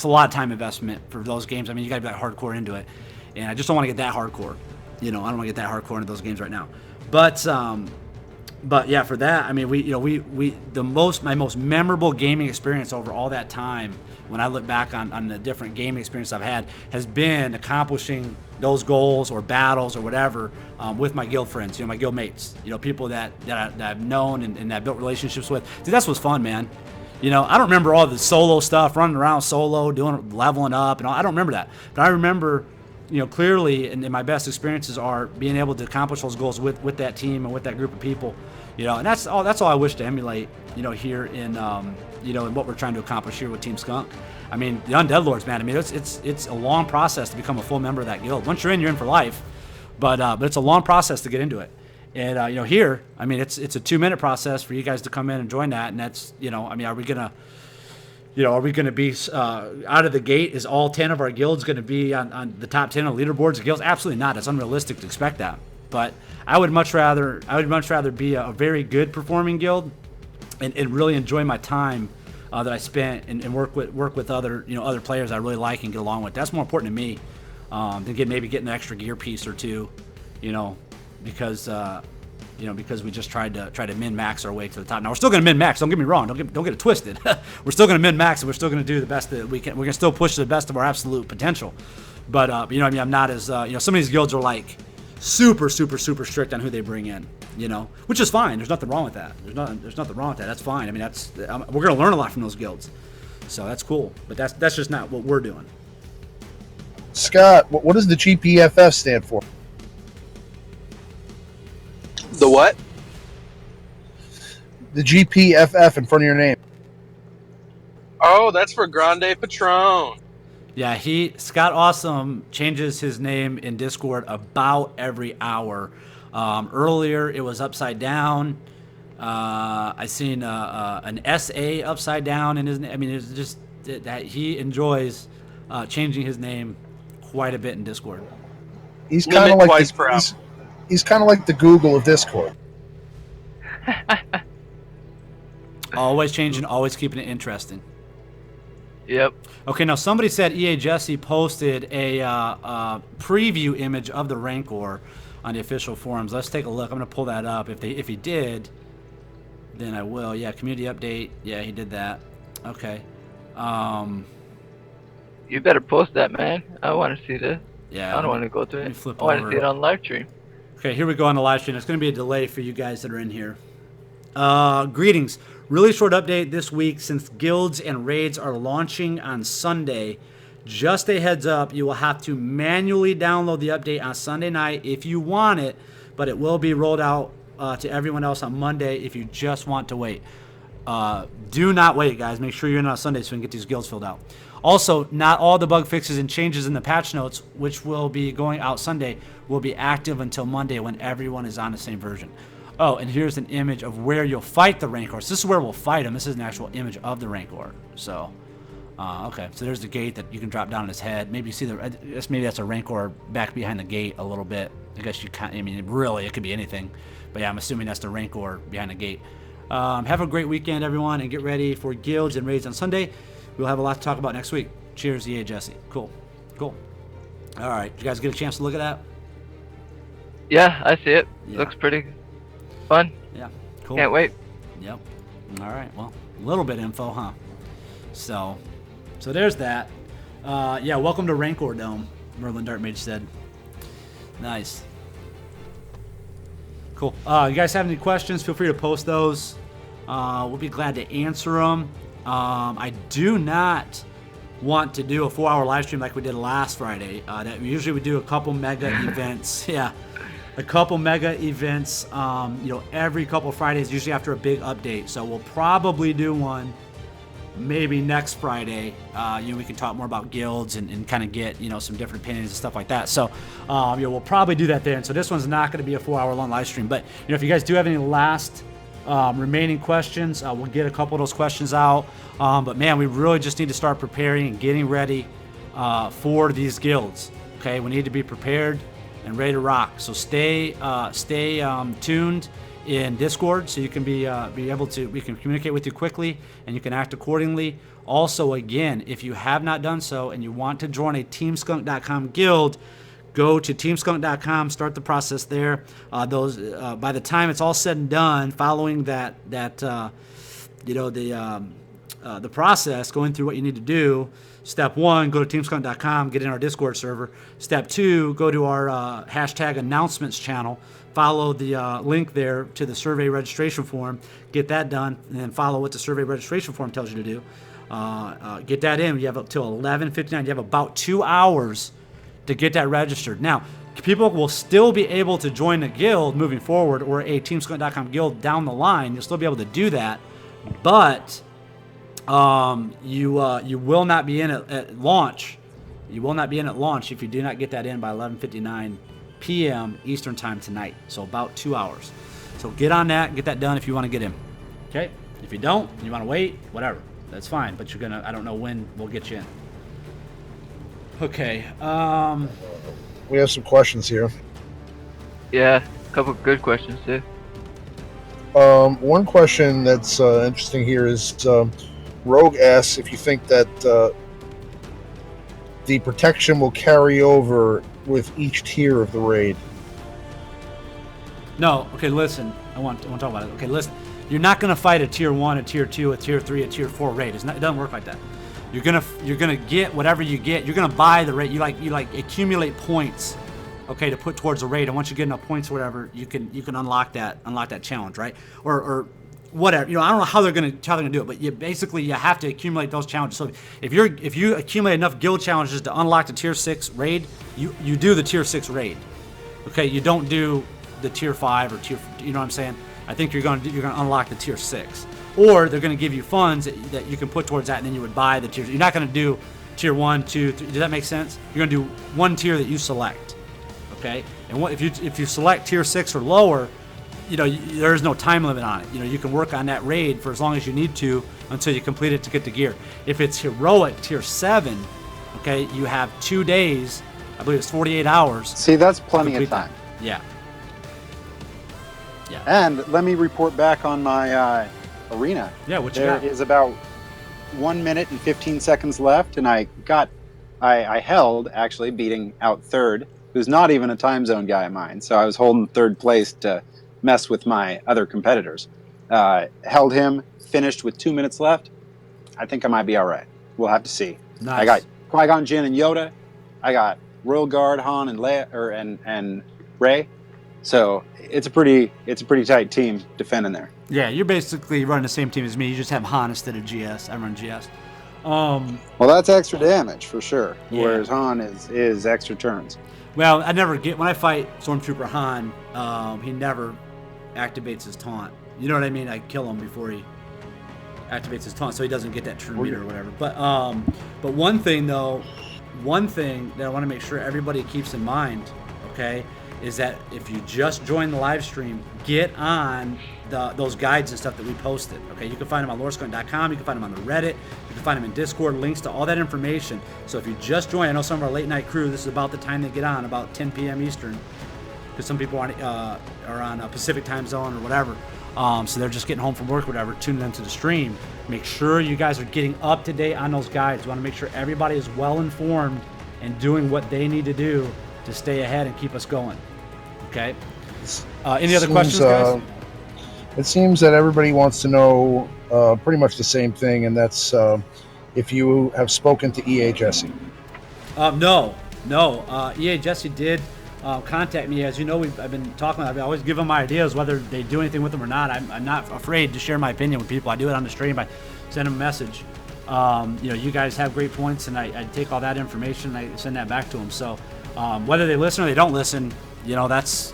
a lot of time investment for those games. I mean, you got to be that hardcore into it, and I just don't want to get that hardcore. I don't want to get that hardcore into those games right now. But yeah, for that, I mean, my most memorable gaming experience over all that time, when I look back on the different gaming experience I've had, has been accomplishing those goals or battles or whatever with my guild friends, my guild mates, people that I've known and that I've built relationships with. Dude, that's what's fun, man. You know, I don't remember all the solo stuff, running around solo, doing leveling up, and all. I don't remember that. But I remember, you know, clearly, and my best experiences are being able to accomplish those goals with that team and with that group of people. You know, and that's all I wish to emulate, you know, here in, you know, in what we're trying to accomplish here with Team Skunk. I mean, the Undead Lords, man. I mean, it's a long process to become a full member of that guild. Once you're in for life. But it's a long process to get into it. And, you know, here, I mean, it's a 2-minute process for you guys to come in and join that. And that's, you know, I mean, are we going to be out of the gate? Is all 10 of our guilds going to be on the top 10 of leaderboards of guilds? Absolutely not. It's unrealistic to expect that. But I would much rather be a very good performing guild and really enjoy my time that I spent and work with other, you know, other players I really like and get along with. That's more important to me than getting an extra gear piece or two, you know, because we just tried to min max our way to the top. Now we're still going to min max. Don't get me wrong. Don't get it twisted. We're still going to min max, and we're still going to do the best that we can. We're going to still push to the best of our absolute potential. But you know, what I mean, I'm not as you know. Some of these guilds are like super strict on who they bring in. You know, which is fine. There's nothing wrong with that. There's nothing wrong with that. That's fine. I mean, we're going to learn a lot from those guilds, so that's cool. But that's just not what we're doing. Scott, what does the GPFF stand for? The what? The GPFF in front of your name. Oh, that's for Grande Patron. Yeah, Scott Awesome changes his name in Discord about every hour. Earlier it was upside down. I seen an SA upside down in his name. I mean, it's just that he enjoys changing his name quite a bit in Discord. He's kind of like he's kind of like the Google of Discord. Always changing, always keeping it interesting. Yep. Okay, now somebody said EA Jesse posted a preview image of the Rancor on the official forums. Let's take a look. I'm going to pull that up. If he did, then I will. Yeah, community update. Yeah, he did that. Okay. You better post that, man. I want to see this. Yeah. I don't want to go through it. Flip I want to over. see it on live stream. Okay, here we go on the live stream. It's going to be a delay for you guys that are in here. Greetings. Really short update this week since guilds and raids are launching on Sunday. Just a heads up, you will have to manually download the update on Sunday night if you want it, but it will be rolled out to everyone else on Monday if you just want to wait. Do not wait, guys. Make sure you're in on Sunday so we can get these guilds filled out. Also, not all the bug fixes and changes in the patch notes, which will be going out Sunday, will be active until Monday when everyone is on the same version. Oh, and here's an image of where you'll fight the Rancor. So this is where we'll fight him. This is an actual image of the Rancor. So, okay. So there's the gate that you can drop down on his head. Maybe you see maybe that's a Rancor back behind the gate a little bit. I guess you can't, I mean, really, it could be anything. But yeah, I'm assuming that's the Rancor behind the gate. Have a great weekend, everyone, and get ready for guilds and raids on Sunday. We'll have a lot to talk about next week. Cheers, EA Jesse. Cool. All right. Did you guys get a chance to look at that? Yeah, I see it. Yeah. Looks pretty fun. Yeah. Cool. Can't wait. Yep. All right. Well, a little bit of info, huh? So there's that. Yeah. Welcome to Rancor Dome, Merlin Dartmage said. Nice. Cool. You guys have any questions? Feel free to post those. We'll be glad to answer them. I do not want to do a 4-hour live stream like we did last Friday. Usually we do a couple mega events. Yeah, a couple mega events. Every couple Fridays, usually after a big update. So we'll probably do one maybe next Friday. We can talk more about guilds and kind of get some different opinions and stuff like that. So we'll probably do that then. So this one's not going to be a 4-hour long live stream. But if you guys do have any last remaining questions, we'll get a couple of those questions out. But man, we really just need to start preparing and getting ready for these guilds. Okay, we need to be prepared and ready to rock. So stay tuned in Discord so you can be able to, we can communicate with you quickly and you can act accordingly. Also, again, if you have not done so and you want to join a TeamSkunk.com guild, go to teamskunk.com, start the process there. By the time it's all said and done, following the process, going through what you need to do, Step 1, go to teamskunt.com, get in our Discord server. Step 2, go to our hashtag announcements channel. Follow the link there to the survey registration form. Get that done, and then follow what the survey registration form tells you to do. Get that in. You have up till 11:59. You have about 2 hours to get that registered. Now, people will still be able to join a guild moving forward, or a teamskunt.com guild down the line. You'll still be able to do that, but you will not be in it at launch. You will not be in at launch if you do not get that in by 11:59 p.m. Eastern time tonight. So about 2 hours. So get on that, get that done if you want to get in. Okay? If you don't, you want to wait, whatever. That's fine. But you're gonna. I don't know when we'll get you in. Okay. We have some questions here. Yeah, a couple good questions too. One question that's interesting here is Rogue asks if you think that the protection will carry over with each tier of the raid. No. Okay. Listen. I want to talk about it. Okay. Listen. You're not gonna fight a tier 1, a tier 2, a tier 3, a tier 4 raid. It doesn't work like that. You're gonna get whatever you get. You're gonna buy the raid. You like accumulate points, okay, to put towards a raid. And once you get enough points or whatever, you can unlock that challenge, right? Or whatever. I don't know how they're gonna do it, but you have to accumulate those challenges. So if you accumulate enough guild challenges to unlock the tier 6 raid, you do the tier 6 raid. Okay, you don't do the tier 5 or tier. You know what I'm saying? I think you're gonna unlock the tier 6. Or they're going to give you funds that you can put towards that, and then you would buy the tiers. You're not going to do tier 1, 2, 3. Does that make sense? You're going to do one tier that you select, okay? And if you select tier 6 or lower, there is no time limit on it. You can work on that raid for as long as you need to until you complete it to get the gear. If it's heroic tier 7, okay, you have 2 days. I believe it's 48 hours. See, that's plenty of time. That. Yeah. And let me report back on my arena. Yeah, what you got? There is about 1 minute and 15 seconds left, and I held, actually, beating out third, who's not even a time zone guy of mine. So I was holding third place to mess with my other competitors. Held him, finished with 2 minutes left. I think I might be all right. We'll have to see. Nice. I got Qui-Gon Jinn and Yoda. I got Royal Guard, Han, and Leia, and Rey. So it's a pretty tight team defending there. Yeah, you're basically running the same team as me. You just have Han instead of GS. I run GS. Well, that's extra damage for sure. Yeah. Whereas Han is extra turns. Well, when I fight Stormtrooper Han, he never activates his taunt. You know what I mean? I kill him before he activates his taunt, so he doesn't get that turn meter or whatever. But one thing that I want to make sure everybody keeps in mind, okay, is that if you just join the live stream, get on those guides and stuff that we posted. Okay, you can find them on lorescoin.com, you can find them on the Reddit, you can find them in Discord, links to all that information. So if you just join, I know some of our late night crew, this is about the time they get on, about 10 p.m. Eastern, because some people are on a Pacific time zone or whatever. So they're just getting home from work, whatever, tuning into the stream. Make sure you guys are getting up to date on those guides. You want to make sure everybody is well informed and doing what they need to do to stay ahead and keep us going. Okay. Any other questions, guys? It seems that everybody wants to know pretty much the same thing, and that's if you have spoken to EA Jesse. No. EA Jesse did contact me. As you know, I've been talking. I always give them my ideas, whether they do anything with them or not. I'm not afraid to share my opinion with people. I do it on the stream. I send them a message. You guys have great points, and I take all that information and I send that back to them. So whether they listen or they don't listen, that's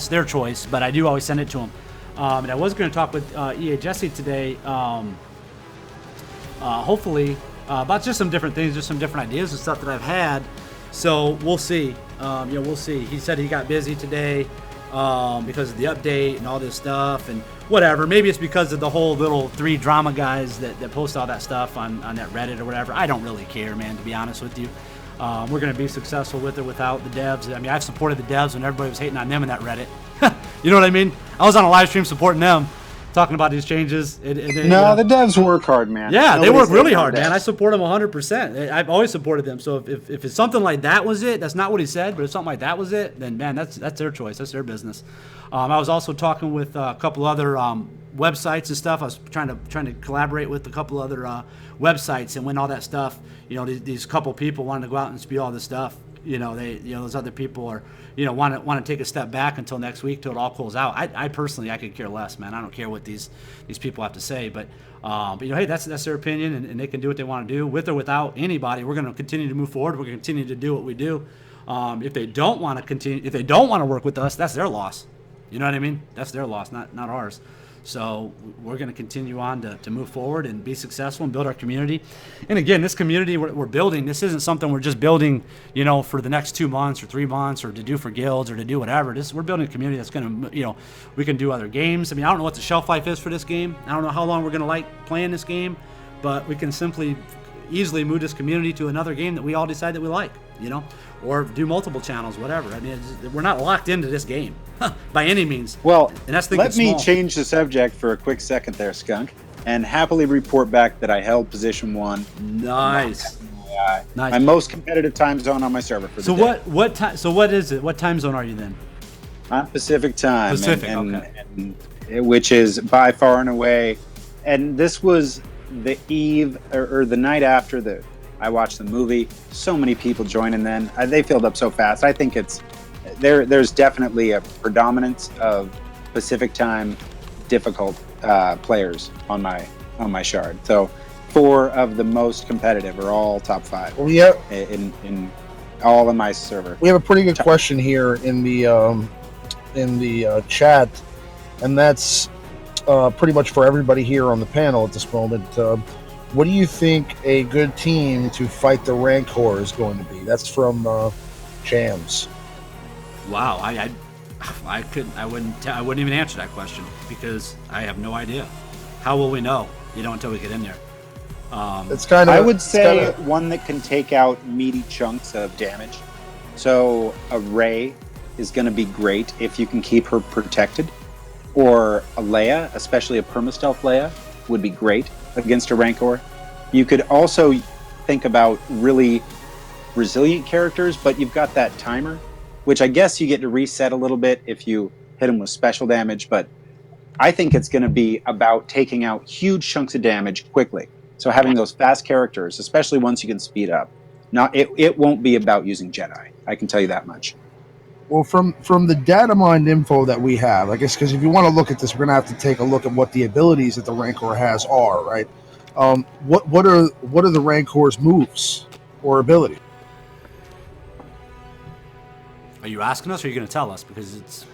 their choice. But I do always send it to them. And I was going to talk with EA Jesse today, hopefully, about just some different things, just some different ideas and stuff that I've had. So we'll see. We'll see. He said he got busy today because of the update and all this stuff and whatever. Maybe it's because of the whole little 3 drama guys that post all that stuff on that Reddit or whatever. I don't really care, man, to be honest with you. We're going to be successful with it without the devs. I mean, I've supported the devs when everybody was hating on them in that Reddit. You know what I mean? I was on a live stream supporting them talking about these changes. No, the devs work hard, man. Yeah, they Nobody's work really hating on hard, man. devs. I support them 100%. I've always supported them. So if it's something like that was it, that's not what he said, but if something like that was it, then man, that's their choice. That's their business. I was also talking with a couple other websites and stuff. I was trying to collaborate with a couple other websites, and when all that stuff, these couple people wanted to go out and spew all this stuff. Those other people are, want to take a step back until next week till it all cools out. I personally, I could care less, man. I don't care what these people have to say, but hey, that's their opinion, and they can do what they want to do with or without anybody. We're going to continue to move forward. We're going to continue to do what we do. If they don't want to continue, if they don't want to work with us, that's their loss. You know what I mean? That's their loss, not ours. So we're going to continue on to move forward and be successful and build our community. And again, this community we're building, this isn't something we're just building, for the next 2 months or 3 months or to do for guilds or to do whatever. We're building a community that's going to, we can do other games. I mean, I don't know what the shelf life is for this game. I don't know how long we're going to like playing this game, but we can simply easily move this community to another game that we all decide that we like, or do multiple channels, whatever. I mean, we're not locked into this game by any means. Well, and that's let me small. change the subject for a quick second there, Skunk, and happily report back that I held position 1. Nice. Nice. My most competitive time zone on my server for the day. what time? So what is it? What time zone are you then? I'm Pacific time. Pacific, and, okay. Which is by far and away. And this was the eve or the night after I watched the movie. So many people joining then. They filled up so fast. I think there's definitely a predominance of Pacific time difficult players on my shard. So 4 of the most competitive are all top 5. Well, yeah, in all in my server. we have a pretty good question here in the chat, and that's pretty much for everybody here on the panel at this moment. What do you think a good team to fight the Rancor is going to be? That's from Jams. Wow, I wouldn't even answer that question because I have no idea. How will we know? Until we get in there. It's kind of. I would say one that can take out meaty chunks of damage. So a Rey is going to be great if you can keep her protected, or a Leia, especially a permastealth Leia, would be great against a Rancor. You could also think about really resilient characters, but you've got that timer, which I guess you get to reset a little bit if you hit them with special damage, but I think it's going to be about taking out huge chunks of damage quickly. So having those fast characters, especially ones you can speed up. It won't be about using Jedi. I can tell you that much. Well, from the data mined info that we have, I guess, because if you want to look at this, we're going to have to take a look at what the abilities that the Rancor has are, right? What are the Rancor's moves or ability? Are you asking us, or are you going to tell us? Because it's.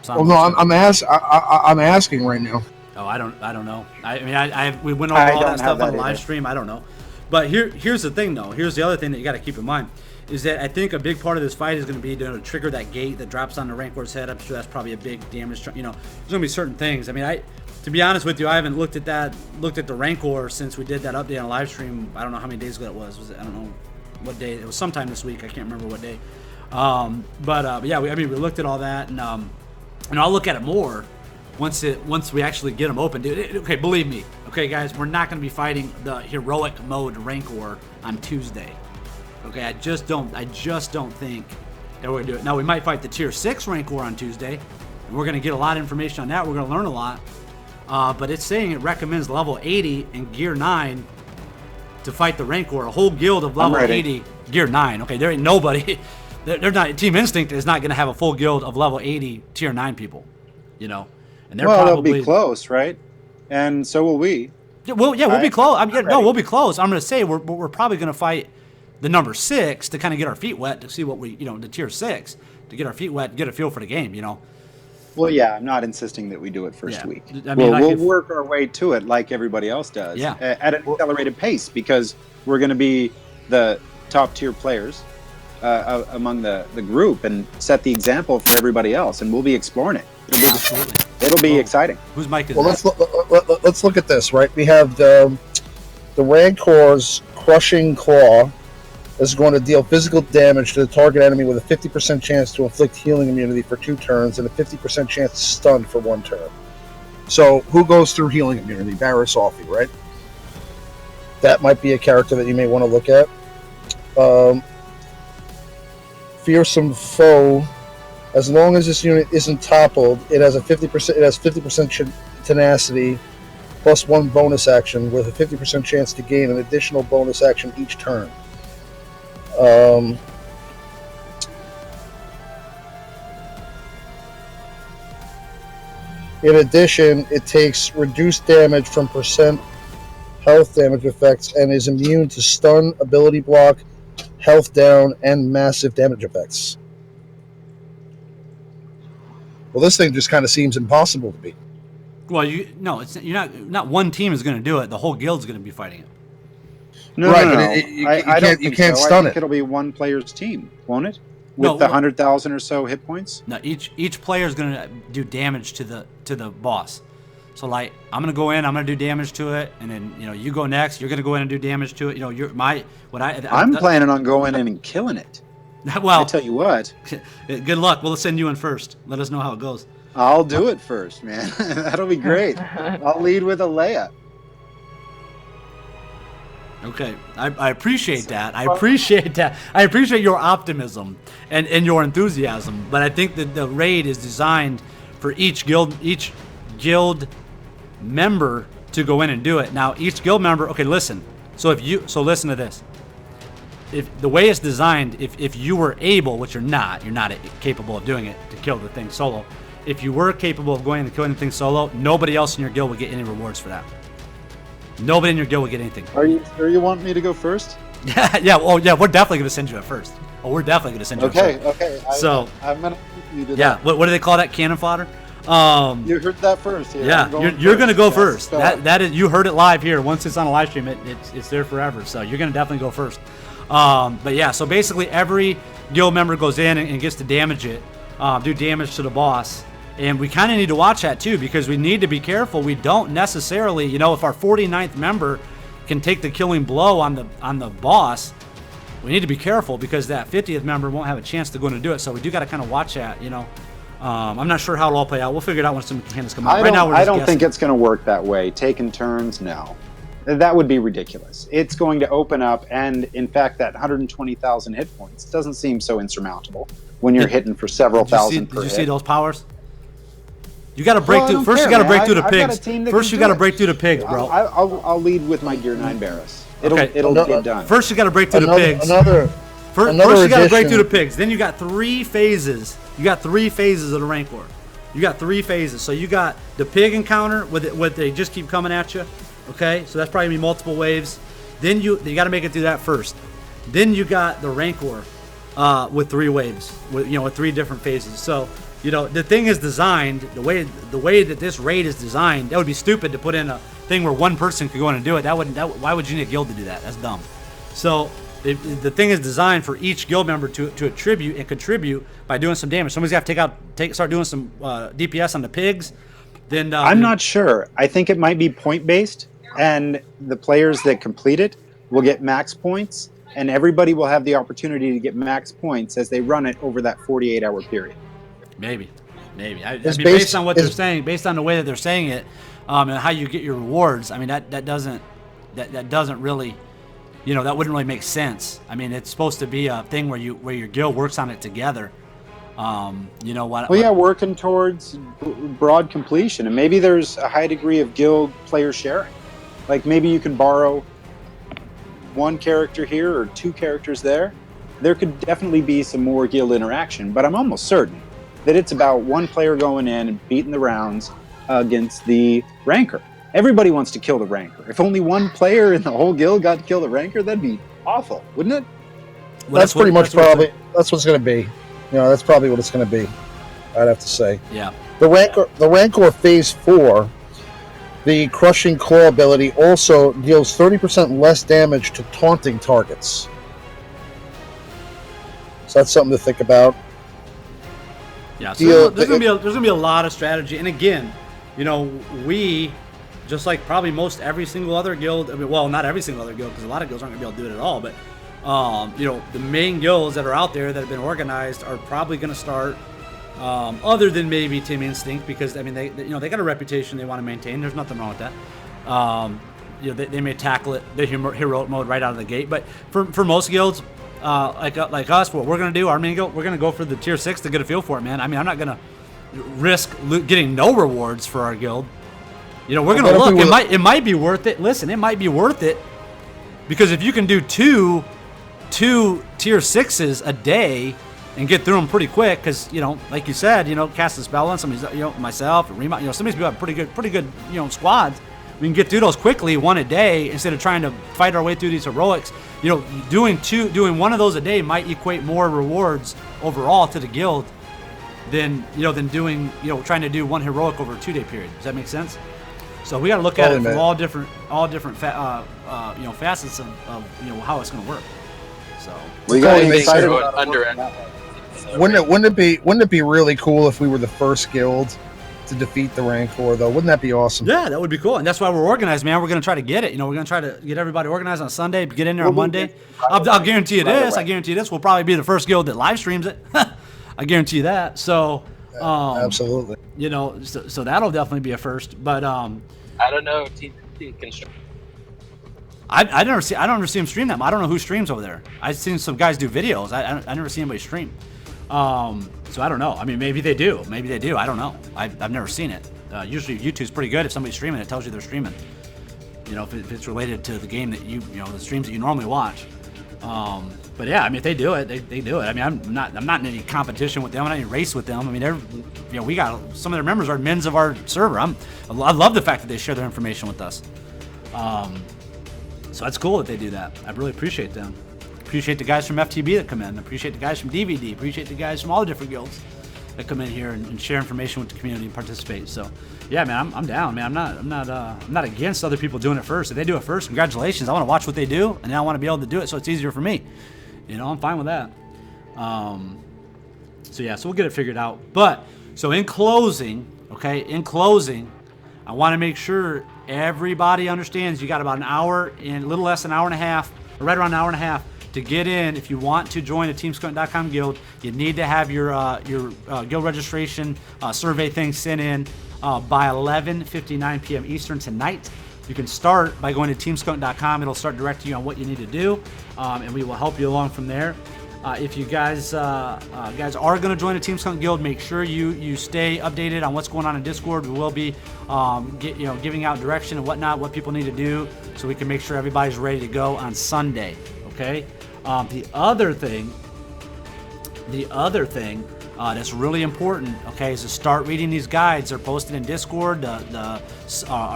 Well, no, I'm asking right now. Oh, I don't know. I mean, we went over all that stuff on the live stream. I don't know. But here's the thing, though. Here's the other thing that you got to keep in mind. Is that I think a big part of this fight is going to be to trigger that gate that drops on the Rancor's head. I'm sure that's probably a big damage. There's going to be certain things. I mean, to be honest with you, I haven't looked at the Rancor since we did that update on live stream. I don't know how many days ago it was. I don't know what day. It was sometime this week. I can't remember what day. But yeah, we looked at all that, and I'll look at it more once we actually get them open. Dude, okay, believe me. Okay, guys, we're not going to be fighting the heroic mode Rancor on Tuesday. Okay, I just don't think that we're gonna do it. Now we might fight the tier 6 Rancor on Tuesday, and we're gonna get a lot of information on that. We're gonna learn a lot, but it's saying it recommends level 80 and gear 9 to fight the Rancor. A whole guild of level 80 gear 9. Okay, there ain't nobody. They're not. Team Instinct is not gonna have a full guild of level 80 tier 9 people, and they're they'll be close, right? And so will we. Yeah, we'll be close. We'll be close. I'm gonna say we're probably gonna fight the number 6 to kind of get our feet wet to see what we, the tier 6 to get our feet wet, get a feel for the game, Well, yeah, I'm not insisting that we do it first week. I mean, we'll work our way to it like everybody else does at an accelerated pace, because we're going to be the top tier players among the group and set the example for everybody else, and we'll be exploring it. It'll be exciting. Whose mic is that? Let's look at this, right? We have the Rancor's Crushing Claw is going to deal physical damage to the target enemy with a 50% chance to inflict healing immunity for 2 turns and a 50% chance to stun for 1 turn. So who goes through healing immunity? Barasofi, right? That might be a character that you may want to look at. Fearsome Foe. As long as this unit isn't toppled, it has a 50%. It has 50% tenacity, plus 1 bonus action, with a 50% chance to gain an additional bonus action each turn. In addition, it takes reduced damage from percent health damage effects and is immune to stun, ability block, health down, and massive damage effects. Well, this thing just kind of seems impossible to beat. Well, you're not one team is going to do it. The whole guild's going to be fighting it. No, Right, no, but no. you don't you think can't so. stun I think it. it'll be one player's team, won't it? No, With the 100,000 or so hit points. No, each player is going to do damage to the boss. So like, I'm going to go in, I'm going to do damage to it, and then you go next. You're going to go in and do damage to it. I'm planning on going in and killing it. Well, I tell you what, good luck. We'll send you in first. Let us know how it goes. I'll do it first, man. That'll be great. I'll lead with a layup. Okay, I appreciate that. I appreciate that. I appreciate your optimism and your enthusiasm. But I think that the raid is designed for each guild member to go in and do it. Now, each guild member. Okay, listen. So listen to this. If the way it's designed, if you were able, which you're not capable of doing it to kill the thing solo. If you were capable of going and killing the thing solo, nobody else in your guild would get any rewards for that. Nobody in your guild would get anything. Are you sure you want me to go first? yeah. Well, yeah. We're definitely going to send you at first. Oh, we're definitely going to send you. Okay. At first. Okay. I'm gonna you do yeah. that. What do they call that? Cannon fodder. You heard that first. Here. Yeah. You're going to go first. That is. You heard it live here. Once it's on a live stream, it's there forever. So you're going to definitely go first. But yeah. So basically, every guild member goes in and gets to damage it, do damage to the boss. And we kind of need to watch that too, because we need to be careful. We don't necessarily, if our 49th member can take the killing blow on the boss, we need to be careful, because that 50th member won't have a chance to go in and do it. So we do got to kind of watch that. I'm not sure how it'll all play out. We'll figure it out when some mechanics come out. Right now, I don't think it's going to work that way. Taking turns, no. That would be ridiculous. It's going to open up, and in fact, that 120,000 hit points doesn't seem so insurmountable when you're hitting for several thousand per hit. Did you see those powers? You got to break through. First, you got to break through the pigs. First, you got to break through the pigs, bro. I'll lead with my Gear 9 Barris. It'll get done. First, you got to break through the pigs. First, you got to break through the pigs. Then you got 3 phases. You got 3 phases of the Rancor. You got 3 phases. So you got the pig encounter with they just keep coming at you. Okay, so that's probably gonna be multiple waves. Then you got to make it through that first. Then you got the Rancor with 3 waves, with 3 different phases. So. The thing is designed the way that this raid is designed. That would be stupid to put in a thing where one person could go in and do it. Why would you need a guild to do that? That's dumb. So the thing is designed for each guild member to attribute and contribute by doing some damage. Somebody's got to start doing some DPS on the pigs. Then I'm not sure. I think it might be point based, and the players that complete it will get max points, and everybody will have the opportunity to get max points as they run it over that 48-hour period. Maybe. Based on what they're saying, based on the way that they're saying it, and how you get your rewards. I mean, that doesn't really, that wouldn't really make sense. I mean, it's supposed to be a thing where your guild works on it together. Working towards broad completion, and maybe there's a high degree of guild player sharing. Like maybe you can borrow 1 character here or 2 characters there. There could definitely be some more guild interaction, but I'm almost certain that it's about 1 player going in and beating the rounds against the Rancor. Everybody wants to kill the Rancor. If only 1 player in the whole guild got to kill the Rancor, that'd be awful, wouldn't it? Well, that's what it's going to be. That's probably what it's going to be. I'd have to say. Yeah. The Rancor Phase 4, the Crushing Claw ability also deals 30% less damage to taunting targets. So that's something to think about. Yeah, so there's gonna be a lot of strategy, and again, we, just like probably every single other guild. I mean, well, not every single other guild, because a lot of guilds aren't gonna be able to do it at all. But the main guilds that are out there that have been organized are probably gonna start other than maybe Team Instinct, because I mean they they got a reputation they want to maintain. There's nothing wrong with that. They may tackle it the heroic mode right out of the gate, but for most guilds like us, what we're gonna do, our main guild, we're gonna go for the tier 6 to get a feel for it, man. I mean, I'm not gonna risk getting no rewards for our guild. We're gonna look. It might be worth it. Listen, it might be worth it because if you can do two tier 6s a day and get through them pretty quick, because like you said, cast a spell on somebody's, myself, some of these people have pretty good, squads. We can get through those quickly, one a day, instead of trying to fight our way through these heroics. Doing one of those a day might equate more rewards overall to the guild than doing trying to do one heroic over a 2-day period. Does that make sense? So we got to look at it from all different facets of how it's going to work. So we got excited Wouldn't it be really cool if we were the first guild to defeat the Rancor, though? Wouldn't that be awesome? Yeah, that would be cool, and that's why we're organized, man. We're going to try to get it. We're going to try to get everybody organized on Sunday, get in there on Monday. I'll guarantee you this. I guarantee you this. We'll probably be the first guild that live streams it. I guarantee you that. So, absolutely. So that'll definitely be a first. But I don't know. Team can stream. I don't ever see him stream them. I don't know who streams over there. I've seen some guys do videos. I never see anybody stream. So I don't know. I mean, maybe they do. I don't know. I've never seen it. Usually YouTube's pretty good. If somebody's streaming, it tells you they're streaming. If it's related to the game that the streams that you normally watch. But yeah, I mean, if they do it, they do it. I mean, I'm not in any competition with them. I'm not in any race with them. I mean, we got some of their members are admins of our server. I love the fact that they share their information with us. So that's cool that they do that. I really appreciate them. Appreciate the guys from FTB that come in. Appreciate the guys from DVD. Appreciate the guys from all the different guilds that come in here and share information with the community and participate. So, yeah, man, I'm down, man. I'm not against other people doing it first. If they do it first, congratulations. I want to watch what they do, and then I want to be able to do it so it's easier for me. I'm fine with that. So we'll get it figured out. But so in closing, I want to make sure everybody understands you got about an hour and a little less than an hour and a half, or right around an hour and a half. To get in, if you want to join the TeamSkunt.com guild, you need to have your guild registration survey thing sent in by 11:59 p.m. Eastern tonight. You can start by going to TeamSkunt.com. It'll start directing you on what you need to do, and we will help you along from there. If you guys are going to join the Team Skunt Guild, make sure you stay updated on what's going on in Discord. We will be giving out direction and whatnot, what people need to do, so we can make sure everybody's ready to go on Sunday. Okay. The other thing that's really important, okay, is to start reading these guides. They're posted in Discord, our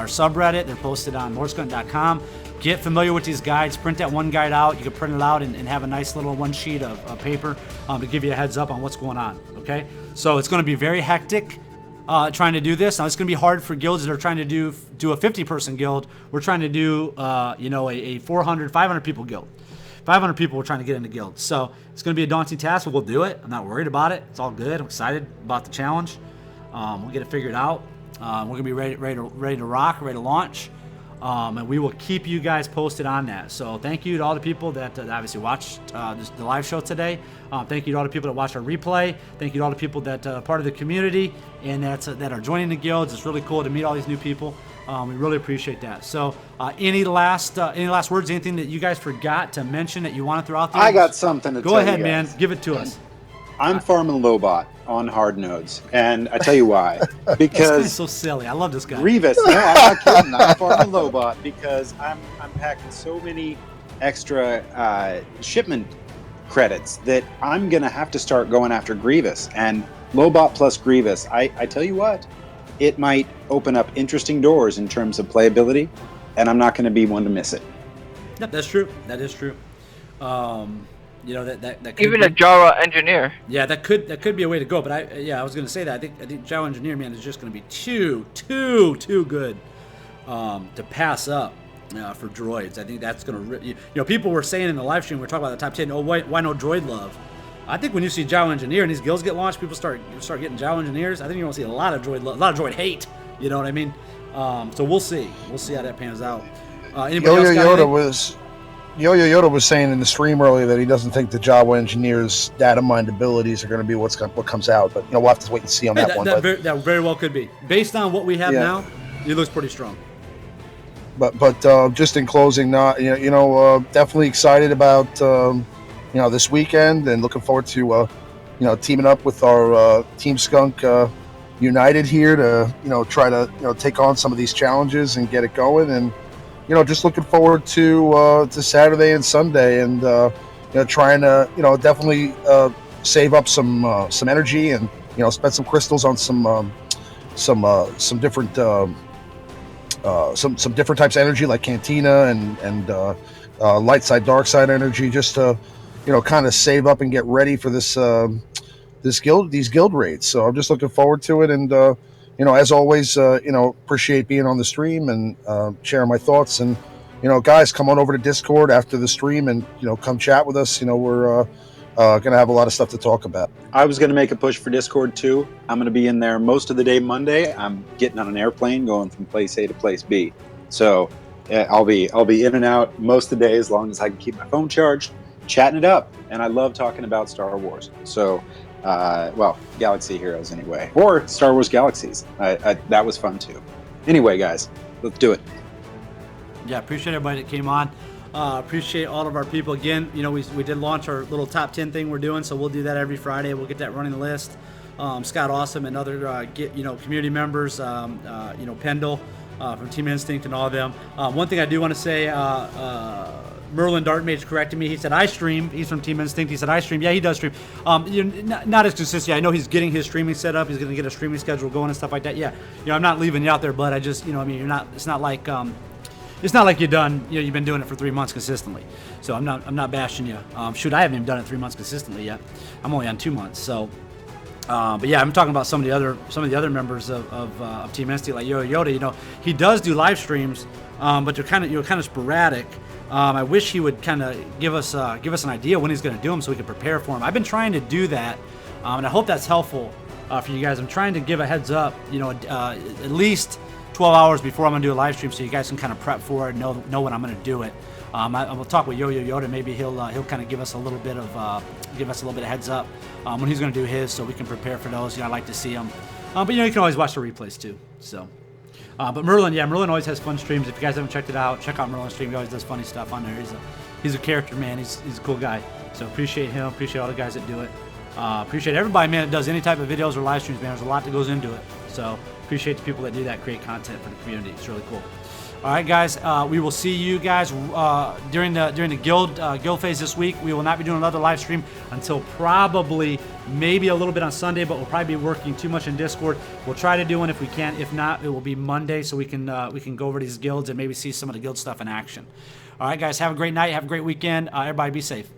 subreddit. They're posted on moreskunt.com. Get familiar with these guides. Print that one guide out. You can print it out and have a nice little one sheet of paper to give you a heads up on what's going on, okay? So it's going to be very hectic trying to do this. Now, it's going to be hard for guilds that are trying to do a 50-person guild. We're trying to do, a 400, 500 people guild. 500 people we're trying to get into guilds. So it's going to be a daunting task, but we'll do it. I'm not worried about it. It's all good. I'm excited about the challenge. We'll get it figured out. We're going to be ready to rock, ready to launch. And we will keep you guys posted on that. So thank you to all the people that obviously watched the live show today. Thank you to all the people that watched our replay. Thank you to all the people that are part of the community and that are joining the guilds. It's really cool to meet all these new people. We really appreciate that. So any last words, anything that you guys forgot to mention that you want to throw out there? I got something to tell you. Go ahead, man. Give it to us. I'm farming Lobot on hard nodes, and I tell you why. Because this so silly. I love this guy. Grievous. No, I'm not kidding. I'm farming Lobot because I'm packing so many extra shipment credits that I'm gonna have to start going after Grievous. And Lobot plus Grievous, I tell you what, it might open up interesting doors in terms of playability, and I'm not going to be one to miss it. Yep, that's true. That is true. That could even be, a Java engineer. Yeah, that could be a way to go. But I was going to say that I think Java engineer, man, is just going to be too good to pass up for droids. I think that's going to people were saying in the live stream, we're talking about the top 10. Oh, why no droid love? I think when you see Java engineer and these guilds get launched, people start getting Java engineers. I think you're going to see a lot of droid love, a lot of droid hate. You know what I mean? So we'll see. We'll see how that pans out. Anybody else got anything? Yo-Yo Yoda was saying in the stream earlier that he doesn't think the Java engineer's data mined abilities are going to be what comes out. But we'll have to wait and see on Hey, that one. that very well could be. Based on what we have Yeah. now, he looks pretty strong. But just in closing, definitely excited about this weekend and looking forward to teaming up with our Team Skunk United here to try to take on some of these challenges and get it going, and just looking forward to Saturday and Sunday, and trying to definitely save up some energy and spend some crystals on some different some different types of energy like Cantina and light side, dark side energy, just to kind of save up and get ready for these guild raids. So I'm just looking forward to it, and as always, appreciate being on the stream and sharing my thoughts. And guys, come on over to Discord after the stream and come chat with us. We're gonna have a lot of stuff to talk about. I was going to make a push for Discord too. I'm going to be in there most of the day Monday. I'm getting on an airplane going from place A to place B. So I'll be in and out most of the day as long as I can keep my phone charged, chatting it up. And I love talking about Star Wars. So, Galaxy Heroes anyway, or Star Wars Galaxies. That was fun too. Anyway, guys, let's do it. Yeah, appreciate everybody that came on. Appreciate all of our people. Again, we did launch our little top 10 thing we're doing, so we'll do that every Friday. We'll get that running the list. Scott Awesome and other community members, Pendle from Team Instinct and all of them. One thing I do want to say, Merlin Dartmage corrected me. He said I stream. He's from Team Instinct. He said I stream. Yeah, he does stream. Not as consistent. I know he's getting his streaming set up. He's going to get a streaming schedule going and stuff like that. Yeah, I'm not leaving you out there, but I just, you're not. It's not like. It's not like you've been doing it for 3 months consistently. So I'm not bashing you. Shoot, I haven't even done it 3 months consistently yet. I'm only on 2 months. So, but yeah, I'm talking about some of the other members of Team Instinct, like Yo-Yo Yoda. He does do live streams, but they're kind of sporadic. I wish he would kind of give us an idea when he's going to do them so we can prepare for him. I've been trying to do that, and I hope that's helpful for you guys. I'm trying to give a heads up, at least 12 hours before I'm going to do a live stream, so you guys can kind of prep for it, know when I'm going to do it. I will talk with Yo-Yo Yoda. Maybe he'll kind of give us a little bit of heads up when he's going to do his, so we can prepare for those. I like to see them, but you can always watch the replays too. So, but Merlin always has fun streams. If you guys haven't checked it out, check out Merlin's stream. He always does funny stuff on there. He's a character, man. He's a cool guy. So appreciate him. Appreciate all the guys that do it. Appreciate everybody, man, that does any type of videos or live streams, man. There's a lot that goes into it. So appreciate the people that do that, create content for the community. It's really cool. All right, guys. We will see you guys during the guild phase this week. We will not be doing another live stream until probably maybe a little bit on Sunday, but we'll probably be working too much in Discord. We'll try to do one if we can. If not, it will be Monday, so we can go over these guilds and maybe see some of the guild stuff in action. All right, guys. Have a great night. Have a great weekend. Everybody be safe.